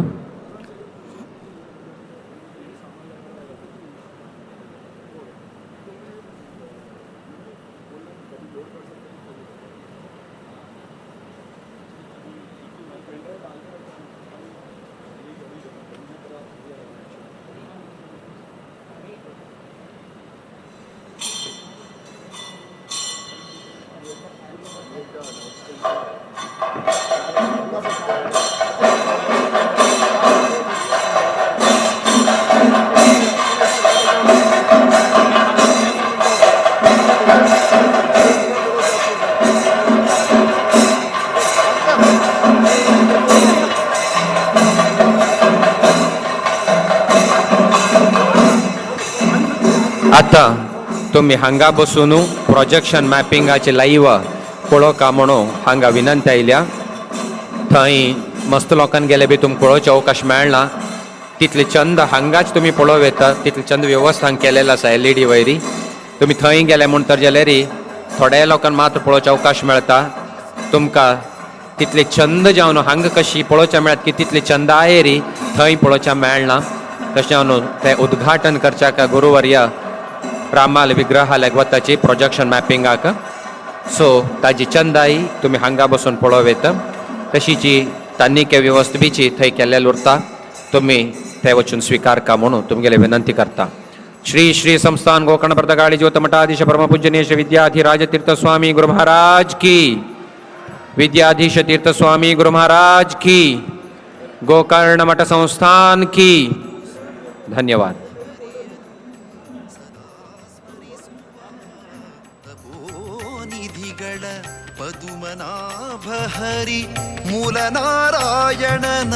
आता तुम्ही हांगा बसून प्रोजेक्शन मॅपिंगाचे लाईव्ह पळोवका म्हणून हांगा विनंती आयल्या. थंय मस्त लोकांक गेले बी तुमकां पळोवचे अवकाश मेळना. तितले चंद हांगाच तुम्ही पळोव येता. तितले चंद वेवस्था हांगा केलेलो आसा LED वयरी. तुम्ही थंय गेले म्हण तर जाल्यार थोड्या लोकांक मात्र पळोवचे अवकाश मेळटा. तुमकां तितले चंद जावन हांगा कशी पळोवचे मेळत की तितले चंद आयेरी थंय पळोवचे मेळना. तशें जावन तें उद्घाटन करच्या गुरुवर्य रामाल विग्रहालयाक वताची प्रोजेक्शन मॅपिंगाक. सो ताजी चंदाई तुम्ही हांगा बसून पळोव येता. तशीची तान्निके व्यवस्था बीची थंय केल्लेली उरता. तुम्ही थंय वचून स्विकारका म्हणून तुमगेले विनंती करता. श्री श्री संस्थान गोकर्ण प्रतगाळी ज्योतमठाधीश परमपूजनीय श्री विद्याधिराज तीर्थस्वामी गुरु महाराज की. विद्याधीश तीर्थस्वामी गुरु महाराज की. गोकर्ण मठ संस्थान की. धन्यवाद. ಪದುಮನಾಭ ಹರಿ ಮೂಲ ನಾರಾಯಣನ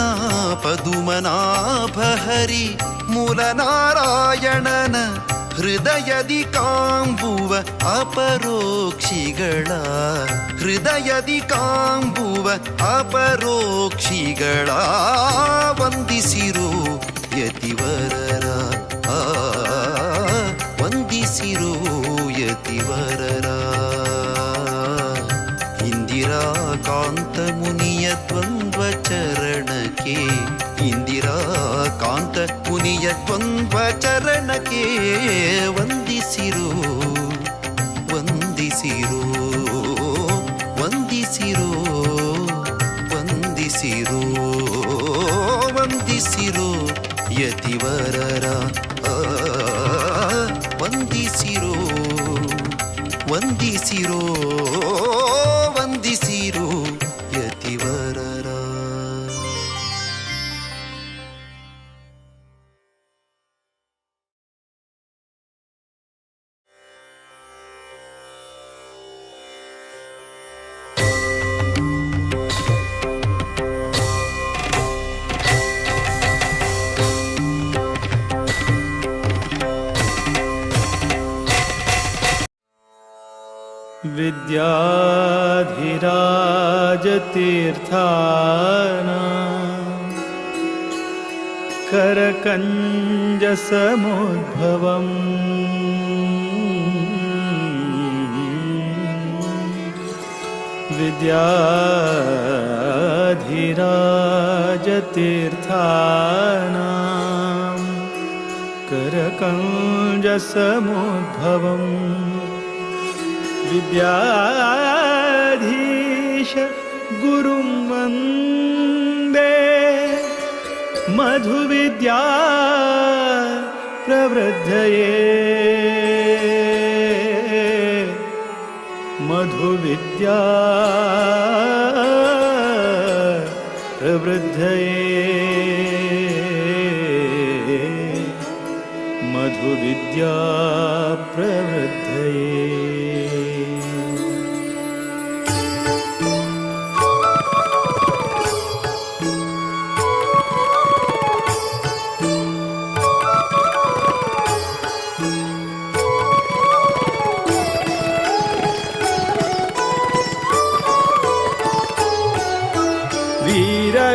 ಪದುಮನಾಭ ಹರಿ ಮೂಲ ನಾರಾಯಣನ ಹೃದಯದಿ ಕಾಂಬುವ ಅಪರೋಕ್ಷಿಗಳ ಹೃದಯದಿ ಕಾಂಬುವ ಅಪರೋಕ್ಷಿಗಳ ವಂದಿಸಿರು ಯತಿವರರ ವಂದಿಸಿರು ಯತಿವರರ. ಇಂದಿರಾ ಕಾಂತ ಮುನಿಯ ದ್ವಂದ್ವ ಚರಣಕ್ಕೆ ಇಂದಿರಾ ಕಾಂತ ಮುನಿಯ ದ್ವಂದ್ವ ಚರಣಕ್ಕೆ ವಂದಿಸಿರು ವಂದಿಸಿರು ವಂದಿಸಿರು ವಂದಿಸಿರು ವಂದಿಸಿರು ಯತಿವರರ ವಂದಿಸಿರು ವಂದಿಸಿರೋ ವಂದಿಸಿರೋ ಯತಿವರರ. विद्याधिराज तीर्थाना करकंज समुद्भवम् विद्याधिराज तीर्थाना करकंज समुद्भवम् विद्याधीश गुरुं वन्दे मधुविद्या प्रवृद्धये मधुविद्या प्रवृद्धये मधुविद्या प्रवृद्धये.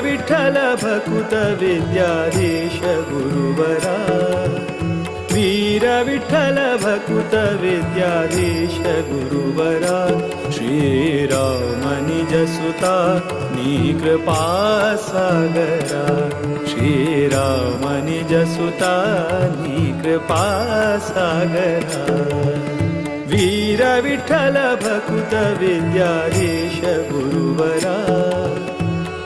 विठ्ठल भकुत विद्याधीश गुरुवरा वीर विठ्ठल भकुत विद्याधीश गुरुवरा श्रीराम निज सुता नी कृपा सागरा श्रीराम निज सुता नी कृपा सागरा वीर विठ्ठल भकुत विद्याधीश गुरुवरा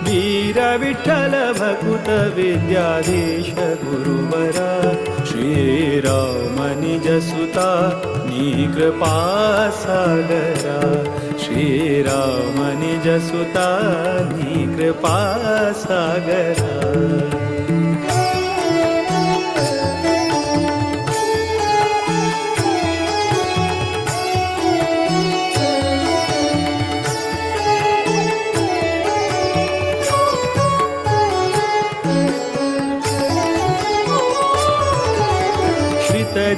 वीर विठ्ठल भकुत विद्याधीश गुरुवरा श्रीराम निज सुता नी कृपा सागरा श्रीराम निज सुता नी कृपा सागरा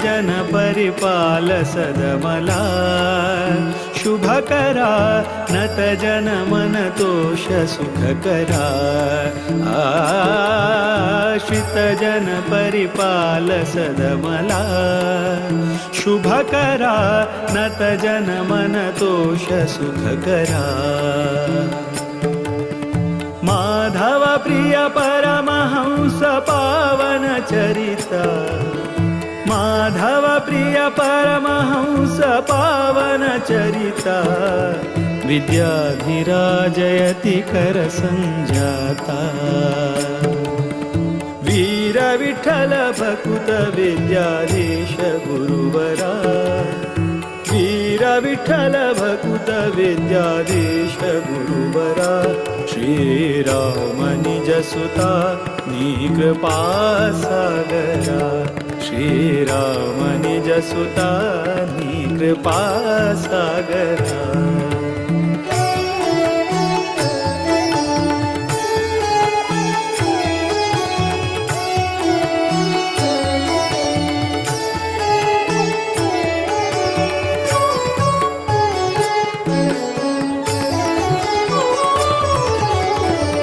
जन परिपाल सदमला शुभ करा नत जन मन तोष सुख करा आश्रित जन परिपाल सदमला शुभ करा नत जन मन तोष सुख करा माधव प्रिय परमहंस पावन चरिता माधव प्रिय परमहंस पावन चरिता विद्याधिराजयति कर संजाता वीर विठ्ठल भकुत विद्याधीश गुरुवरा वीर विठ्ठल भकुत विद्याधीश गुरुवरा श्रीराम निज सुता नी कृपा सागरा श्रीराम निज सुता नी कृपा सागरा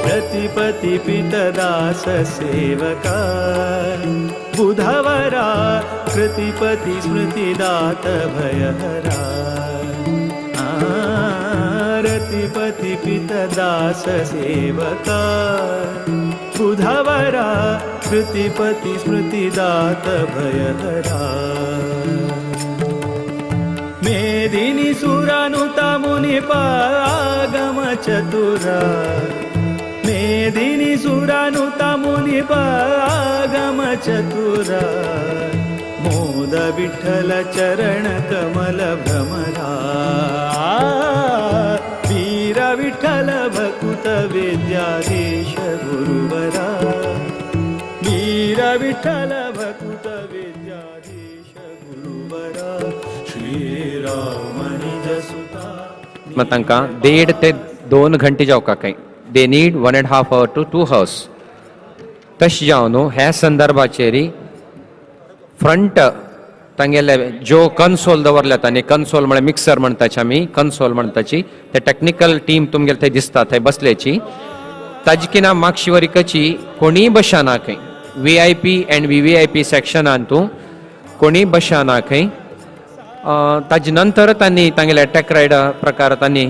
प्रतिपति पितदास सेवका बुधवरा कृतिपति स्मृतिदात भयहरा रतिपति पितदास सेवका बुधवरा कृतिपति स्मृतिदात भयहरा मेदिनी सुरानुता मुनिपागम चतुरा मेदिनी सुरानुता मुनिपागम चतुरा मोद विठ्ठल चरण कमल भ्रमरा वीर विठ्ठल भकुत विद्याधीश गुरुवरा वीर विठ्ठल भकुत विद्याधीश गुरुवरा श्रीराम निज सुता मग तांकां 1.5 ते 2 घंटे जावका काय they need 1.5 hour to 2 hours तश जावन ह्या संदर्भाचेर फ्रंट तांगेले जो कन्सोल दवरल्यात आनी कन्सोल म्हळ्यार मिक्सर म्हणटाची आमी कन्सोल म्हणटाची ते टेक्निकल टीम तुमगेले थंय दिसता थंय बसल्याची ताजे किना मागशिवरिकची कोणीय बशा ना खंय VIP एंड VVIP सेक्शनान तूं कोणीय बशा ना खंय ताजे नंतर तांणी तांगेले अटॅक रायडर प्रकार तांणी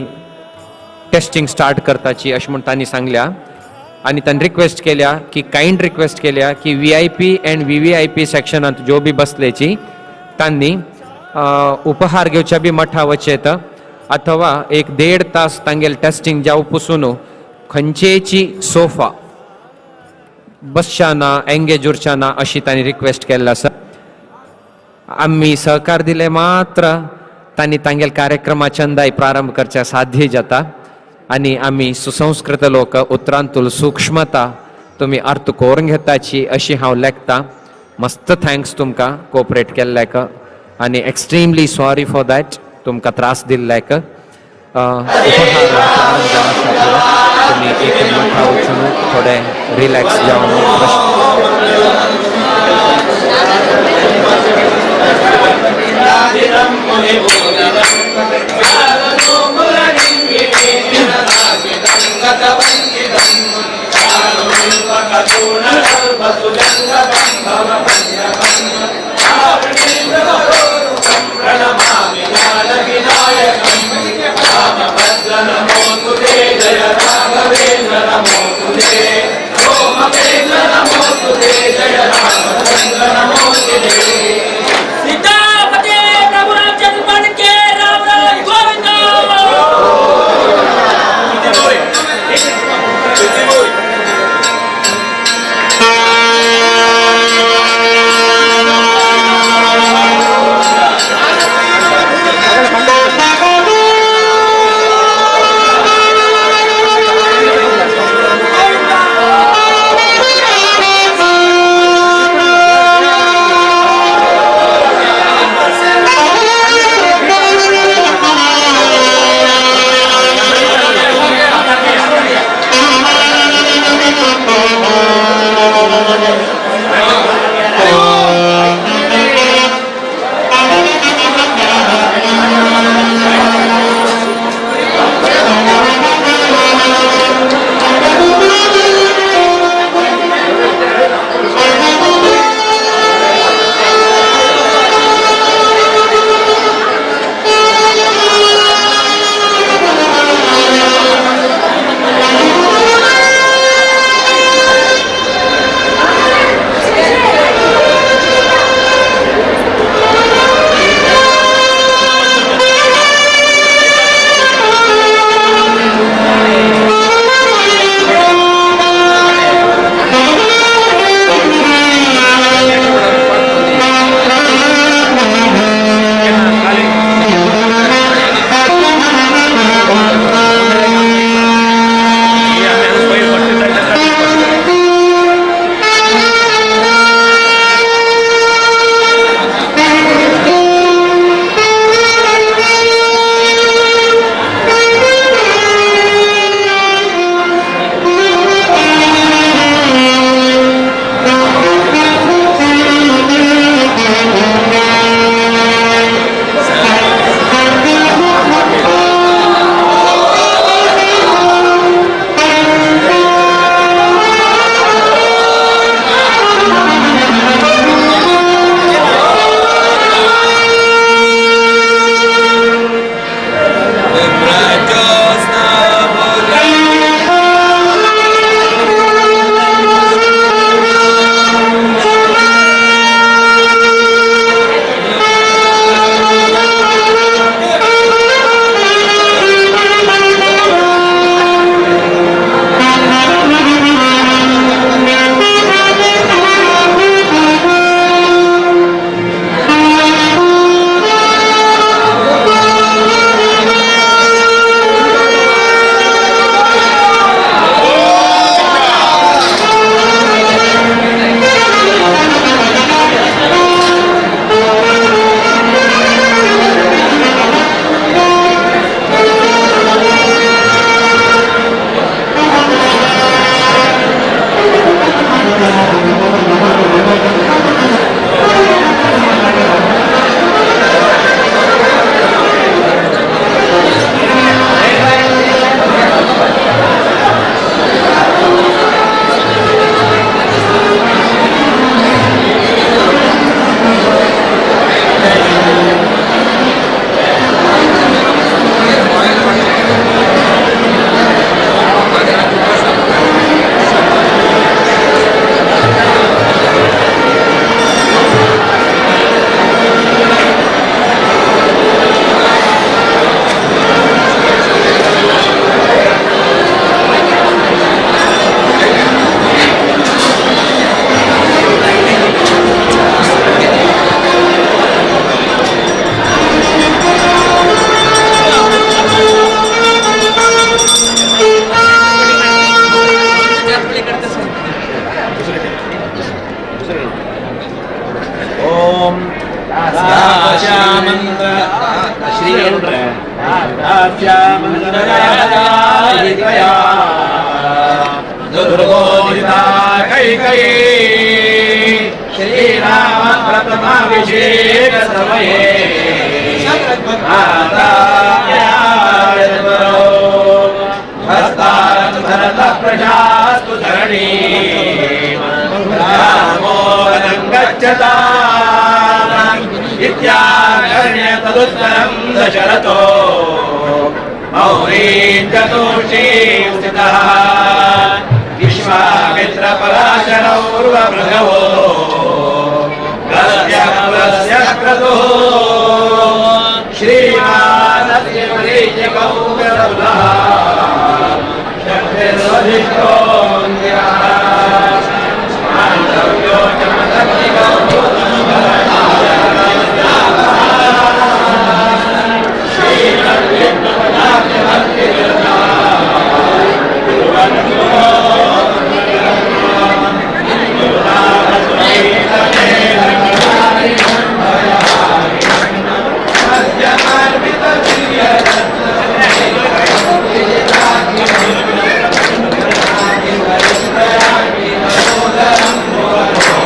टेस्टिंग स्टार्ट करताची अशें म्हूण तांणी सांगल्या आनी तांणी रिक्वेस्ट केल्या की कायंड रिक्वेस्ट केल्या की VIP एंड VVIP सेक्शनांत ज्यो बी बसलेची तांणी उपहार घेवच्या बी मठा वचेत अथवा 1.5 तास तांगेले टेस्टिंग जावं पसून खंयचेची सोफा बसच्या ना एंगेज उरच्या ना अशी तांणी रिक्वेस्ट केल्ली आसा आमी सहकार दिले मात्र तांणी तांगेले कार्यक्रमा चंदाय प्रारंभ करचे साध्य जाता आनी आमी सुसंस्कृत लोक उतरांतूल सूक्ष्मता तुमी अर्थ करून घेताची अशी हांव लेखतां मस्त थँक्स तुमकां कोऑपरेट केल्ल्याक आनी एक्स्ट्रीमली सॉरी फॉर दॅट तुमकां त्रास दिल्ल्याक तुमी एक मठा वचून थोडे रिलॅक्स जावन सीतापते प्रभु रामचंद्र के राम राम गोविंद। दुर्गोदिता कैकयी श्रीराम प्रथमाभिषेक समये हस्तात् भरतः प्रजास्तु धरणी गच्छता इत्याकर्ण्य तदुत्तरं दशरथो मौरी चतुर्थी स्थितः विश्वामित्रपराशरौ पूर्वभृगवो गस्यस्य क्रतुः श्रीमानस्य मरीचिकौरवः शक्तिर्वधिष्ठो मान्तव्यो च मदग्निकौ Yeah.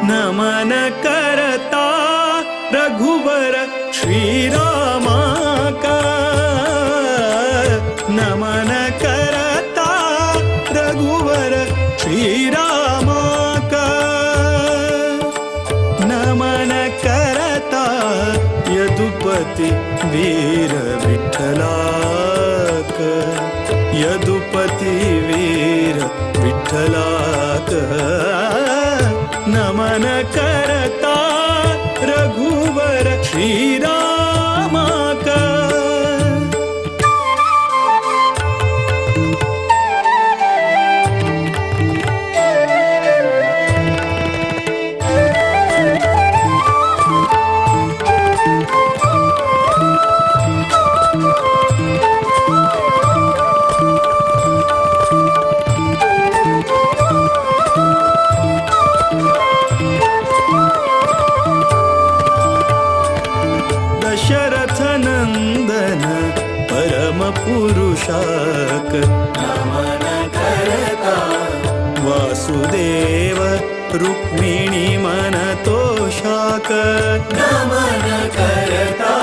नमन करता रघुवर श्रीरामा का, नमन करता रघुवर श्रीरामा का, नमन करता यदुपति वीर विठ्ठला का, यदुपति वीर विठ्ठला का, नमन करता रघुवर श्रीरामा का। दशरथ नंदन परम पुरुषाक, नमन करता वासुदेव रुक्मिणी मन तोषाक, नमन करता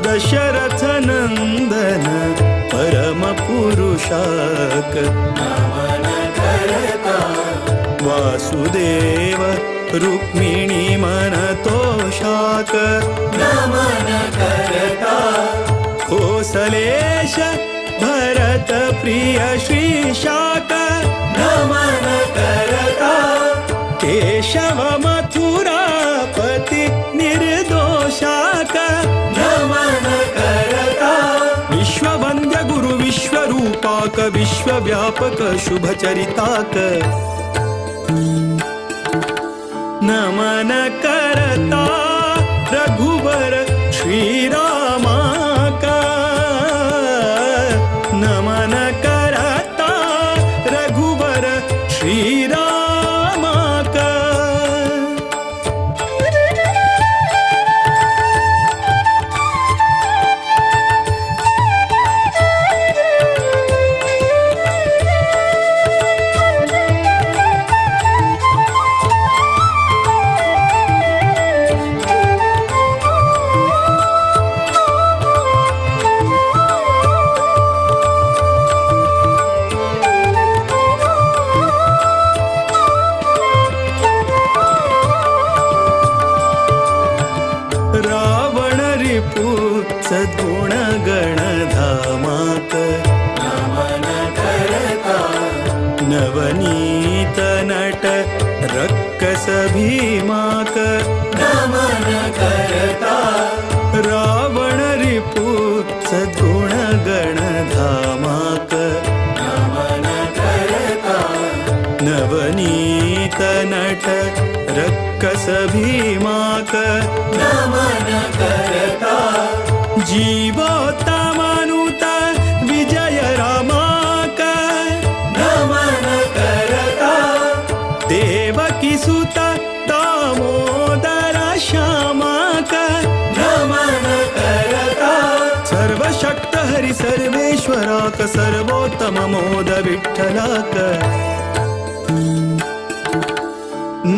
दशरथ नंदन परम पुरुषाक, नमन करता वासुदेव रुक्मिणी मन तोषाक, नमन करता कोसलेश भरत प्रिय श्रीशाक, नमन करता केशव मथुरापति निर्दोषाक, नमन करता विश्ववन्द्य गुरु विश्वरूप रूपाक विश्वव्यापक शुभचरिताक नमन करता रघुवर श्रीरामाका नमन करता रघुवर श्रीरामाका रावण रिपु सद्गुण गणधामाक नमन करता नवनीत नट रक्कस भीमाक नमन करता रावण रिपु सद्गुण गणधामाक नमन करता नवनीत नट रक्कस भीमाक नमन करता जीवोत्तमानुत विजय रामाक नमन करता देवकी सुत दामोदर श्यामाक नमन करता सर्वशक्त हरि सर्वेश्वराक सर्वोत्तम मोद विठ्ठलाक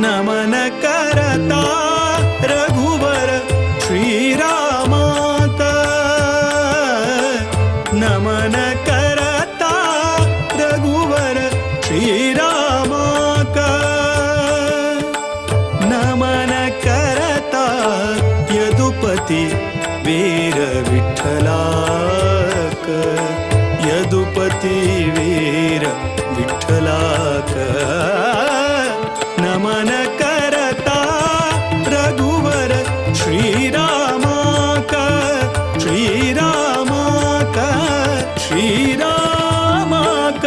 नमन करता रघुवर श्रीरामाक नमन करता रघुवर श्रीरामाक नमन करता यदुपति वीर विठ्ठलाक यदुपति वीर विठ्ठलाक नमन करता रघुवर श्रीरामाक श्रीरामाक श्रीरामाक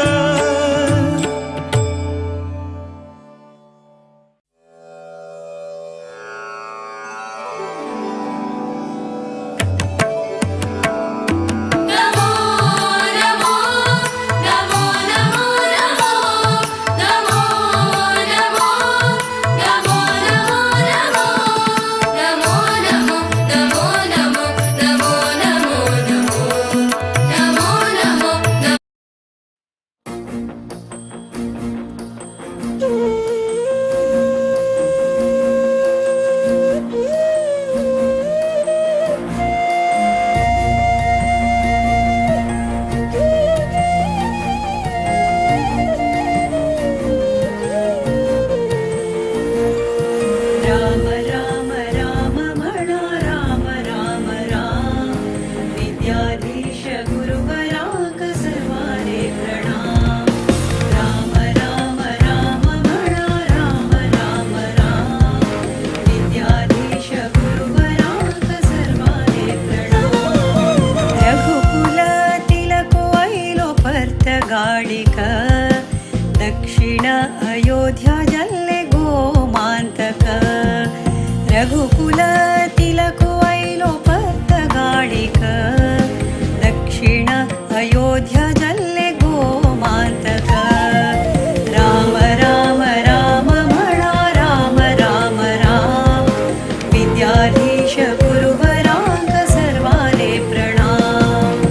राम राम राम म्हणा राम राम राम विद्याधीश गुरुवराक सर्वारे प्रणाम राम राम राम म्हणा राम राम राम विद्याधीश गुरुवराक सर्वारे प्रणाम रघुकुल तिलक वैलो पर्त गाडिक दक्षिण अयोध्या जल्ले गोमांतक रघुकुल तिलक वैलो पर्त गाडिक दक्षिण अयोध्या जल्ले गोमांतक राम राम राम म्हणा राम राम राम विद्याधीश गुरुवराक सर्वारे प्रणाम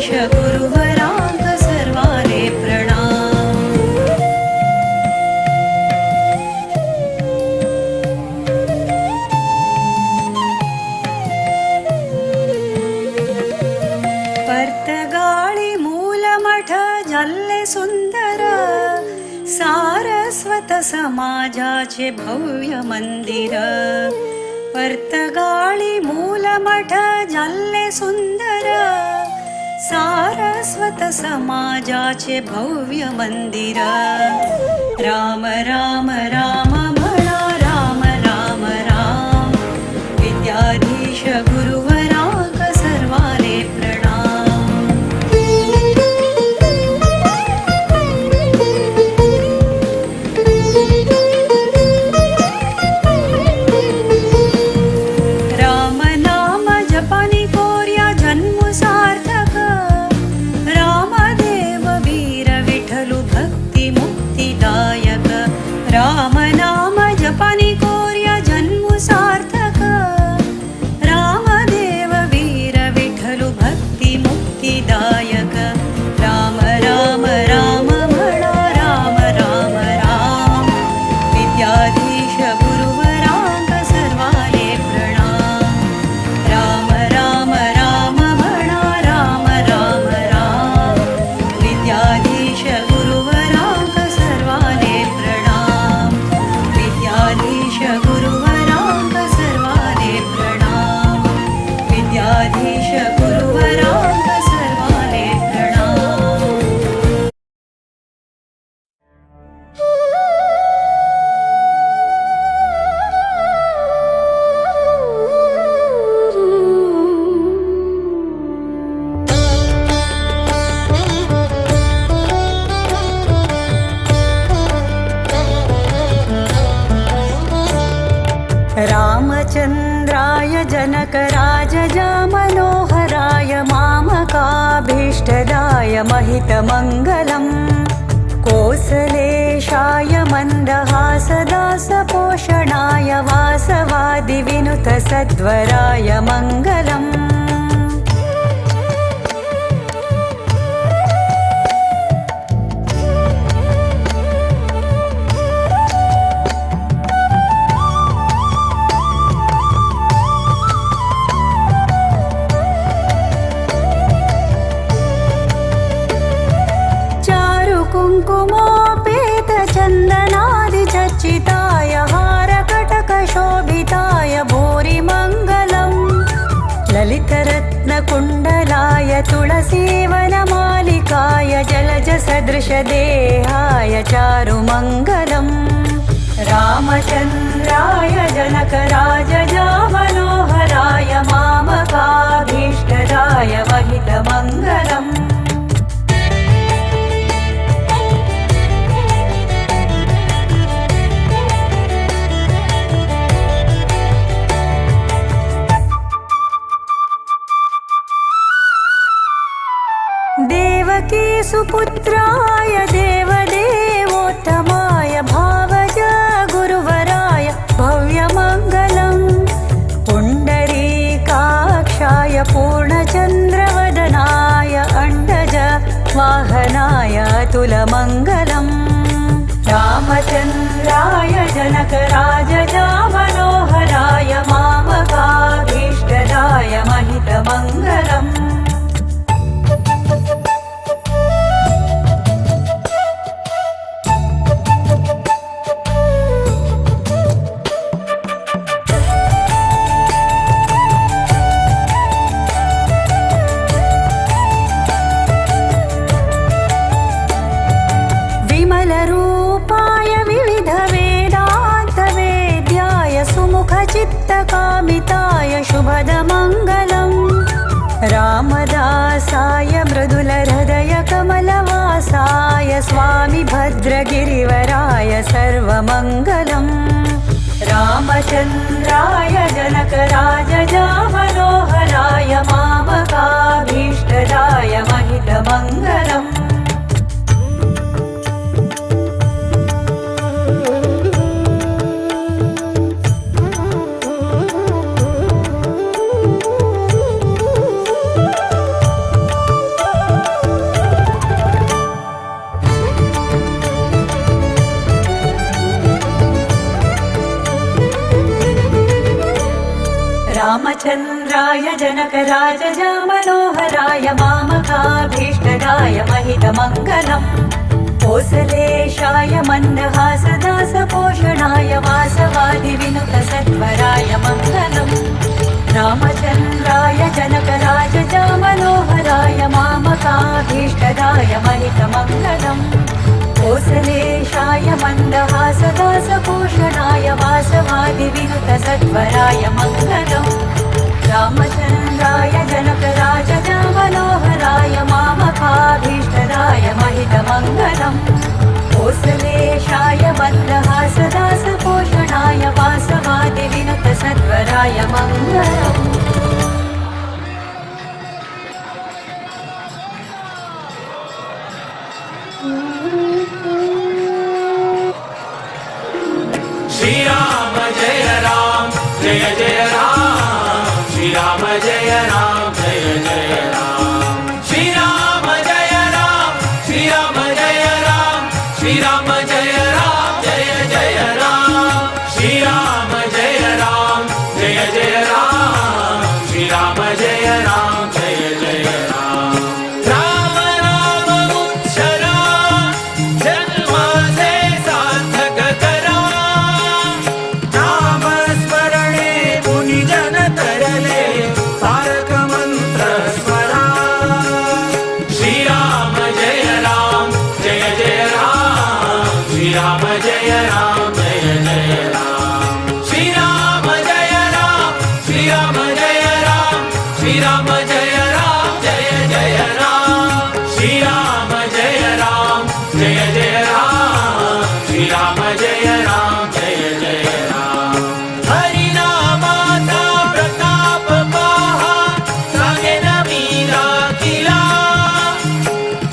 विद्याधीश गुरुवराक सर्वाले प्रणाम. पर्तगाळी मूलमठ झाले सुंदर, सारस्वत समाजाचे भव्य मंदिर. पर्तगाळी मूलमठ झाले सुंदर, सारस्वत समाजाचे भव्य मंदिर. राम राम राम म्हणा, राम राम राम. विद्याधीश गुरुवराक सर्वाले प्रणाम. राम नाम जपानी कोर्या जन्म सार्थक. रामदेव वीर विठ्ठलू भक्ती मुक्तिदायक. राम नाम जपानी कोर्या जन्म सार्थक. रामदेव वीर विठ्ठलू भक्ती मुक्तिदायक. राम राम राम म्हणा, राम राम राम. विद्याधीश गुरुवराक सर्वाले प्रणाम. राम राम राम म्हणा, राम राम राम. विद्याधीश गुरुवराक सर्वाले प्रणाम. विद्याधीश गुरुवराक सर्वाले प्रणाम. विद्याधीश गुरुवराक सर्वाले प्रणाम. रामचंद्राय जनकराजजा मनोहराय मामकाभीष्टदाय महितमङ्गलम्. कोसलेशाय मन्दहासदासपोषणाय वासवादिविनुतसद्वराय मङ्गलम्. कुङ्कुमोपेत चन्दनादिचर्चिताय हारकटकशोभिताय भूरि मङ्गलम्. ललितरत्नकुण्डलाय तुलसीवनमालिकाय जलजसदृशदेहाय चारुमङ्गलम्. रामचन्द्राय जनकराजजा मनोहराय मामकाभीष्टदाय महितमङ्गलम्. देवकी सुपुत्राय देवदेवोत्तमाय भावज गुरुवराय भव्यमङ्गलम्. पुण्डरीकाक्षाय पूर्णचन्द्रवदनाय अण्डज वाहनाय अतुलमङ्गलम्. रामचन्द्राय जनकराजजा मनोहराय मामकाभीष्टदाय महितमङ्गलम्. विमलरूपाय विविधवेदान्तवेद्याय सुमुखचित्तकामिताय शुभदमङ्गलम्. रामदासाय मृदुलहृदयकमलवासाय स्वामी भद्रगिरिवराय सर्वमङ्गलम्. रामचन्द्राय जनकराजजा मनोहराय मामकाभीष्टदाय महितमङ्गलम्. चन्द्राय जनकराजजा मनोहराय मामकाभीष्टदाय महितमङ्गलम् कोसलेशाय मन्दहासदासपोषणाय वासवादिविनुतसत्वराय मङ्गलम् रामचन्द्राय जनकराजजा मनोहराय मामकाभीष्टदाय महितमङ्गलम् कोसलेशाय मन्दहासदासपोषणाय वासवादिविनुतसत्वराय मङ्गलम् रामचन्द्राय जनकराजजा मनोहराय मामकाभीष्टदाय महितमङ्गलम् कोसलेशाय मन्दहासदासपोषणाय वासवादिविनुतसत्वराय मङ्गलम् श्रीराम जय राम जय जय राम श्रीराम जय राम जय जय राम श्रीराम जय राम श्रीराम जय राम श्रीराम जय राम जय जय राम श्रीराम जय राम जय जय राम श्रीराम जय राम जय जय राम राम राम उच्चरा जन्माचे सार्थक करा नाम स्मरणे मुनिजन तरले तारक मंत्र स्मरा श्रीराम जय राम जय जय राम श्रीराम जय राम जय जय राम श्रीराम जय राम श्रीराम जय राम श्रीराम जय राम जय जय राम श्रीराम जय राम जय जय राम श्रीराम जय राम जय जय राम हरिनामाचा प्रताप पहा सांगेन मीरा किला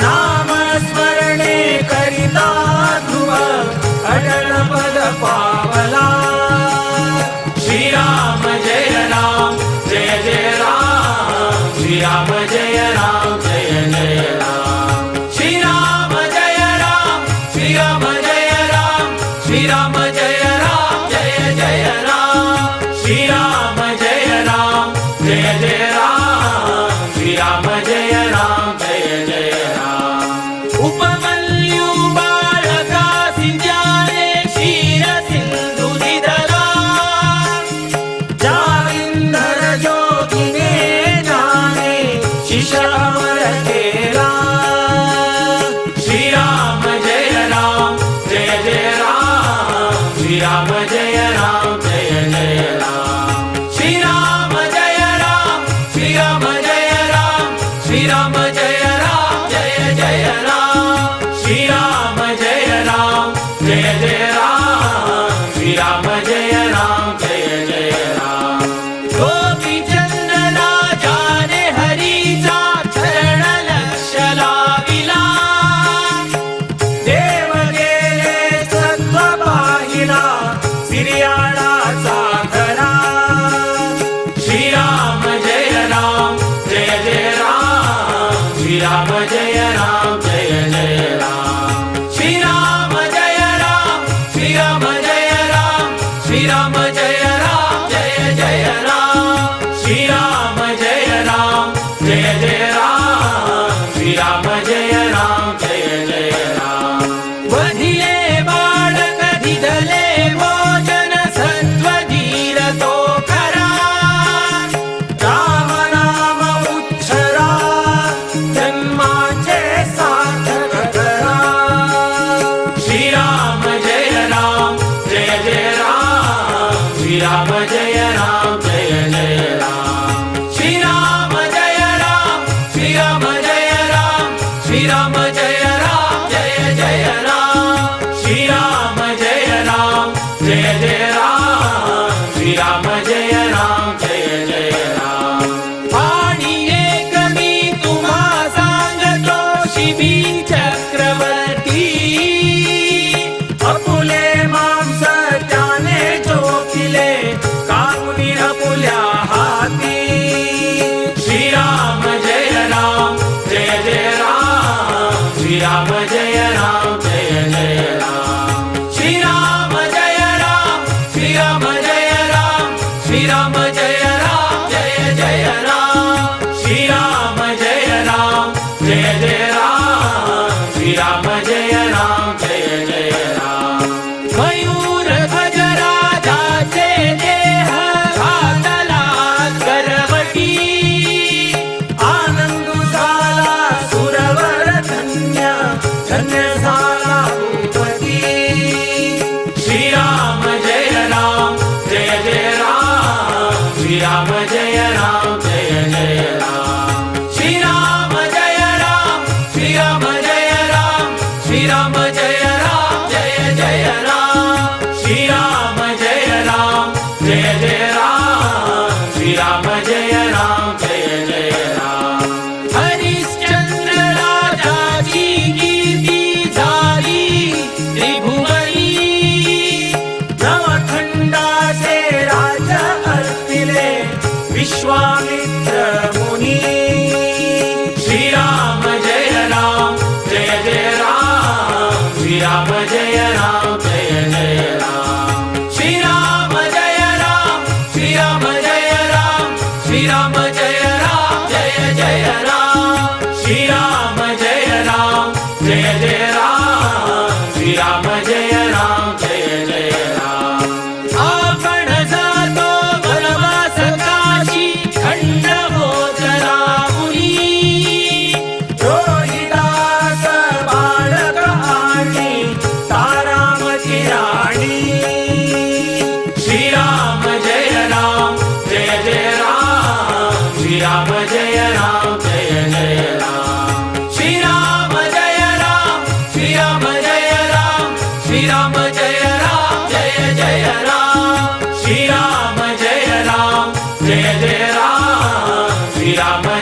नाम स्मरणे करिता ध्रुव अटल पद पावला श्रीराम जय राम जय जय राम श्रीराम जय राम जय जय राम श्रीराम जय राम श्रीराम जय राम श्रीराम जय राम जय जय राम श्रीराम जय राम जय जय राम श्रीराम जय राम जय जय राम उपमन्यु बालका सिंजाने क्षीर सिंधु निधला जाविंदर जोगिने जाने शिशावर केला श्रीराम जय राम जय जय राम श्रीराम जय राम जय जय राम श्रीराम जय राम श्रीराम जय राम श्रीराम जय राम जय जय राम श्रीराम जय राम जय जय राम श्रीराम जय राम जय जय राम गोपी चंदना जाने हरीचा चरण लक्ष लाविला देव गेले सत्व पाहिला सिरियाळाचा खरा श्रीराम जय राम जय जय राम श्रीराम जय राम जय जय राम श्रीराम जय राम श्रीराम जय राम श्रीराम जय राम जय जय राम श्रीराम जय राम जय जय राम श्रीराम जय राम जय जय राम वधिले बाळक दिदले भोजन सत्व धीर तो खरा राम नाम उच्चरा जन्माचे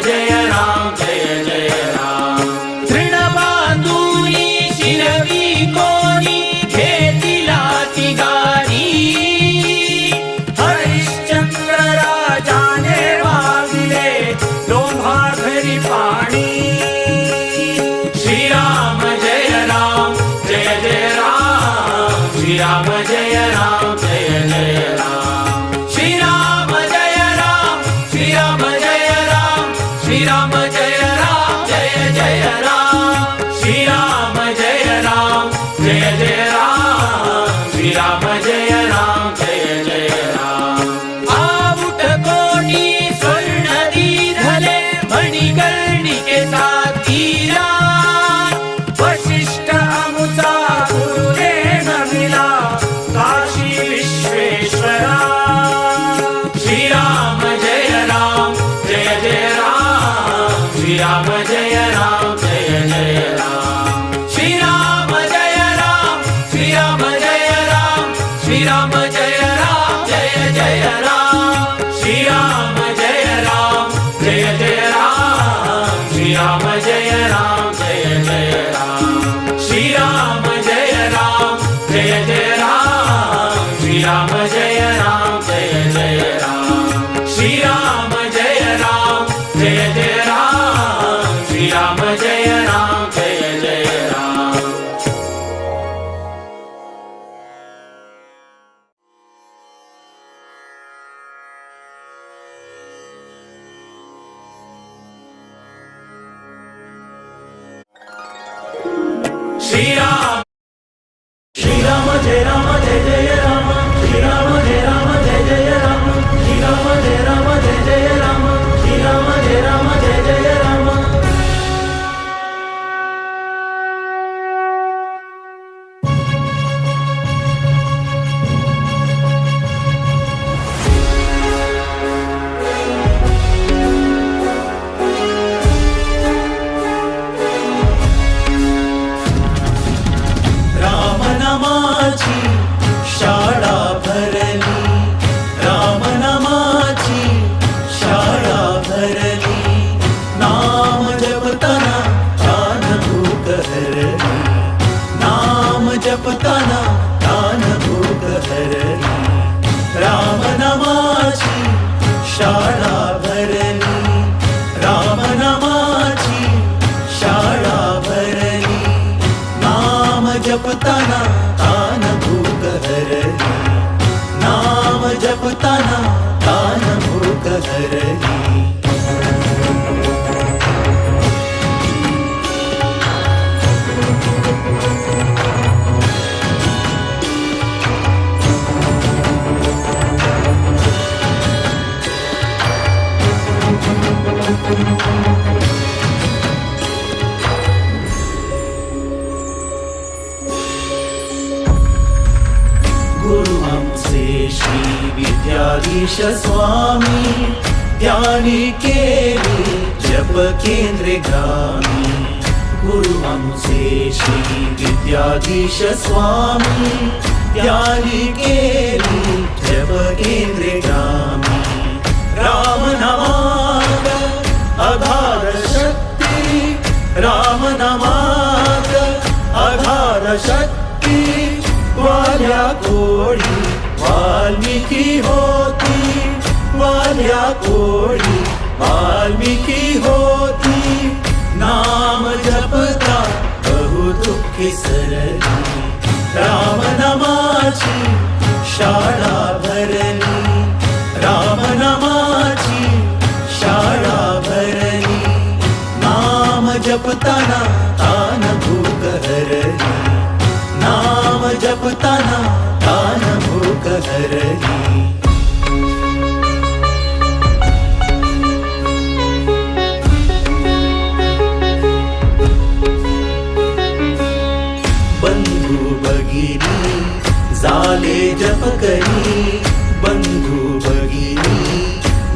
जय राम जय जय राम तृणबांधूनी शिरवी कोणी घेतिला ती गारी हरिश्चंद्र राजाने वागिले लोभा घरी पाणी श्रीराम जय राम जय जय राम श्रीराम जय राम जय जय राम श्रीराम जय राम श्रीराम जय राम श्रीराम जय राम जय जय राम श्रीराम जय राम जय जय राम श्रीराम जय राम जय जय राम आवुट कोटी स्वर्ण दीधले मणिकर्णिके साथीला वशिष्ठ अमुचा गुरुने नमिला काशी विश्वेश्वरा श्रीराम जय राम जय जय राम श्रीराम जय राम जय जय राम श्रीराम जय राम श्रीराम जय राम श्रीराम जय राम जय जय राम श्रीराम जय राम जय जय राम श्रीराम जय राम जय जय राम श्रीराम जय राम जय जय राम श्रीराम जय राम जय जय राम श्रीराम जय राम जय जय राम श्रीराम जय राम जय जय राम श्रीराम श्रीराम जय राम जय जय राम श्रीराम जय राम जय जय राम श्रीराम जय राम जय जय राम श्रीराम जय राम जय जय राम राम नामाची शाळा भरली राम नामाची शाळा भरली नाम जपताना तान भूक हरली नाम जपताना तान भूक हरली राम नामाची शाळा भरली राम नामाची शाळा भरली नाम जपताना तान भूक हरली नाम जपताना तान भूक हरली गुरु हमसे श्री विद्याधीश स्वामी ज्ञानी केली जप केंद्र ग्रामी गुरु हमसे श्री विद्याधीश स्वामी ज्ञानी केली जप केंद्र ग्रामी राम नामात अगाध शक्ती राम नामात अगाध शक्ती वाल्या कोळी वाल्मिकी होती वाल्या कोळी वाल्मिकी होती नाम जपता बहु दुःखी सरली राम नामाची शाळा भरली राम नामाची शाळा भरली नाम जपताना तान भूक हरली नाम जपताना तान भूक हरली बंधू भगिनी झाले जप करी बंधू भगिनी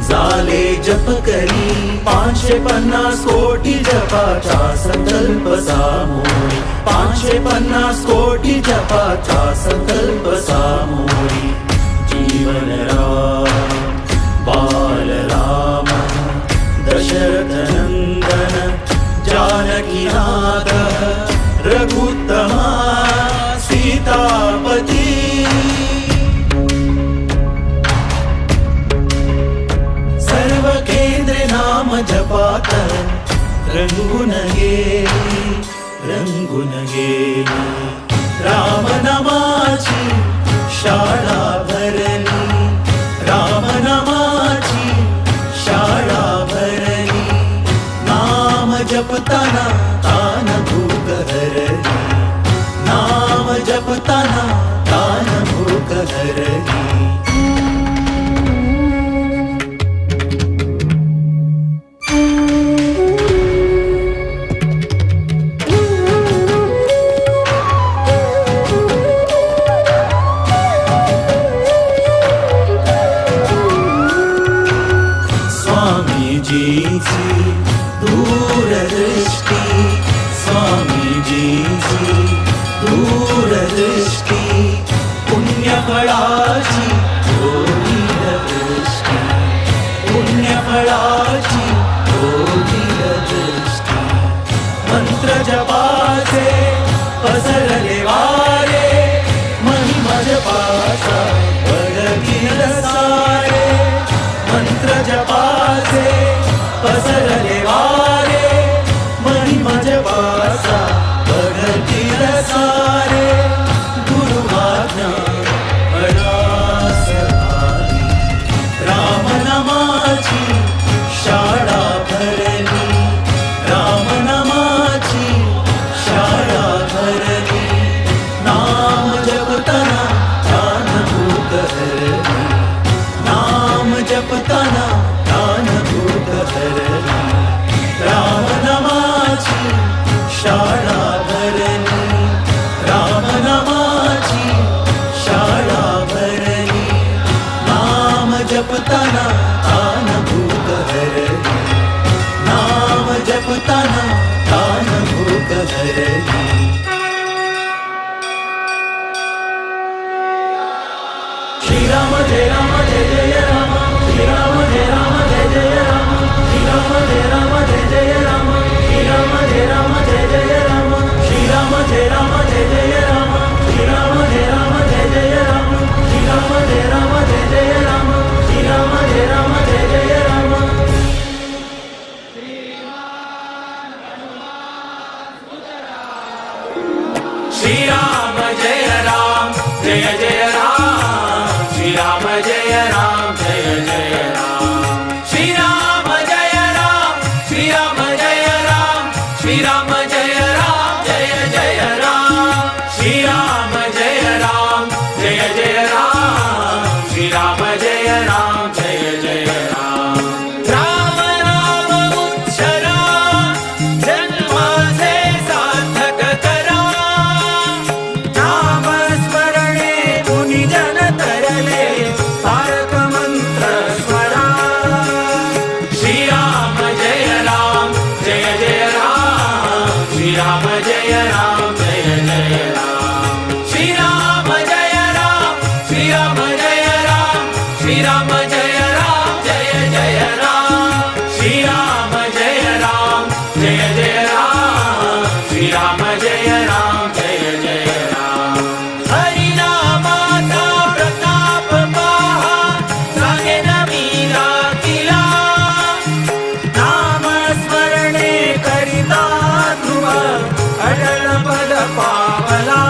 झाले जप करी 550 कोटी जपाचा संकल्प सामोरी 550 कोटी जपाचा संकल्प सामोरी जीवन राम बाल राम दशरथनन्दन जानकीनाथः रघुत्तमा सीतापति सर्वकेंद्र नाम जपात रंगून गेली रामनामाची शाळा भरली रामनामाची शाळा भरली नाम जपताना तान भूक हरली नाम जपताना तान भूक हरली स्वामीजीची दूरदृष्टी स्वामीजीची दूरदृष्टी पुण्यफळाची होईल दृष्टी पुण्यफळाची होईल दृष्टी मंत्र जपाचे पसरले वारे महिमा जपाचा पडतील सारे मंत्र जपाचे पसरले वारे महिमा जपाचा पडतील सारे गुरुवाज्ञा अनास आली रामनामाची शाळा भरली रामनामाची शाळा भरली नाम जपताना तान भूक हरली नाम जपताना तान भूक हरली रामनामाची शाळा भरली रामनामाची शाळा भरली नाम जपताना तान भूक हरली नाम जपताना तान भूक हरली श्रीराम जय राम जय जय राम श्रीराम जय राम जय जय राम श्रीराम जय राम जय जय राम श्रीराम जय राम जय जय राम श्रीराम जय राम जय जय राम श्रीराम जय राम जय जय राम श्रीराम जय राम जय जय राम श्रीराम जय राम जय जय राम श्रीराम जय राम जय जय राम श्रीराम जय राम जय जय राम श्रीराम जय राम श्रीराम जय राम श्रीराम जय राम जय जय राम श्रीराम जय राम जय जय राम श्रीराम जय राम जय जय राम राम नाम उच्चारा जन्माचे सार्थक करा नाम स्मरणे मुनिजन तरले तारक मंत्र स्मरा श्रीराम जय राम जय जय राम श्रीराम जय राम जय जय राम श्रीराम जय राम श्रीराम जय राम श्रीराम जय राम जय जय राम श्रीराम जय राम जय जय राम श्रीराम जय राम जय जय राम हरिनामाचा प्रताप पहा सांगेन मीरा किला नाम स्मरणे करिता ध्रुव अडळ पद पावला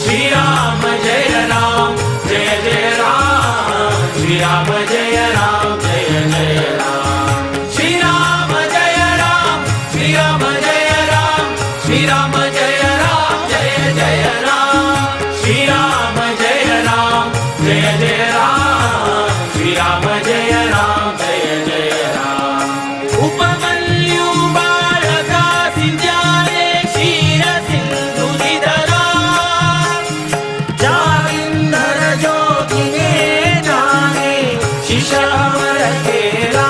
श्रीराम जय राम जय जय राम श्रीराम जय राम जय जय राम श्रीराम जय राम श्रीराम जय राम श्रीराम जय राम जय जय राम श्रीराम जय राम जय जय राम श्रीराम जय राम जय जय राम उपमन्यु बालका सिंध्याने क्षीर सिंधु निधरा जाविंदर जोगिने जाने शिशावर केला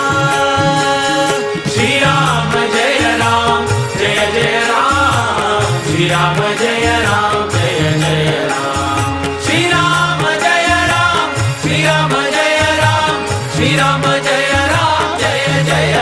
श्रीराम जय राम जय जय राम श्रीराम जय राम जय जय राम श्रीराम जय राम श्रीराम जय राम श्रीराम जय राम जय जय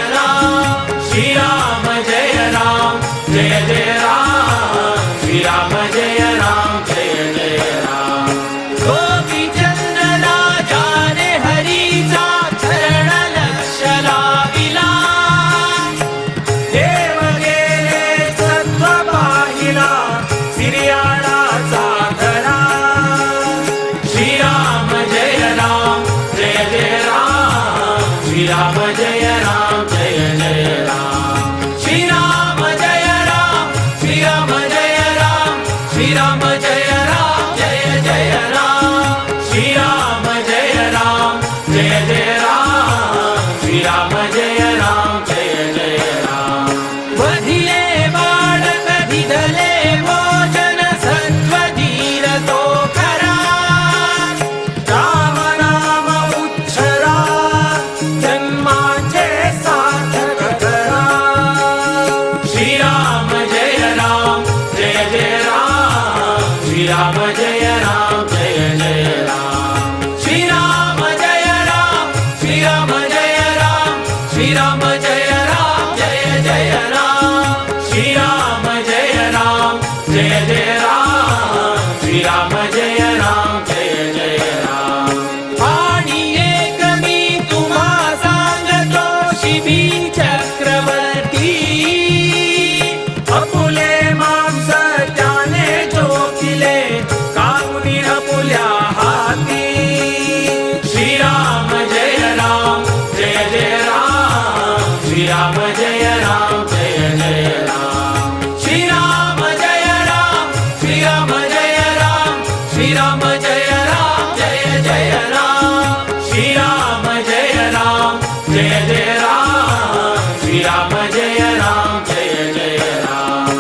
श्रीराम जय राम जय जय राम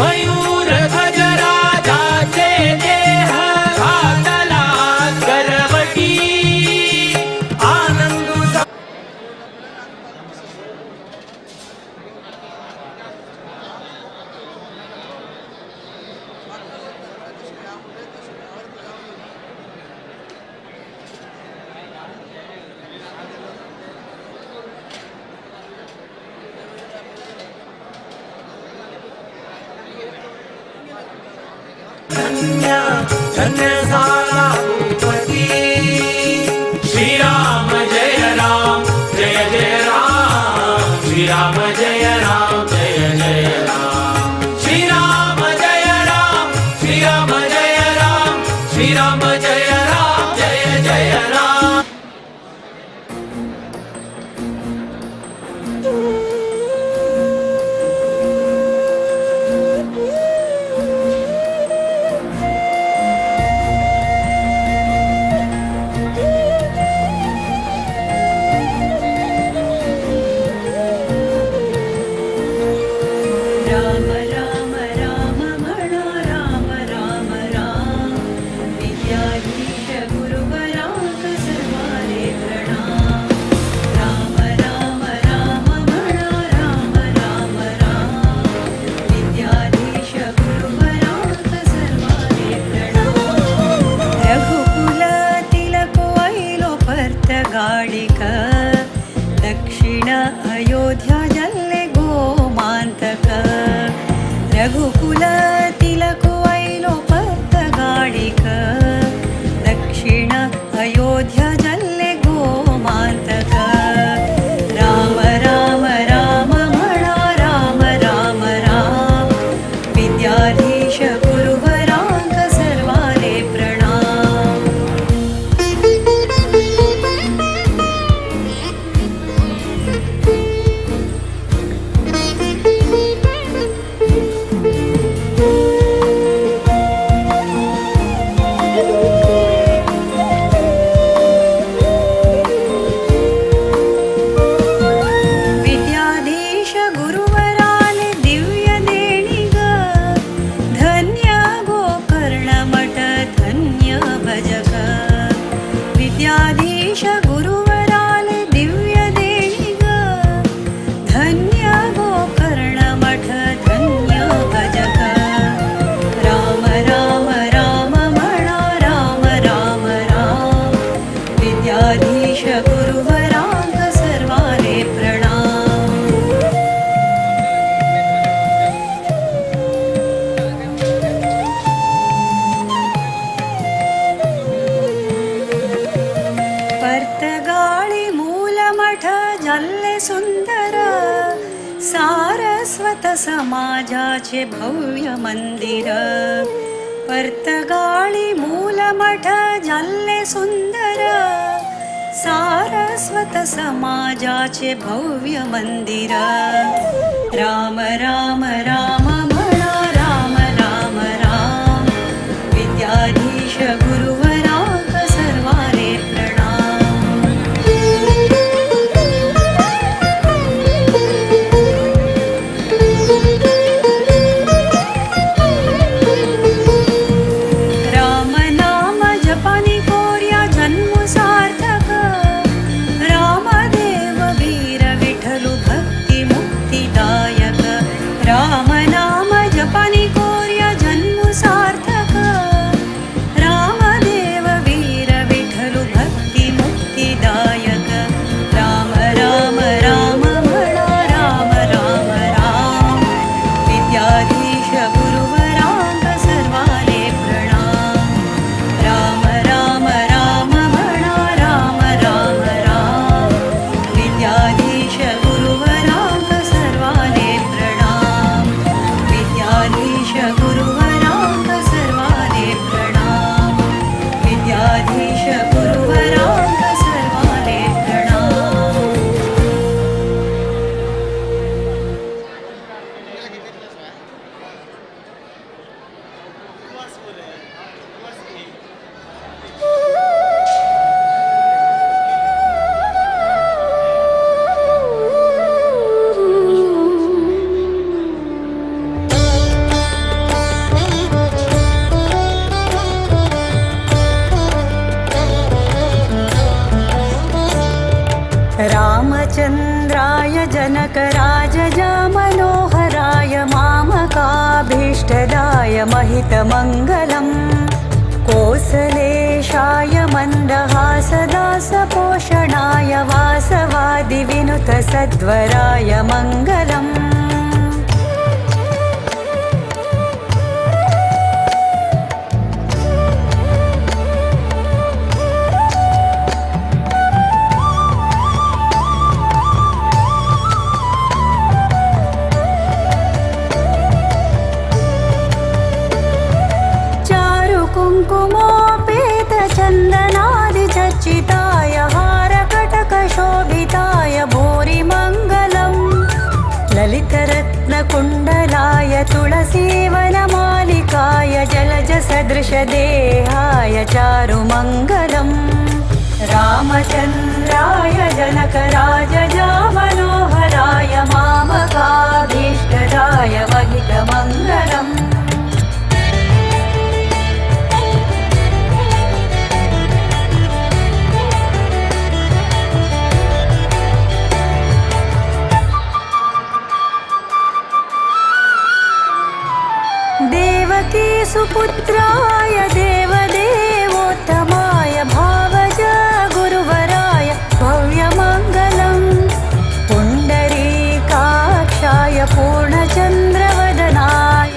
मयूर ध्वज राजाचे देह घातला गर्वटी आनंद धन्य धन्य झाला भूपती श्रीराम जय राम जय जय राम श्रीराम जय राम जय जय राम श्रीराम जय राम श्रीराम जय राम श्रीराम जय राम जय जय राम राम राम राम म्हणा राम राम राम विद्याधीश गुरुवराक सर्वाले प्रणाम राम राम राम म्हणा राम राम राम विद्याधीश गुरुवराक सर्वाले प्रणाम रघुकुल तिलक वैलो पर्त गाडिक दक्षिण अयोध्या जल्ले गोमांतक रघुकुल तिलक वैलो पर्त गाडिक दक्षिण अयोध्या जल्ले गोमांतक राम राम राम म्हणा राम राम राम विद्याधीश गुरुवराक सर्वाले प्रणाम विद्याधीश गुरुवराले दिव्य देणी ग धन्य गोकर्ण मठ धन्य भजक विद्याधीश गुरुवराले दिव्य देणी ग धन्य गोकर्ण मठ धन्य भजक राम राम राम म्हणा राम राम राम विद्याधीश गुरुवराक सर्वाले प्रणाम पर्तगाळी मूलमठ जल्ले सुंदर सारस्वत समाजाचे भव्य मंदिर पर्तगाळी मूलमठ जल्ले सुंदर सारस्वत समाजाचे भव्य मंदिर राम राम राम म्हणा राम राम राम विद्याधीश गुरुवराक सर्वाले प्रणाम राम नाम जपानी कोर्या जन्म सार्थक रामदेव वीर विठ्ठल भक्ती मुक्तिदायक कामिष्टदाय महितमङ्गलम् कोसलेशाय मन्दहासदासपोषणाय वासवादिविनुतसद्वराय मङ्गलम् कुङ्कुमोपेतचन्दनादिचर्चिताय हारकटकशोभिताय भूरिमङ्गलम् ललितरत्नकुण्डलाय तुलसीवनमालिकाय जलजसदृशदेहाय चारुमङ्गलम् रामचन्द्राय जनकराजजामनोहराय मामकाभीष्टदाय महितमङ्गलम् देवकी सुपुत्राय देवदेवोत्तमाय भावज गुरुवराय भव्यमङ्गलम् पुण्डरीकाक्षाय पूर्णचन्द्रवदनाय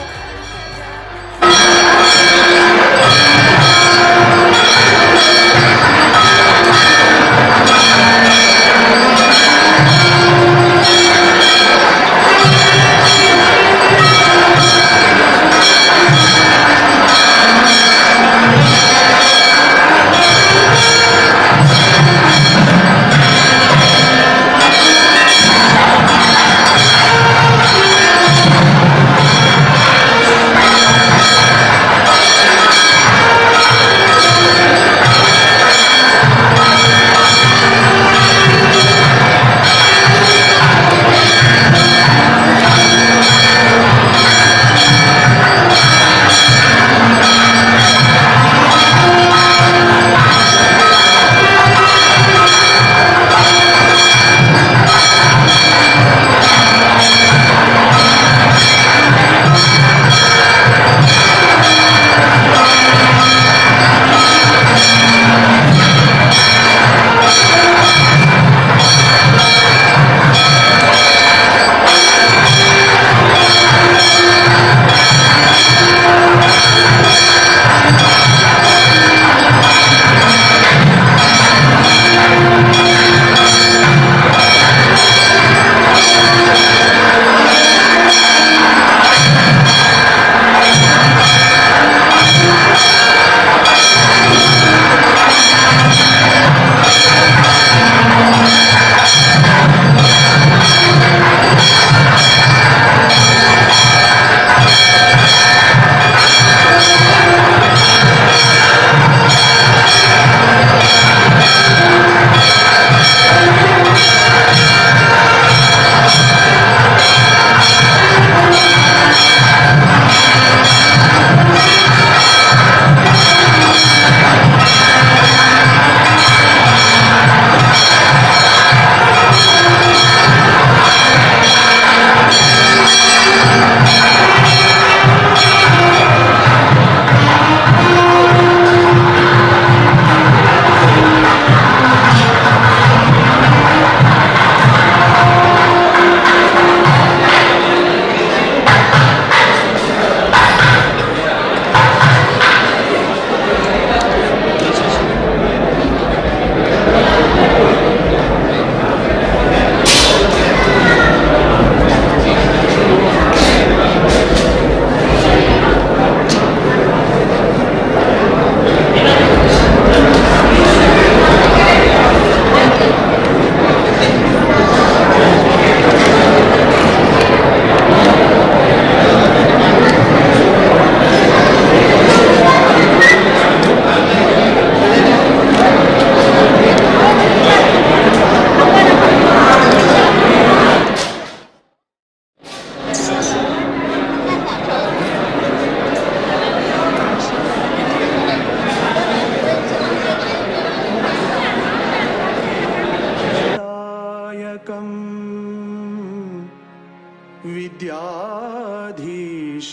विद्याधीश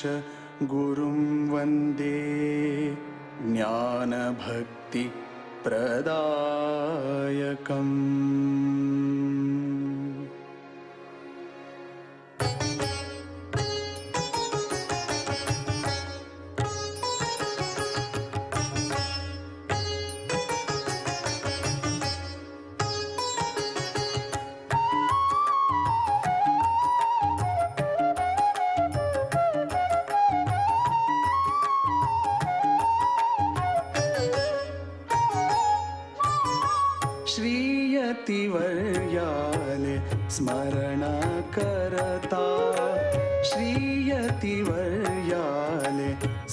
गुरुं वन्दे ज्ञानभक्तिप्रदायकम् श्रीयतिवर्याले स्मरण करता श्रीयतिवर्याले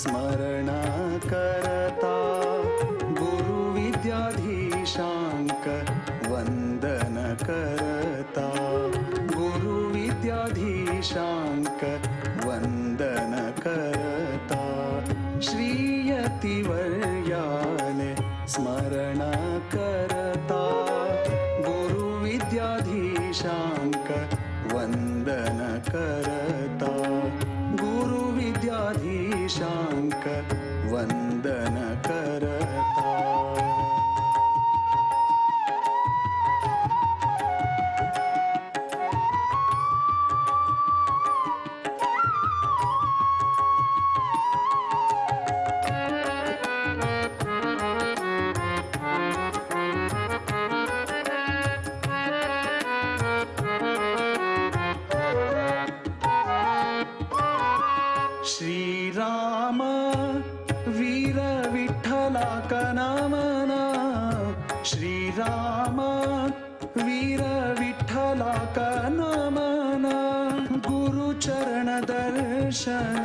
स्मरण करता गुरुविद्याधीशांक वंदन करता गुरुविद्याधीशांक वंदन करता श्रीयतिवर्याले स्मरण करता गुरुविद्याधीशांक वंदन करता गुरुविद्याधीशांक वंदन करता श्रीराम वीर विठ्ठला का नामना श्रीराम वीर विठ्ठला का नामना गुरुचरण दर्शन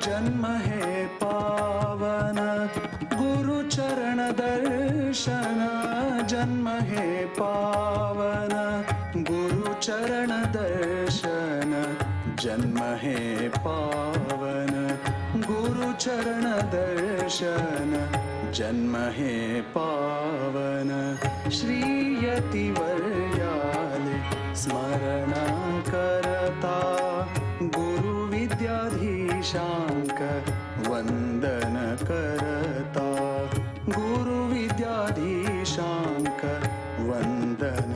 जन्म है पावन गुरुचरण दर्शन जन्म है पावन गुरुचरण दर्शन जन्म है पावन गुरुचरण दर्शन जन्म है पावन श्रीयतिवर्याले स्मरण करता गुरुविद्याधीशांक वंदन करता गुरुविद्याधीशांक वंदन